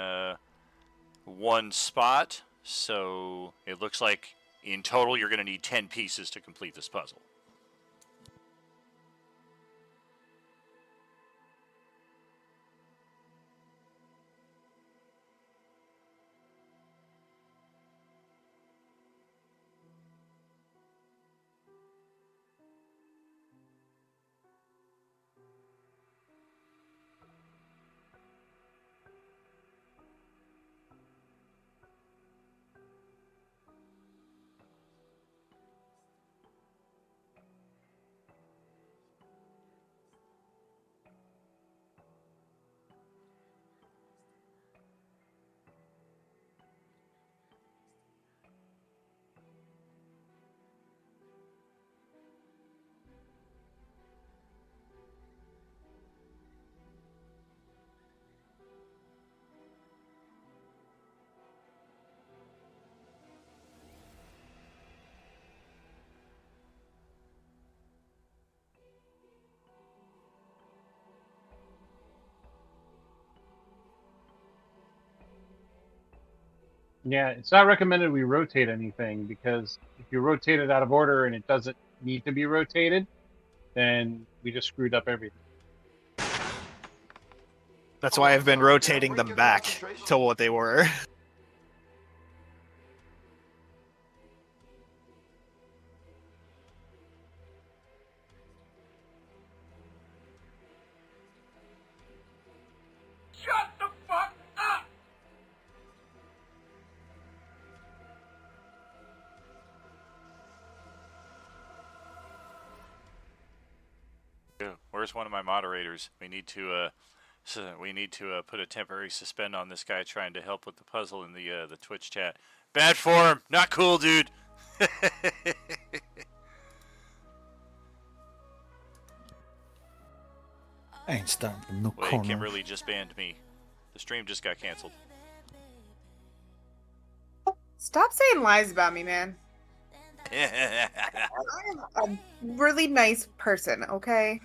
Speaker 3: one spot. So it looks like in total you're going to need 10 pieces to complete this puzzle.
Speaker 9: Yeah, it's not recommended we rotate anything because if you rotate it out of order and it doesn't need to be rotated, then we just screwed up everything.
Speaker 5: That's why I've been rotating them back to what they were.
Speaker 10: Shut the fuck up! Where's one of my moderators? We need to put a temporary suspend on this guy trying to help with the puzzle in the Twitch chat. Bad form, not cool, dude.
Speaker 8: I ain't starting from no
Speaker 3: Wait,
Speaker 8: corner.
Speaker 3: Kimberly just banned me. The stream just got canceled.
Speaker 7: Stop saying lies about me, man. I'm a really nice person, okay?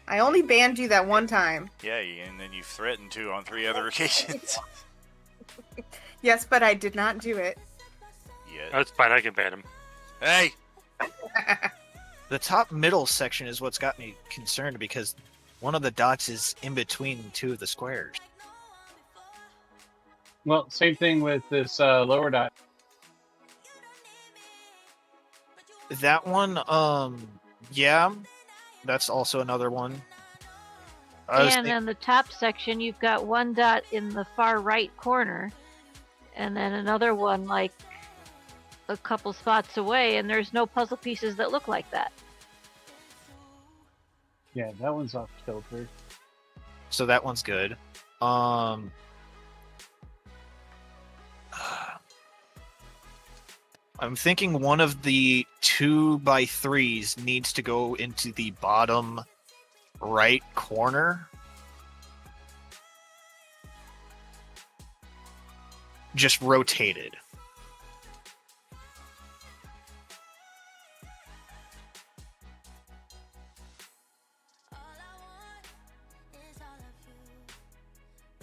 Speaker 7: I only banned you that one time.
Speaker 3: Yeah, and then you threatened to on 3 other occasions.
Speaker 7: Yes, but I did not do it.
Speaker 3: Yeah.
Speaker 4: That's fine. I can ban him.
Speaker 3: Hey!
Speaker 5: The top middle section is what's got me concerned because one of the dots is in between two of the squares.
Speaker 9: Well, same thing with this lower dot.
Speaker 5: That one, yeah, that's also another one.
Speaker 11: And in the top section, you've got one dot in the far right corner, and then another one like a couple spots away, and there's no puzzle pieces that look like that.
Speaker 9: Yeah, that one's off kilter.
Speaker 5: So that one's good. I'm thinking one of the 2x3s needs to go into the bottom right corner. Just rotated.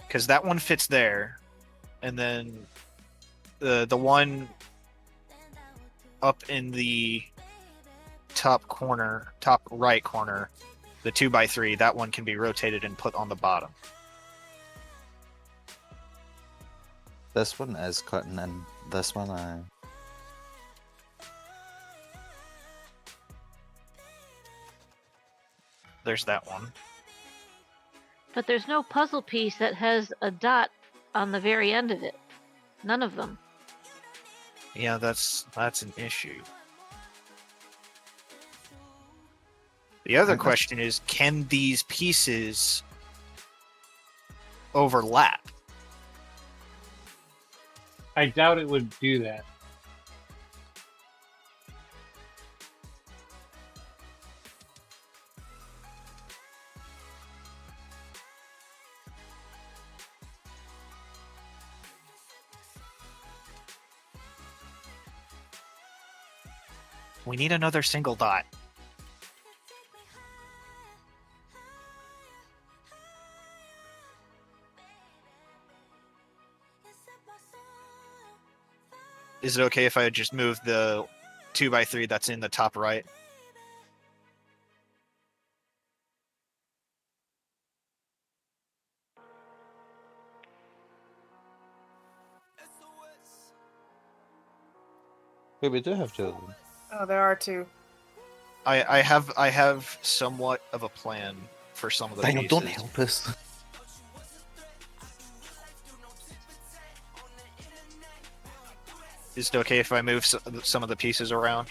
Speaker 5: Because that one fits there. And then the one up in the top corner, top right corner, the 2x3, that one can be rotated and put on the bottom.
Speaker 8: This one is cutting in. This one,
Speaker 5: There's that one.
Speaker 11: But there's no puzzle piece that has a dot on the very end of it. None of them.
Speaker 5: Yeah, that's an issue. The other question is, can these pieces overlap?
Speaker 9: I doubt it would do that.
Speaker 5: We need another single dot. Is it okay if I just move the 2x3 that's in the top right?
Speaker 8: Wait, we do have two of them.
Speaker 7: Oh, there are two.
Speaker 5: I have somewhat of a plan for some of the
Speaker 8: Dino,
Speaker 5: pieces.
Speaker 8: don't help us.
Speaker 5: Is it okay if I move some of the pieces around?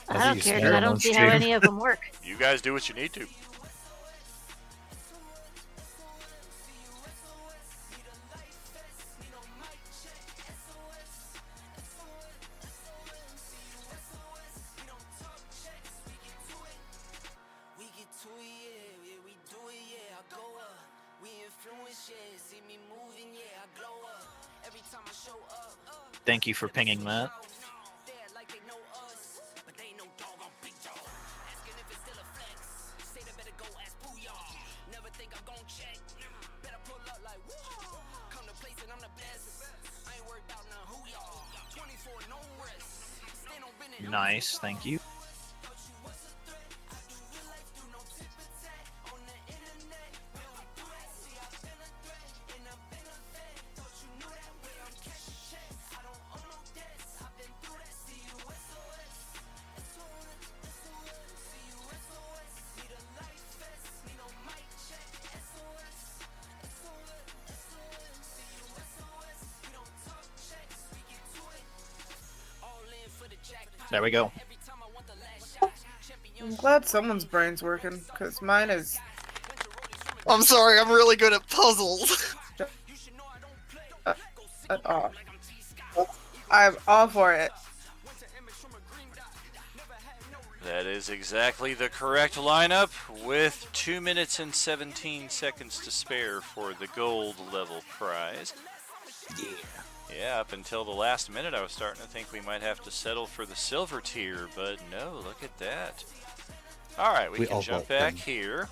Speaker 11: I don't care, 'cause I don't see how any of them work.
Speaker 3: You guys do what you need to.
Speaker 5: Thank you for pinging that. Nice, thank you. There we go.
Speaker 7: I'm glad someone's brain's working, because mine is.
Speaker 5: I'm sorry, I'm really good at puzzles.
Speaker 7: Off. I'm all for it.
Speaker 10: That is exactly the correct lineup with 2 minutes and 17 seconds to spare for the gold level prize. Yeah, up until the last minute I was starting to think we might have to settle for the silver tier, but no, look at that. Alright, we can jump back here.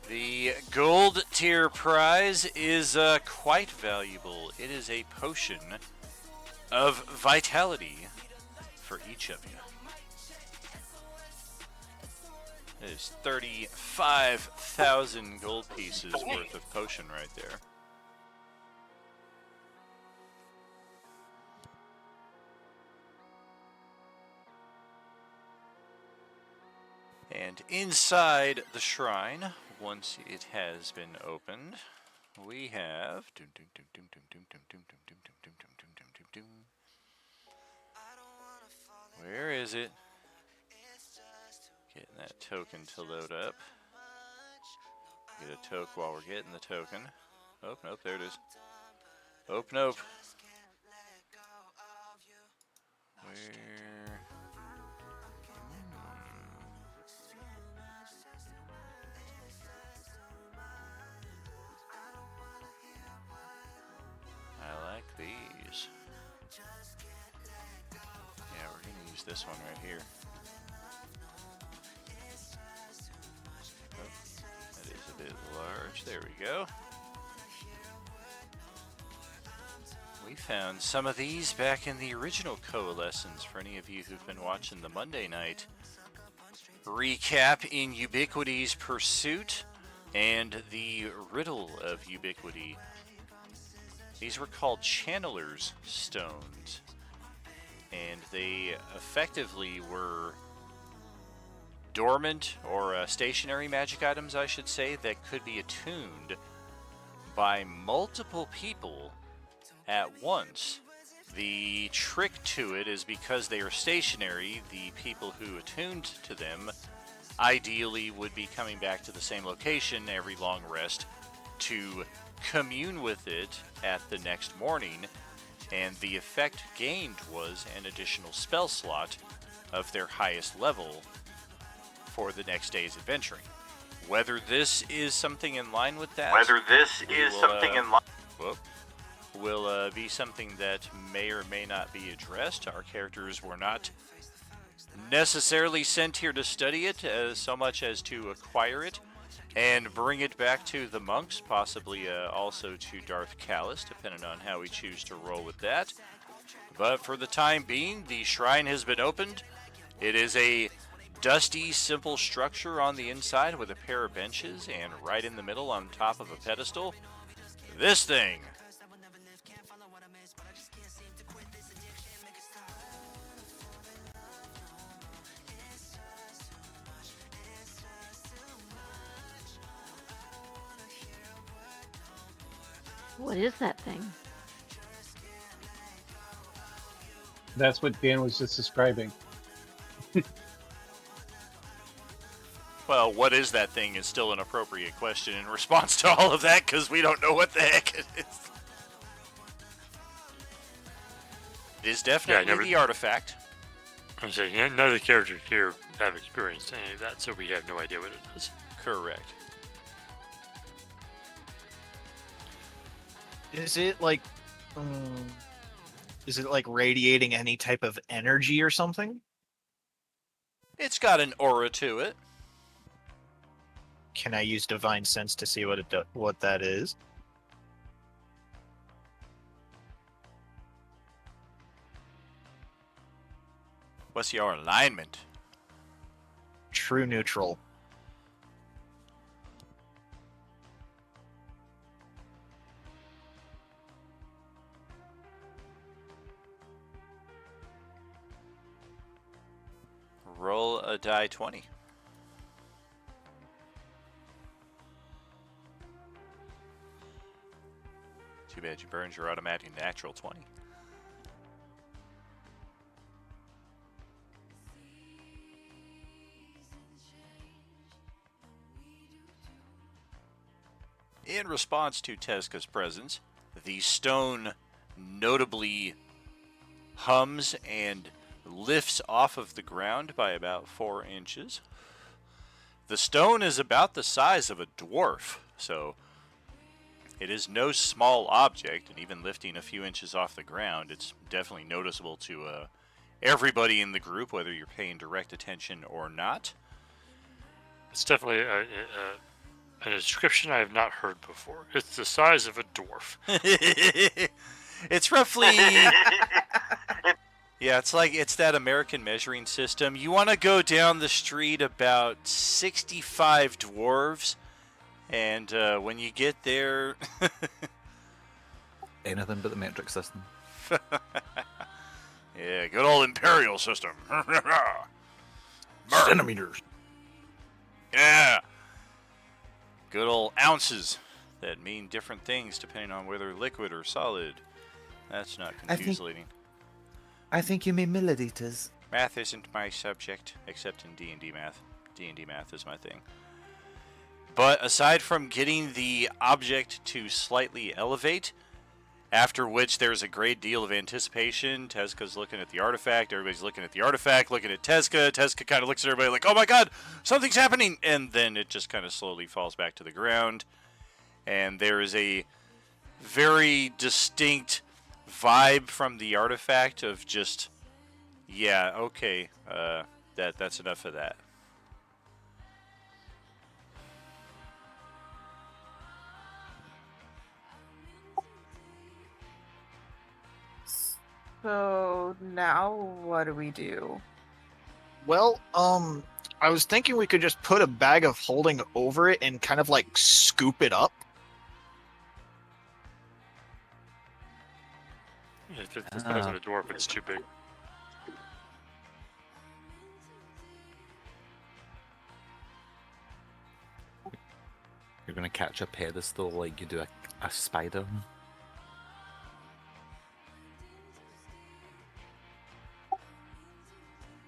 Speaker 10: The gold tier prize is quite valuable. It is a potion of vitality for each of you. It is 35,000 gold pieces worth of potion right there. And inside the shrine, once it has been opened, we have... Where is it? Getting that token to load up. Get a token while we're getting the token. Oh, nope, there it is. Oh, nope. Where... I like these. Yeah, we're going to use this one right here. Oh, that is a bit large. There we go. We found some of these back in the original Coalescence for any of you who've been watching the Monday night recap in Ubiquity's Pursuit and the Riddle of Ubiquity. These were called Channeler's Stones, and they effectively were dormant or stationary magic items, I should say, that could be attuned by multiple people at once. The trick to it is because they are stationary, the people who attuned to them ideally would be coming back to the same location every long rest to commune with it at the next morning, and the effect gained was an additional spell slot of their highest level for the next day's adventuring. Whether this is something in line with that, will be something that may or may not be addressed. Our characters were not necessarily sent here to study it so much as to acquire it and bring it back to the monks, possibly also to Darth Kallis, depending on how we choose to roll with that. But for the time being, the shrine has been opened. It is a dusty, simple structure on the inside with a pair of benches, and right in the middle on top of a pedestal, this thing.
Speaker 11: What is that thing?
Speaker 9: That's what Dan was just describing.
Speaker 10: Well, what is that thing is still an appropriate question in response to all of that, because we don't know what the heck it is. It is definitely the artifact.
Speaker 4: I'm saying none of the characters here have experienced any of that, so we have no idea what it is.
Speaker 10: Correct.
Speaker 5: Is it like radiating any type of energy or something?
Speaker 10: It's got an aura to it.
Speaker 5: Can I use Divine Sense to see what that is?
Speaker 10: What's your alignment?
Speaker 5: True neutral.
Speaker 10: Roll a die 20. Too bad you burned your automatic natural 20. In response to Teska's presence, the stone notably hums and lifts off of the ground by about 4 inches. The stone is about the size of a dwarf, so it is no small object, and even lifting a few inches off the ground, it's definitely noticeable to everybody in the group, whether you're paying direct attention or not.
Speaker 4: It's definitely a description I have not heard before. It's the size of a dwarf.
Speaker 10: It's roughly... Yeah, it's that American measuring system. You want to go down the street about 65 dwarves, and when you get there...
Speaker 8: Anything but the metric system.
Speaker 10: Yeah, good old imperial system.
Speaker 8: Centimeters.
Speaker 10: Yeah. Good old ounces that mean different things depending on whether liquid or solid. That's not confusing.
Speaker 8: I think you mean milliliters.
Speaker 10: Math isn't my subject, except in D&D math. D&D math is my thing. But aside from getting the object to slightly elevate, after which there's a great deal of anticipation, Teska's looking at the artifact, everybody's looking at the artifact, looking at Teska. Teska kind of looks at everybody like, oh my god, something's happening! And then it just kind of slowly falls back to the ground. And there is a very distinct vibe from the artifact of just, yeah, okay, that's enough of that.
Speaker 7: So now what do we do?
Speaker 5: Well, I was thinking we could just put a bag of holding over it and kind of like scoop it up.
Speaker 4: If it's the size of a dwarf, it's too big.
Speaker 8: You're gonna catch a pedestal like you do a spider.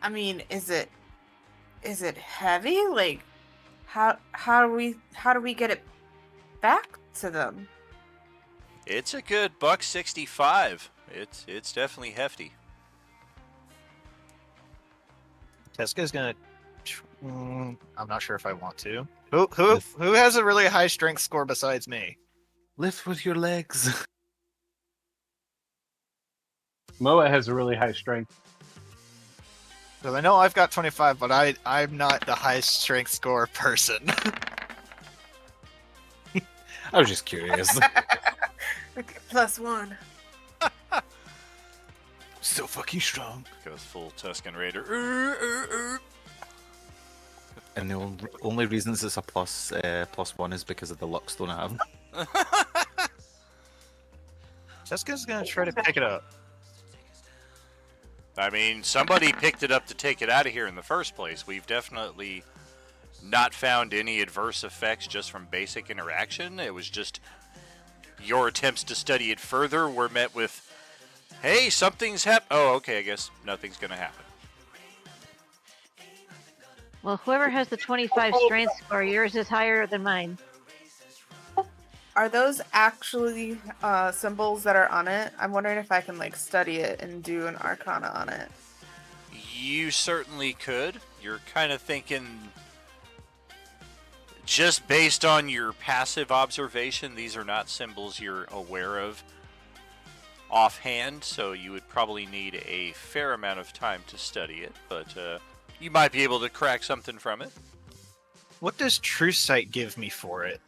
Speaker 7: I mean, is it heavy? Like, how do we get it back to them?
Speaker 10: It's a good $1.65. It's definitely hefty.
Speaker 5: Teska's gonna. I'm not sure if I want to. Who has a really high strength score besides me?
Speaker 8: Lift with your legs.
Speaker 9: Moa has a really high strength.
Speaker 5: Because I know I've got 25, but I'm not the high strength score person.
Speaker 8: I was just curious.
Speaker 7: Okay, +1.
Speaker 8: So fucking strong.
Speaker 10: Goes full Tuscan Raider.
Speaker 8: And the only reasons it's a +1 is because of the luck stone I have.
Speaker 5: Teska's gonna try to pick it up.
Speaker 10: I mean, somebody picked it up to take it out of here in the first place. We've definitely not found any adverse effects just from basic interaction. It was just your attempts to study it further were met with, hey, something's oh, okay, I guess nothing's going to happen.
Speaker 11: Well, whoever has the 25 strength score, yours is higher than mine.
Speaker 7: Are those actually symbols that are on it? I'm wondering if I can like study it and do an arcana on it.
Speaker 10: You certainly could. You're kind of thinking, just based on your passive observation, these are not symbols you're aware of offhand, so you would probably need a fair amount of time to study it, but you might be able to crack something from it.
Speaker 5: What does True Sight give me for it?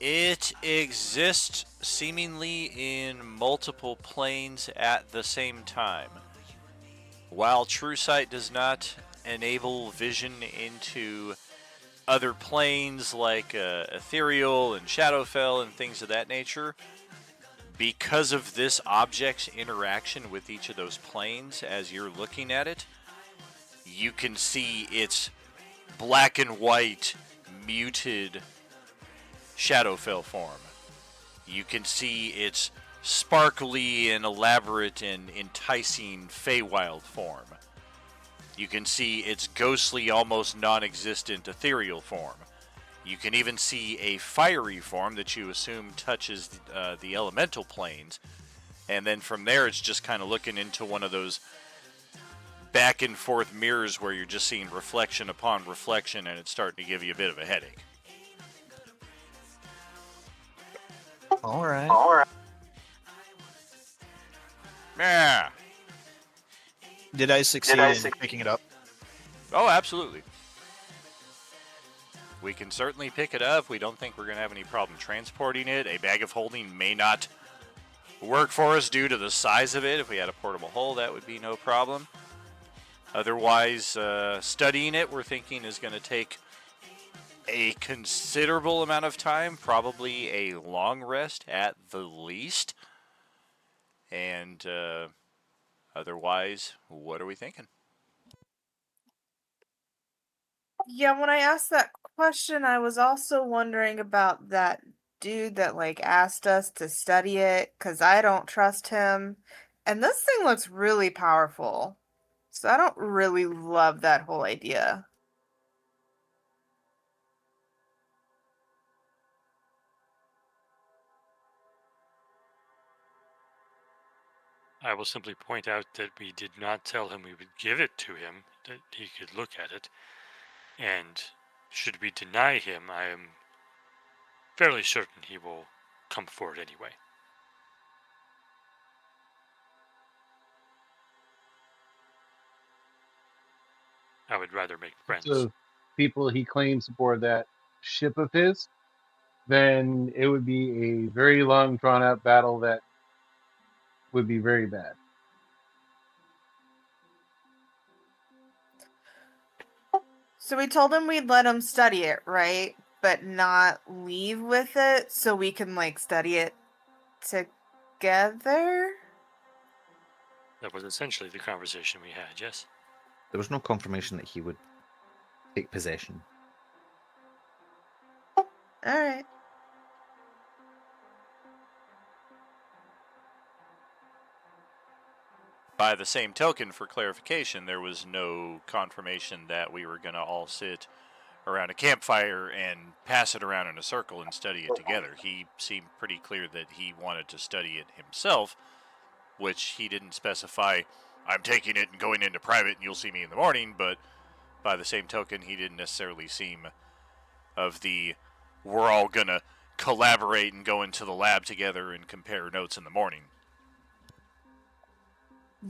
Speaker 10: It exists seemingly in multiple planes at the same time. While True Sight does not enable vision into other planes like Ethereal and Shadowfell and things of that nature, because of this object's interaction with each of those planes as you're looking at it, you can see its black and white muted Shadowfell form. You can see its sparkly and elaborate and enticing Feywild form. You can see its ghostly, almost non-existent ethereal form. You can even see a fiery form that you assume touches the elemental planes. And then from there, it's just kind of looking into one of those back and forth mirrors where you're just seeing reflection upon reflection, and it's starting to give you a bit of a headache.
Speaker 5: All right.
Speaker 10: Yeah.
Speaker 5: Did I succeed in picking it up?
Speaker 10: Oh, absolutely. We can certainly pick it up. We don't think we're going to have any problem transporting it. A bag of holding may not work for us due to the size of it. If we had a portable hull, that would be no problem. Otherwise, studying it, we're thinking, is going to take a considerable amount of time, probably a long rest at the least. And otherwise, what are we thinking?
Speaker 7: Yeah, when I asked that question, I was also wondering about that dude that asked us to study it because I don't trust him. And this thing looks really powerful. So I don't really love that whole idea.
Speaker 4: I will simply point out that we did not tell him we would give it to him, that he could look at it. And should we deny him, I am fairly certain he will come forward anyway. I would rather make friends.
Speaker 9: So people he claims aboard that ship of his, then it would be a very long, drawn out battle that would be very bad.
Speaker 7: So we told him we'd let him study it, right? But not leave with it so we can study it together?
Speaker 4: That was essentially the conversation we had, yes?
Speaker 8: There was no confirmation that he would take possession.
Speaker 7: Alright.
Speaker 10: By the same token, for clarification, there was no confirmation that we were going to all sit around a campfire and pass it around in a circle and study it together. He seemed pretty clear that he wanted to study it himself, which he didn't specify, I'm taking it and going into private and you'll see me in the morning, but by the same token, he didn't necessarily seem of the, we're all going to collaborate and go into the lab together and compare notes in the morning.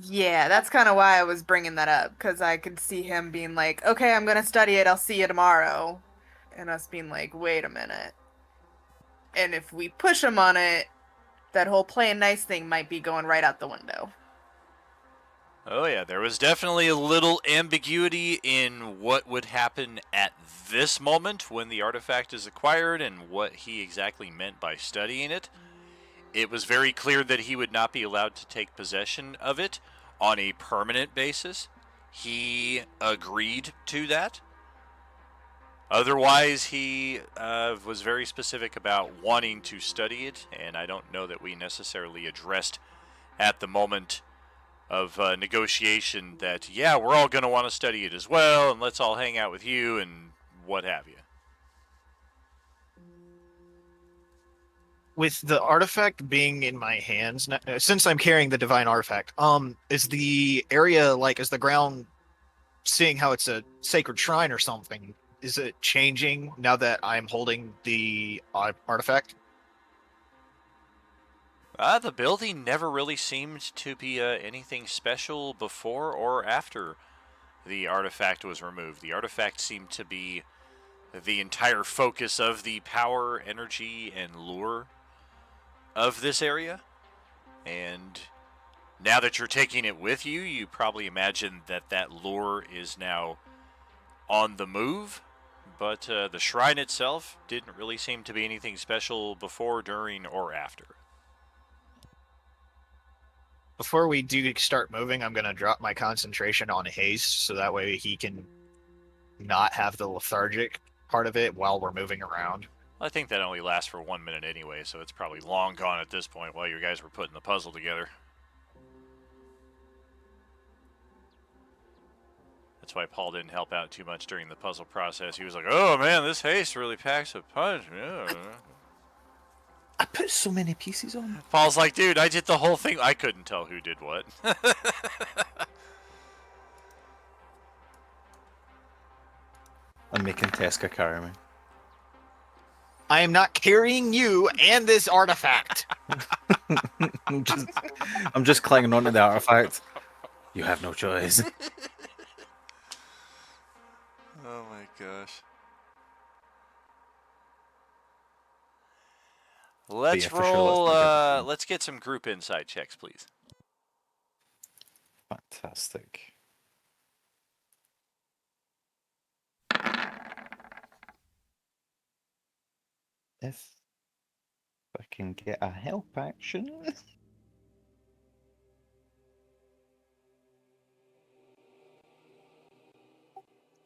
Speaker 7: Yeah, that's kind of why I was bringing that up, because I could see him being like, okay, I'm going to study it, I'll see you tomorrow. And us being like, wait a minute. And if we push him on it, that whole playing nice thing might be going right out the window.
Speaker 10: Oh yeah, there was definitely a little ambiguity in what would happen at this moment when the artifact is acquired and what he exactly meant by studying it. It was very clear that he would not be allowed to take possession of it on a permanent basis. He agreed to that. Otherwise, he was very specific about wanting to study it, and I don't know that we necessarily addressed at the moment of negotiation that, yeah, we're all going to want to study it as well, and let's all hang out with you, and what have you.
Speaker 5: With the artifact being in my hands, since I'm carrying the divine artifact, is the area is the ground, seeing how it's a sacred shrine or something, is it changing now that I'm holding the artifact?
Speaker 10: The building never really seemed to be anything special before or after the artifact was removed. The artifact seemed to be the entire focus of the power, energy, and lure of this area. And now that you're taking it with you, you probably imagine that that lure is now on the move. But the shrine itself didn't really seem to be anything special before, during, or after.
Speaker 5: Before we do start moving, I'm going to drop my concentration on haste, so that way he can not have the lethargic part of it while we're moving around.
Speaker 10: I think that only lasts for 1 minute anyway, so it's probably long gone at this point while you guys were putting the puzzle together. That's why Paul didn't help out too much during the puzzle process. He was like, oh man, this haste really packs a punch.
Speaker 8: I put so many pieces on.
Speaker 10: Paul's like, dude, I did the whole thing. I couldn't tell who did what.
Speaker 8: I'm making Teska carry me.
Speaker 5: I am not carrying you and this artifact.
Speaker 8: I'm just clinging onto the artifact. You have no choice.
Speaker 10: Oh my gosh. Let's
Speaker 8: for sure,
Speaker 10: roll, let's get some group insight checks, please.
Speaker 8: Fantastic. If I can get a help action.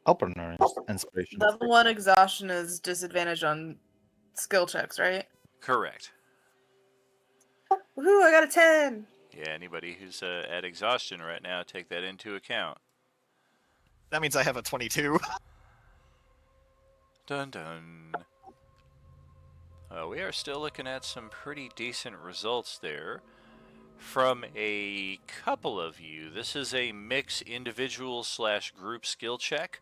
Speaker 8: I'll burn our inspiration.
Speaker 7: Level 1 exhaustion is disadvantage on skill checks, right?
Speaker 10: Correct.
Speaker 7: Woohoo, I got a 10!
Speaker 10: Yeah, anybody who's at exhaustion right now, take that into account.
Speaker 5: That means I have a 22.
Speaker 10: Dun dun. We are still looking at some pretty decent results there from a couple of you. This is a mix individual / group skill check.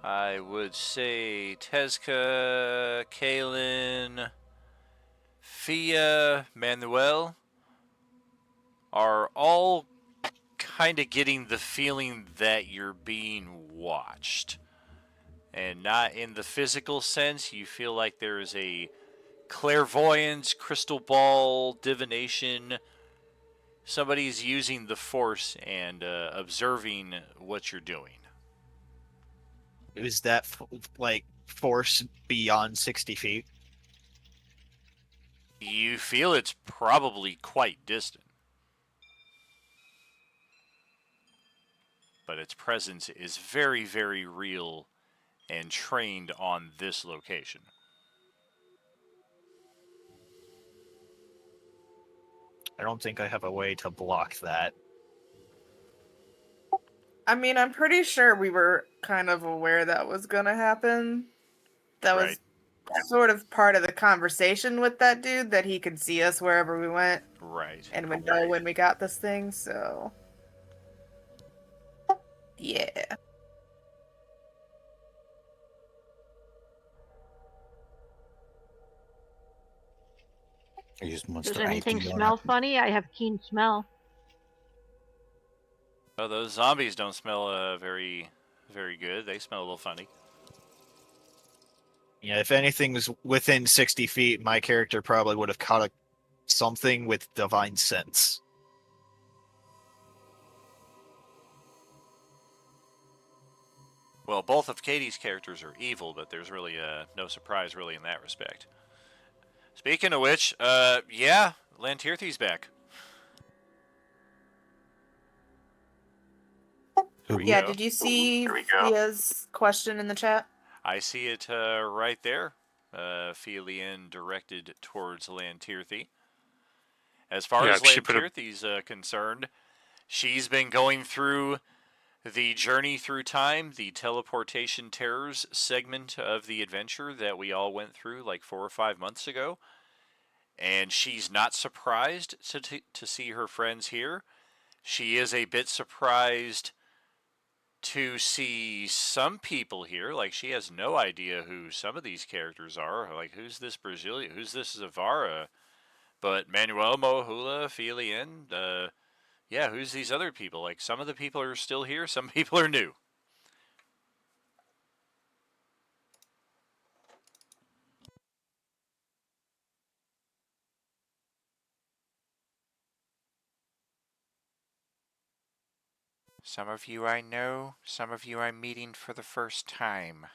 Speaker 10: I would say Tezka, Kaylin, Fia, Manuel are all kind of getting the feeling that you're being watched. And not in the physical sense. You feel like there is a clairvoyance, crystal ball, divination. Somebody's using the force and observing what you're doing.
Speaker 5: Is that force beyond 60 feet?
Speaker 10: You feel it's probably quite distant. But its presence is very, very real and trained on this location.
Speaker 5: I don't think I have a way to block that.
Speaker 7: I mean, I'm pretty sure we were kind of aware that was gonna happen. That was sort of part of the conversation with that dude, that he could see us wherever we went.
Speaker 10: Right.
Speaker 7: And would know when we got this thing, so... yeah.
Speaker 8: I used Monster
Speaker 11: Does anything
Speaker 8: ID on
Speaker 11: smell
Speaker 8: it.
Speaker 11: funny? I have keen smell.
Speaker 10: Oh, those zombies don't smell very, very good. They smell a little funny.
Speaker 5: Yeah, if anything's within 60 feet, my character probably would have caught something with divine sense.
Speaker 10: Well, both of Katie's characters are evil, but there's really no surprise really in that respect. Speaking of which, yeah, Lantirthi's back.
Speaker 7: Yeah, did you see Fia's question in the chat?
Speaker 10: I see it right there. Felian directed towards Lantirthi. As far as Lantirthi's concerned, she's been going through the Journey Through Time, the Teleportation Terrors segment of the adventure that we all went through like 4 or 5 months ago. And she's not surprised to see her friends here. She is a bit surprised to see some people here. Like, she has no idea who some of these characters are. Like, who's this Brazilian? Who's this Zavara? But Manuel, Mohula, Felian, yeah, who's these other people? Like, some of the people are still here, some people are new.
Speaker 3: Some of you I know, some of you I'm meeting for the first time.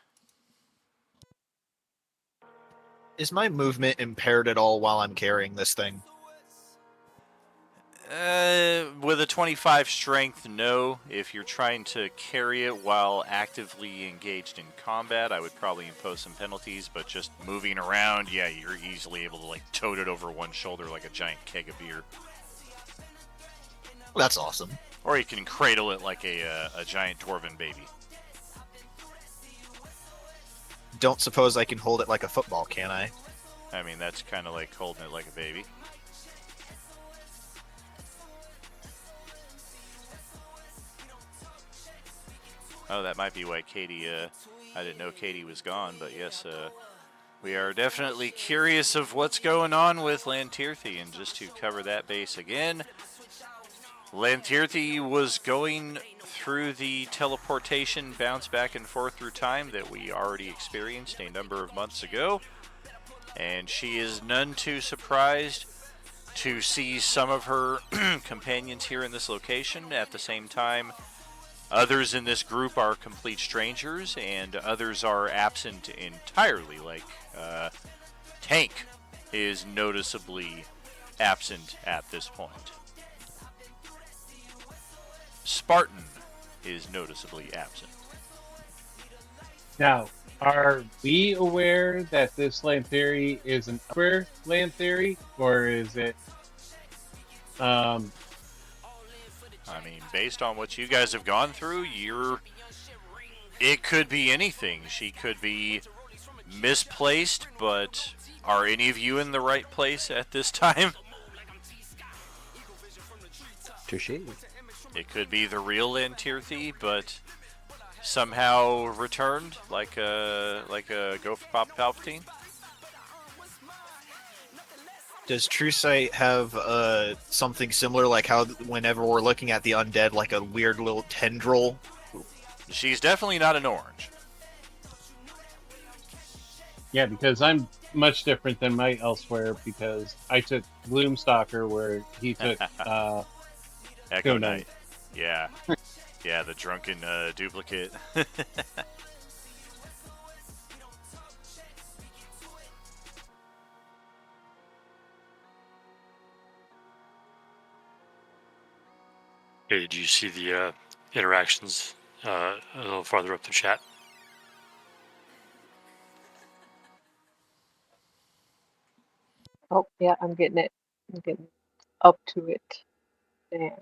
Speaker 5: Is my movement impaired at all while I'm carrying this thing?
Speaker 3: With a 25 strength, no. If you're trying to carry it while actively engaged in combat, I would probably impose some penalties, but just moving around, yeah, you're easily able to, like, tote it over one shoulder like a giant keg of beer.
Speaker 5: That's awesome.
Speaker 3: Or you can cradle it like a giant dwarven baby.
Speaker 5: Don't suppose I can hold it like a football, can I?
Speaker 3: I mean, that's kind of like holding it like a baby. Oh, that might be why Katie, I didn't know Katie was gone, but yes, we are definitely curious of what's going on with Lantirthi, and just to cover that base again, Lantirthi was going through the teleportation bounce back and forth through time that we already experienced a number of months ago, and she is none too surprised to see some of her companions here in this location. At the same time, others in this group are complete strangers, and others are absent entirely, like Tank is noticeably absent at this point. Spartan is noticeably absent.
Speaker 9: Now, are we aware that this land theory is an upper land theory, or is it?
Speaker 3: I mean, based on what you guys have gone through, it could be anything. She could be misplaced, but are any of you in the right place at this time?
Speaker 8: Touche.
Speaker 3: It could be the real Lantirthi, but somehow returned, like a Gopher Pop Palpatine.
Speaker 5: Does True Sight have something similar, like how whenever we're looking at the undead, like a weird little tendril?
Speaker 3: She's definitely not an orange.
Speaker 9: Yeah, because I'm much different than my elsewhere, because I took Gloomstalker where he took
Speaker 3: Echo
Speaker 9: Knight.
Speaker 3: Knight. Yeah. Yeah, the drunken duplicate.
Speaker 4: Hey, did you see the interactions a little farther up the chat?
Speaker 6: Oh, yeah, I'm getting it. I'm getting up to it. There.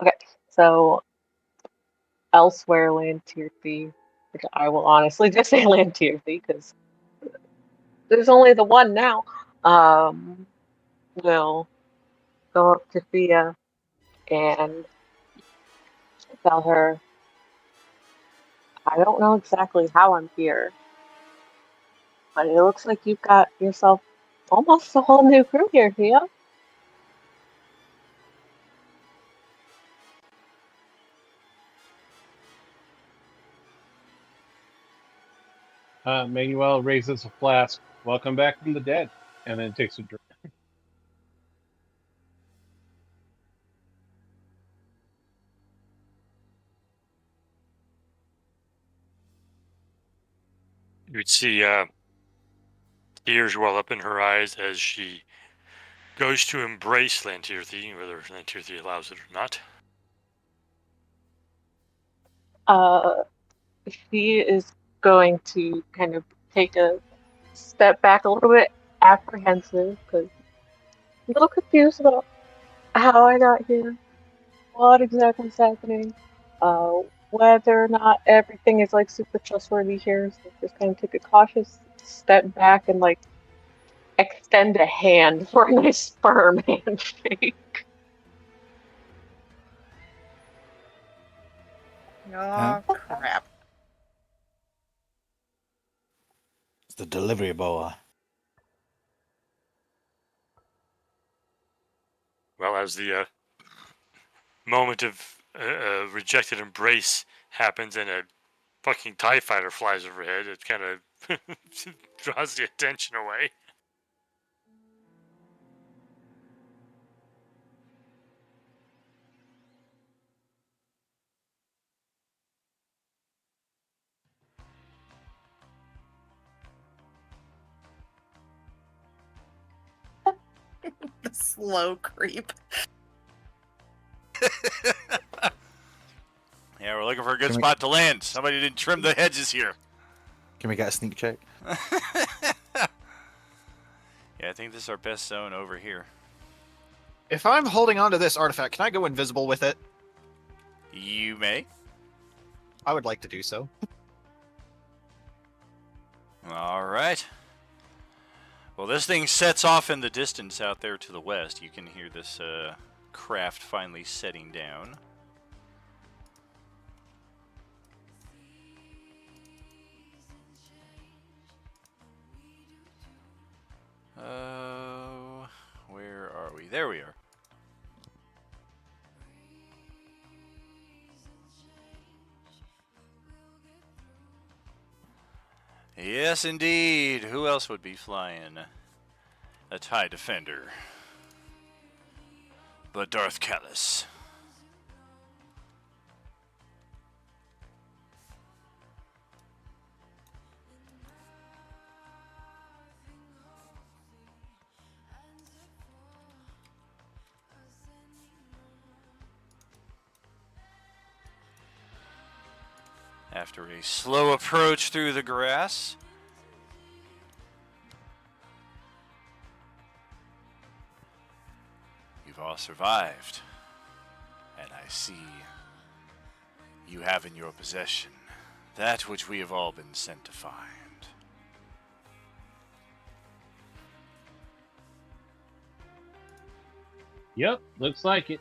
Speaker 6: Okay, so elsewhere land tier B, which I will honestly just say land tier B because there's only the one now. Will go up to Thea and tell her, I don't know exactly how I'm here, but it looks like you've got yourself almost a whole new crew here, Thea.
Speaker 9: Manuel raises a flask. Welcome back from the dead, and then takes a drink.
Speaker 4: You'd see tears well up in her eyes as she goes to embrace Lantirthi, whether Lantirthi allows it or not.
Speaker 6: She is going to kind of take a step back a little bit, apprehensive, because I'm a little confused about how I got here, what exactly is happening, whether or not everything is like super trustworthy here. So just kind of take a cautious step back and like extend a hand for a nice firm handshake.
Speaker 7: Oh, crap.
Speaker 8: It's the delivery boy.
Speaker 4: Well, as the moment of rejected embrace happens and a fucking TIE fighter flies overhead, it kind of Draws the attention away.
Speaker 7: The slow creep.
Speaker 10: Yeah, we're looking for a good
Speaker 8: Can we-
Speaker 10: spot to land. Somebody didn't trim the hedges here.
Speaker 8: Can we get a sneak check?
Speaker 10: Yeah, I think this is our best zone over here.
Speaker 5: If I'm holding on to this artifact, can I go invisible with it?
Speaker 10: You may.
Speaker 5: I would like to do so.
Speaker 10: All right. Well, this thing sets off in the distance out there to the west. You can hear this craft finally setting down. Where are we? There we are. Yes, indeed. Who else would be flying? A TIE Defender. But Darth Kallis. After a slow approach through the grass, you've all survived. And I see you have in your possession that which we have all been sent to find.
Speaker 9: Yep, looks like it.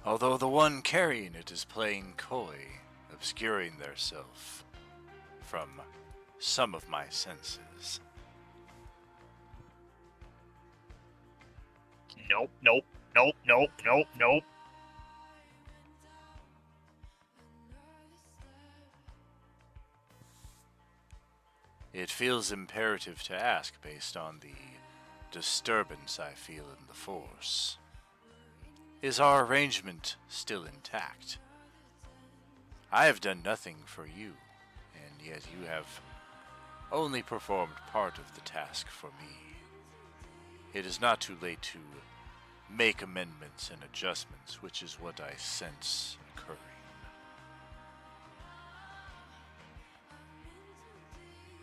Speaker 10: Although the one carrying it is playing coy, obscuring their self from some of my senses.
Speaker 5: Nope, nope, nope, nope, nope, nope.
Speaker 10: It feels imperative to ask based on the disturbance I feel in the Force. Is our arrangement still intact? I have done nothing for you, and yet you have only performed part of the task for me. It is not too late to make amendments and adjustments, which is what I sense occurring.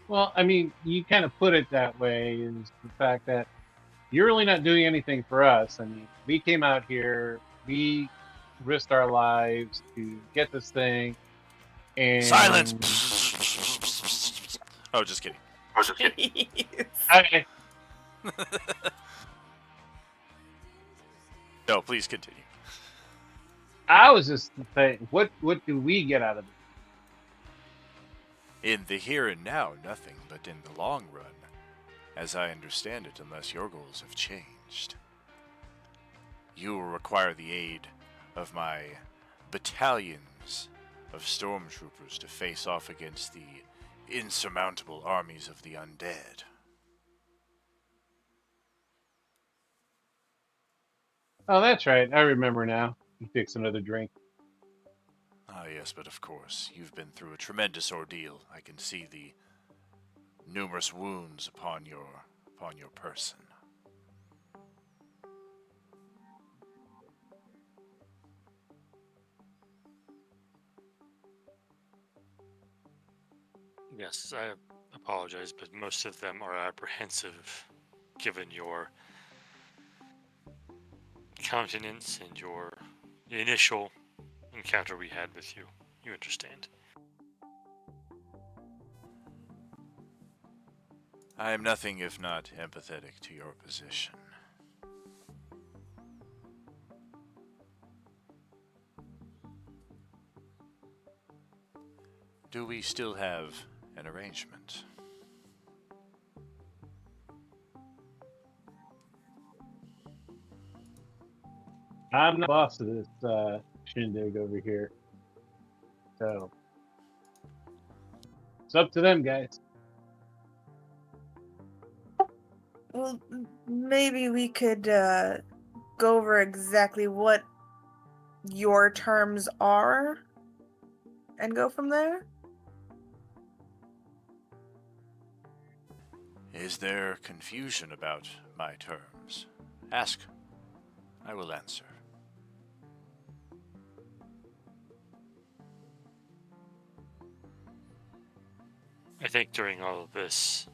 Speaker 9: Well, I mean, you kind of put it that way, is the fact that you're really not doing anything for us. I mean, we came out here, we risked our lives to get this thing, and
Speaker 10: Silence! Oh, just kidding.
Speaker 7: Jeez.
Speaker 9: I,
Speaker 10: No, please continue.
Speaker 9: I was just saying, what do we get out of it?
Speaker 10: In the here and now, nothing, but in the long run, as I understand it, unless your goals have changed, you will require the aid of my battalions of stormtroopers to face off against the insurmountable armies of the undead.
Speaker 9: Oh, that's right. I remember now. You fix another drink.
Speaker 10: Ah, yes, but of course, you've been through a tremendous ordeal. I can see the numerous wounds upon your person.
Speaker 4: Yes, I apologize, but most of them are apprehensive given your countenance and your initial encounter we had with you. You understand.
Speaker 10: I am nothing if not empathetic to your position. Do we still have an arrangement?
Speaker 9: I'm not boss of this shindig over here. So It's up to them, guys.
Speaker 7: Well, maybe we could go over exactly what your terms are and go from there.
Speaker 10: Is there confusion about my terms? Ask. I will answer.
Speaker 4: I think during all of this,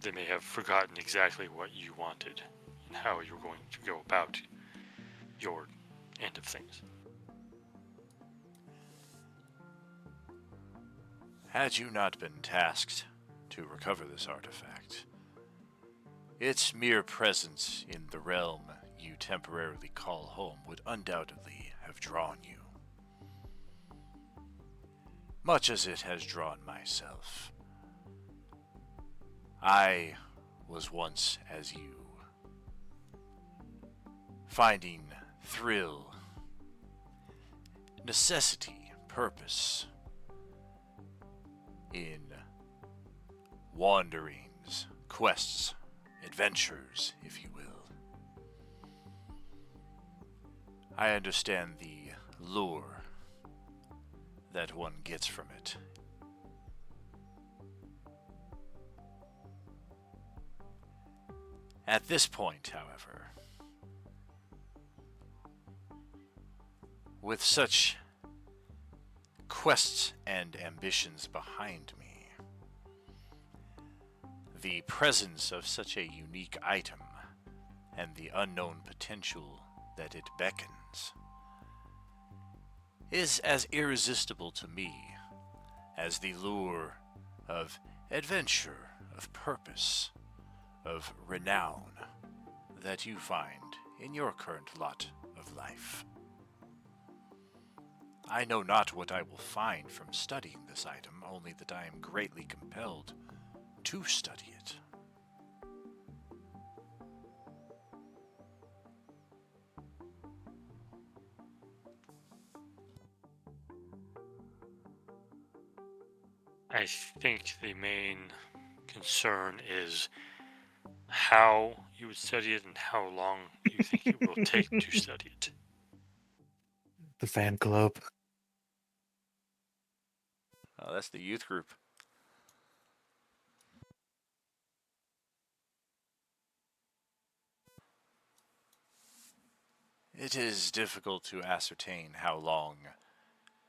Speaker 4: they may have forgotten exactly what you wanted and how you're going to go about your end of things.
Speaker 10: Had you not been tasked to recover this artifact, its mere presence in the realm you temporarily call home would undoubtedly have drawn you. Much as it has drawn myself. I was once as you, finding thrill, necessity, purpose in wanderings, quests, adventures, if you will. I understand the lure that one gets from it. At this point, however, with such quests and ambitions behind me, the presence of such a unique item and the unknown potential that it beckons is as irresistible to me as the lure of adventure, of purpose, of renown that you find in your current lot of life. I know not what I will find from studying this item, only that I am greatly compelled to study it.
Speaker 4: I think the main concern is how you would study it and how long you think it will take to study it.
Speaker 8: The fan club.
Speaker 10: Oh, that's the youth group. It is difficult to ascertain how long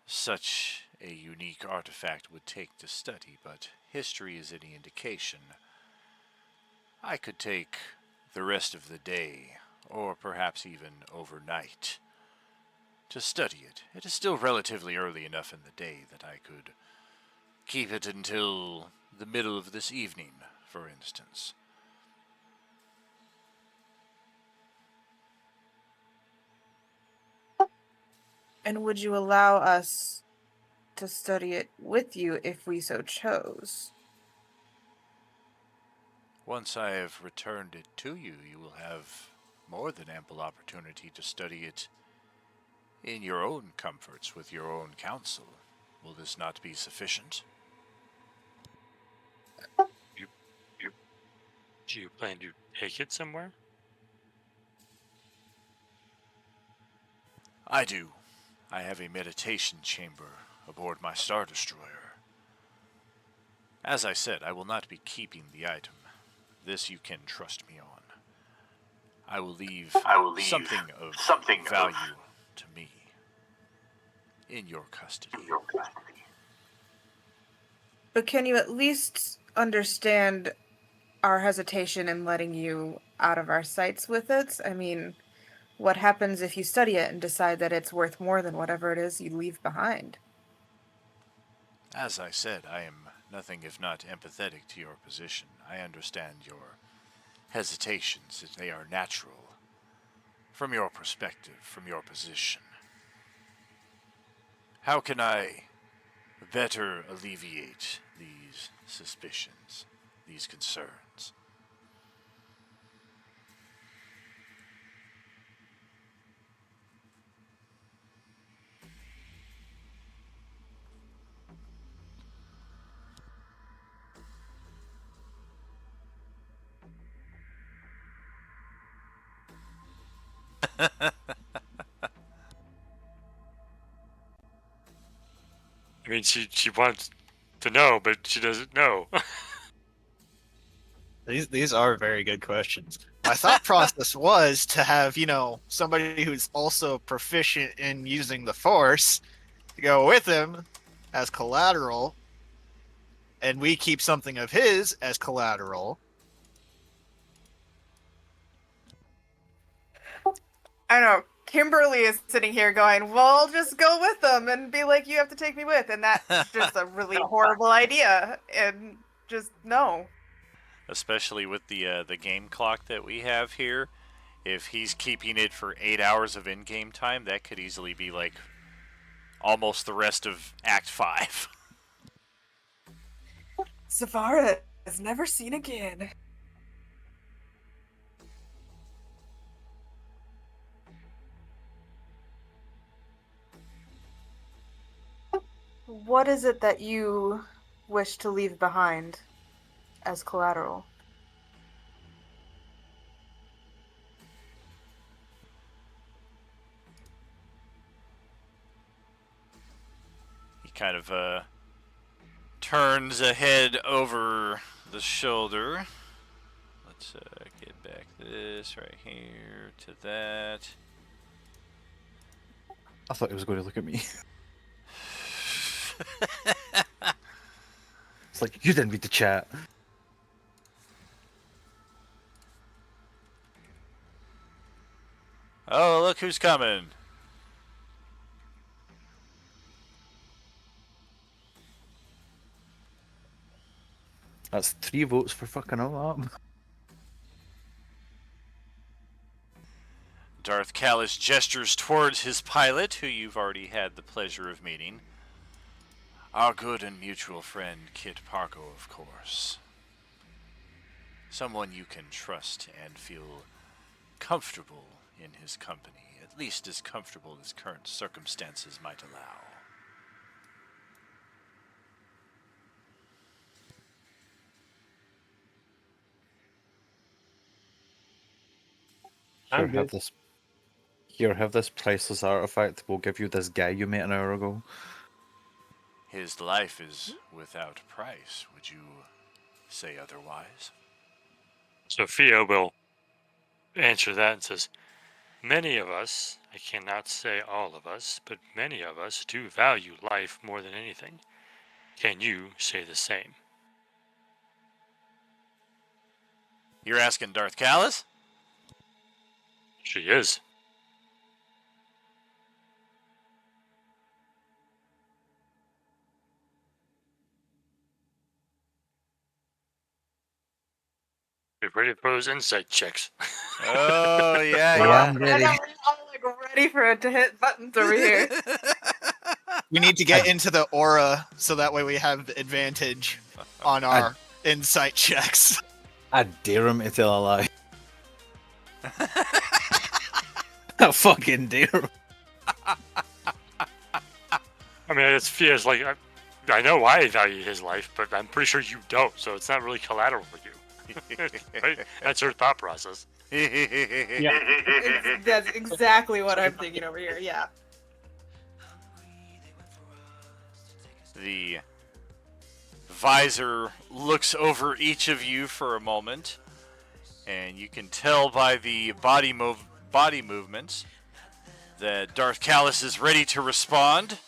Speaker 10: such a unique artifact would take to study, but history is any indication. I could take the rest of the day, or perhaps even overnight, to study it. It is still relatively early enough in the day that I could keep it until the middle of this evening, for instance.
Speaker 7: And would you allow us to study it with you if we so chose?
Speaker 10: Once I have returned it to you, you will have more than ample opportunity to study it in your own comforts with your own counsel. Will this not be sufficient?
Speaker 4: Do you plan to take it somewhere?
Speaker 10: I do. I have a meditation chamber aboard my Star Destroyer. As I said, I will not be keeping the item. This you can trust me on. I will leave something of value to me in your custody.
Speaker 7: But can you at least understand our hesitation in letting you out of our sights with it? I mean, what happens if you study it and decide that it's worth more than whatever it is you leave behind?
Speaker 10: As I said, I am nothing if not empathetic to your position. I understand your hesitations, as they are natural. From your perspective, from your position. How can I better alleviate these suspicions, these concerns?
Speaker 4: I mean, she wants to know, but she doesn't know.
Speaker 5: These are very good questions. My thought process was to have, somebody who's also proficient in using the Force to go with him as collateral, and we keep something of his as collateral.
Speaker 7: I know. Kimberly is sitting here going, well, I'll just go with them and be like, you have to take me with. And that's just a really horrible idea. And just no.
Speaker 10: Especially with the game clock that we have here. If he's keeping it for 8 hours of in-game time, that could easily be like almost the rest of Act 5.
Speaker 7: Savara is never seen again. What is it that you wish to leave behind as collateral?
Speaker 10: He kind of turns a head over the shoulder. Let's get back this right here to that.
Speaker 8: I thought he was going to look at me. It's like, you didn't read the chat.
Speaker 10: Oh, look who's coming.
Speaker 8: That's 3 votes for fucking all that.
Speaker 10: Darth Kallis gestures towards his pilot, who you've already had the pleasure of meeting. Our good and mutual friend, Kit Parko, of course. Someone you can trust and feel comfortable in his company, at least as comfortable as current circumstances might allow.
Speaker 8: Here,
Speaker 9: I'm
Speaker 8: have
Speaker 9: good.
Speaker 8: this. Here, have this priceless artifact. We'll give you this guy you met an hour ago.
Speaker 10: His life is without price. Would you say otherwise?
Speaker 4: Sophia will answer that and says, many of us, I cannot say all of us, but many of us do value life more than anything. Can you say the same?
Speaker 10: You're asking Darth Kallis?
Speaker 4: She is. Get ready for those insight checks.
Speaker 10: Oh, yeah,
Speaker 8: Oh,
Speaker 10: yeah.
Speaker 8: I'm ready.
Speaker 7: I'm like ready for it to hit buttons over here.
Speaker 5: We need to get into the aura so that way we have advantage on our insight checks.
Speaker 8: I dare him to tell a lie. I fucking dare him.
Speaker 4: I mean, it's Fia's like, I know why I value his life, but I'm pretty sure you don't, so it's not really collateral for you. Right? That's her thought process.
Speaker 7: That's exactly what I'm thinking over here, yeah.
Speaker 10: The visor looks over each of you for a moment, and you can tell by the body movements that Darth Kallis is ready to respond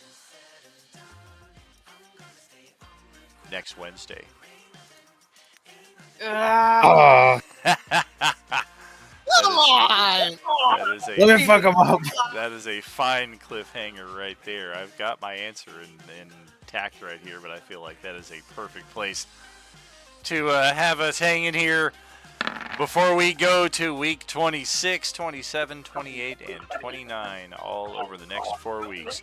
Speaker 10: next Wednesday.
Speaker 8: Oh,
Speaker 5: Come on!
Speaker 10: That is
Speaker 8: let me fuck him up.
Speaker 10: that is a fine cliffhanger right there. I've got my answer intact right here, but I feel like that is a perfect place to have us hanging here before we go to week 26, 27, 28, and 29, all over the next 4 weeks.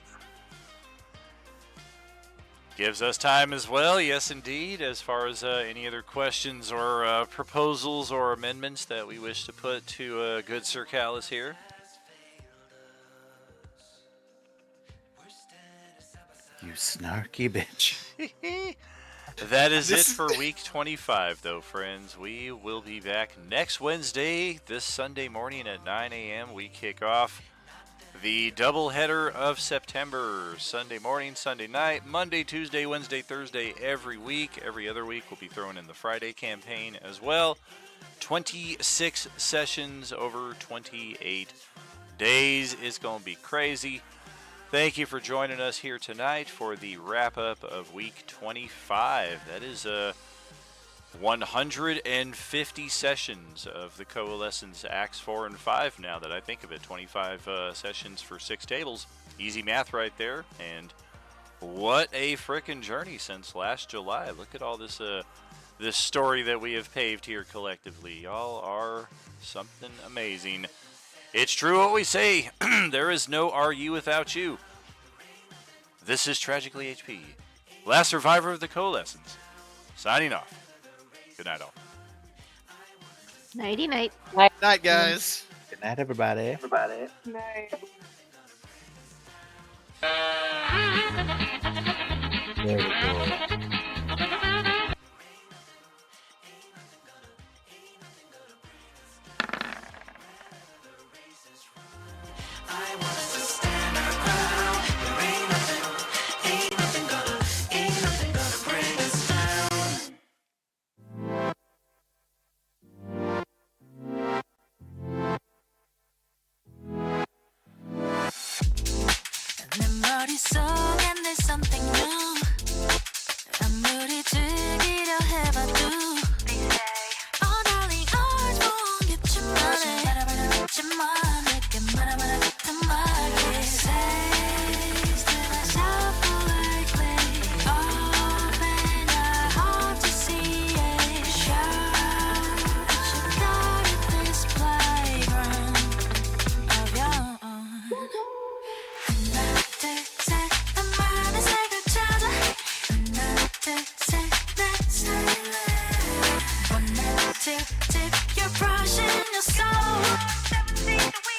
Speaker 10: Gives us time as well, yes indeed, as far as any other questions or proposals or amendments that we wish to put to good Sir Kallis here.
Speaker 8: You snarky bitch.
Speaker 3: That is it
Speaker 5: This-
Speaker 3: for week 25, though, friends. We will be back next Wednesday, this Sunday morning at 9 a.m. We kick off the doubleheader of September. Sunday morning, Sunday night, Monday, Tuesday, Wednesday, Thursday, every week. Every other week, we'll be throwing in the Friday campaign as well. 26 sessions over 28 days is going to be crazy. Thank you for joining us here tonight for the wrap-up of week 25. That is 150 sessions of the Coalescence Acts 4 and 5 now that I think of it. 25 sessions for 6 tables. Easy math right there. And what a frickin' journey since last July. Look at all this this story that we have paved here collectively. Y'all are something amazing. It's true what we say. There is no RU without you. This is Tragically HP, last survivor of the Coalescence, signing off. Good night, all.
Speaker 11: Nighty night.
Speaker 5: Night, guys.
Speaker 8: Good night, everybody.
Speaker 7: Nice.
Speaker 8: There we go.
Speaker 2: 내 머릿속엔 there's something new 아무리 즐기려 해봐도 Oh darling always 모르겠지만 바라바라겠지만 내게 말아봐라 같은 말이 Says to myself politely Open your heart to see it Sure that you got it this playground of your own 하나 둘셋 나만의 색을 찾아 하나 둘셋내 삶을 One, two, tip your brush in your soul 17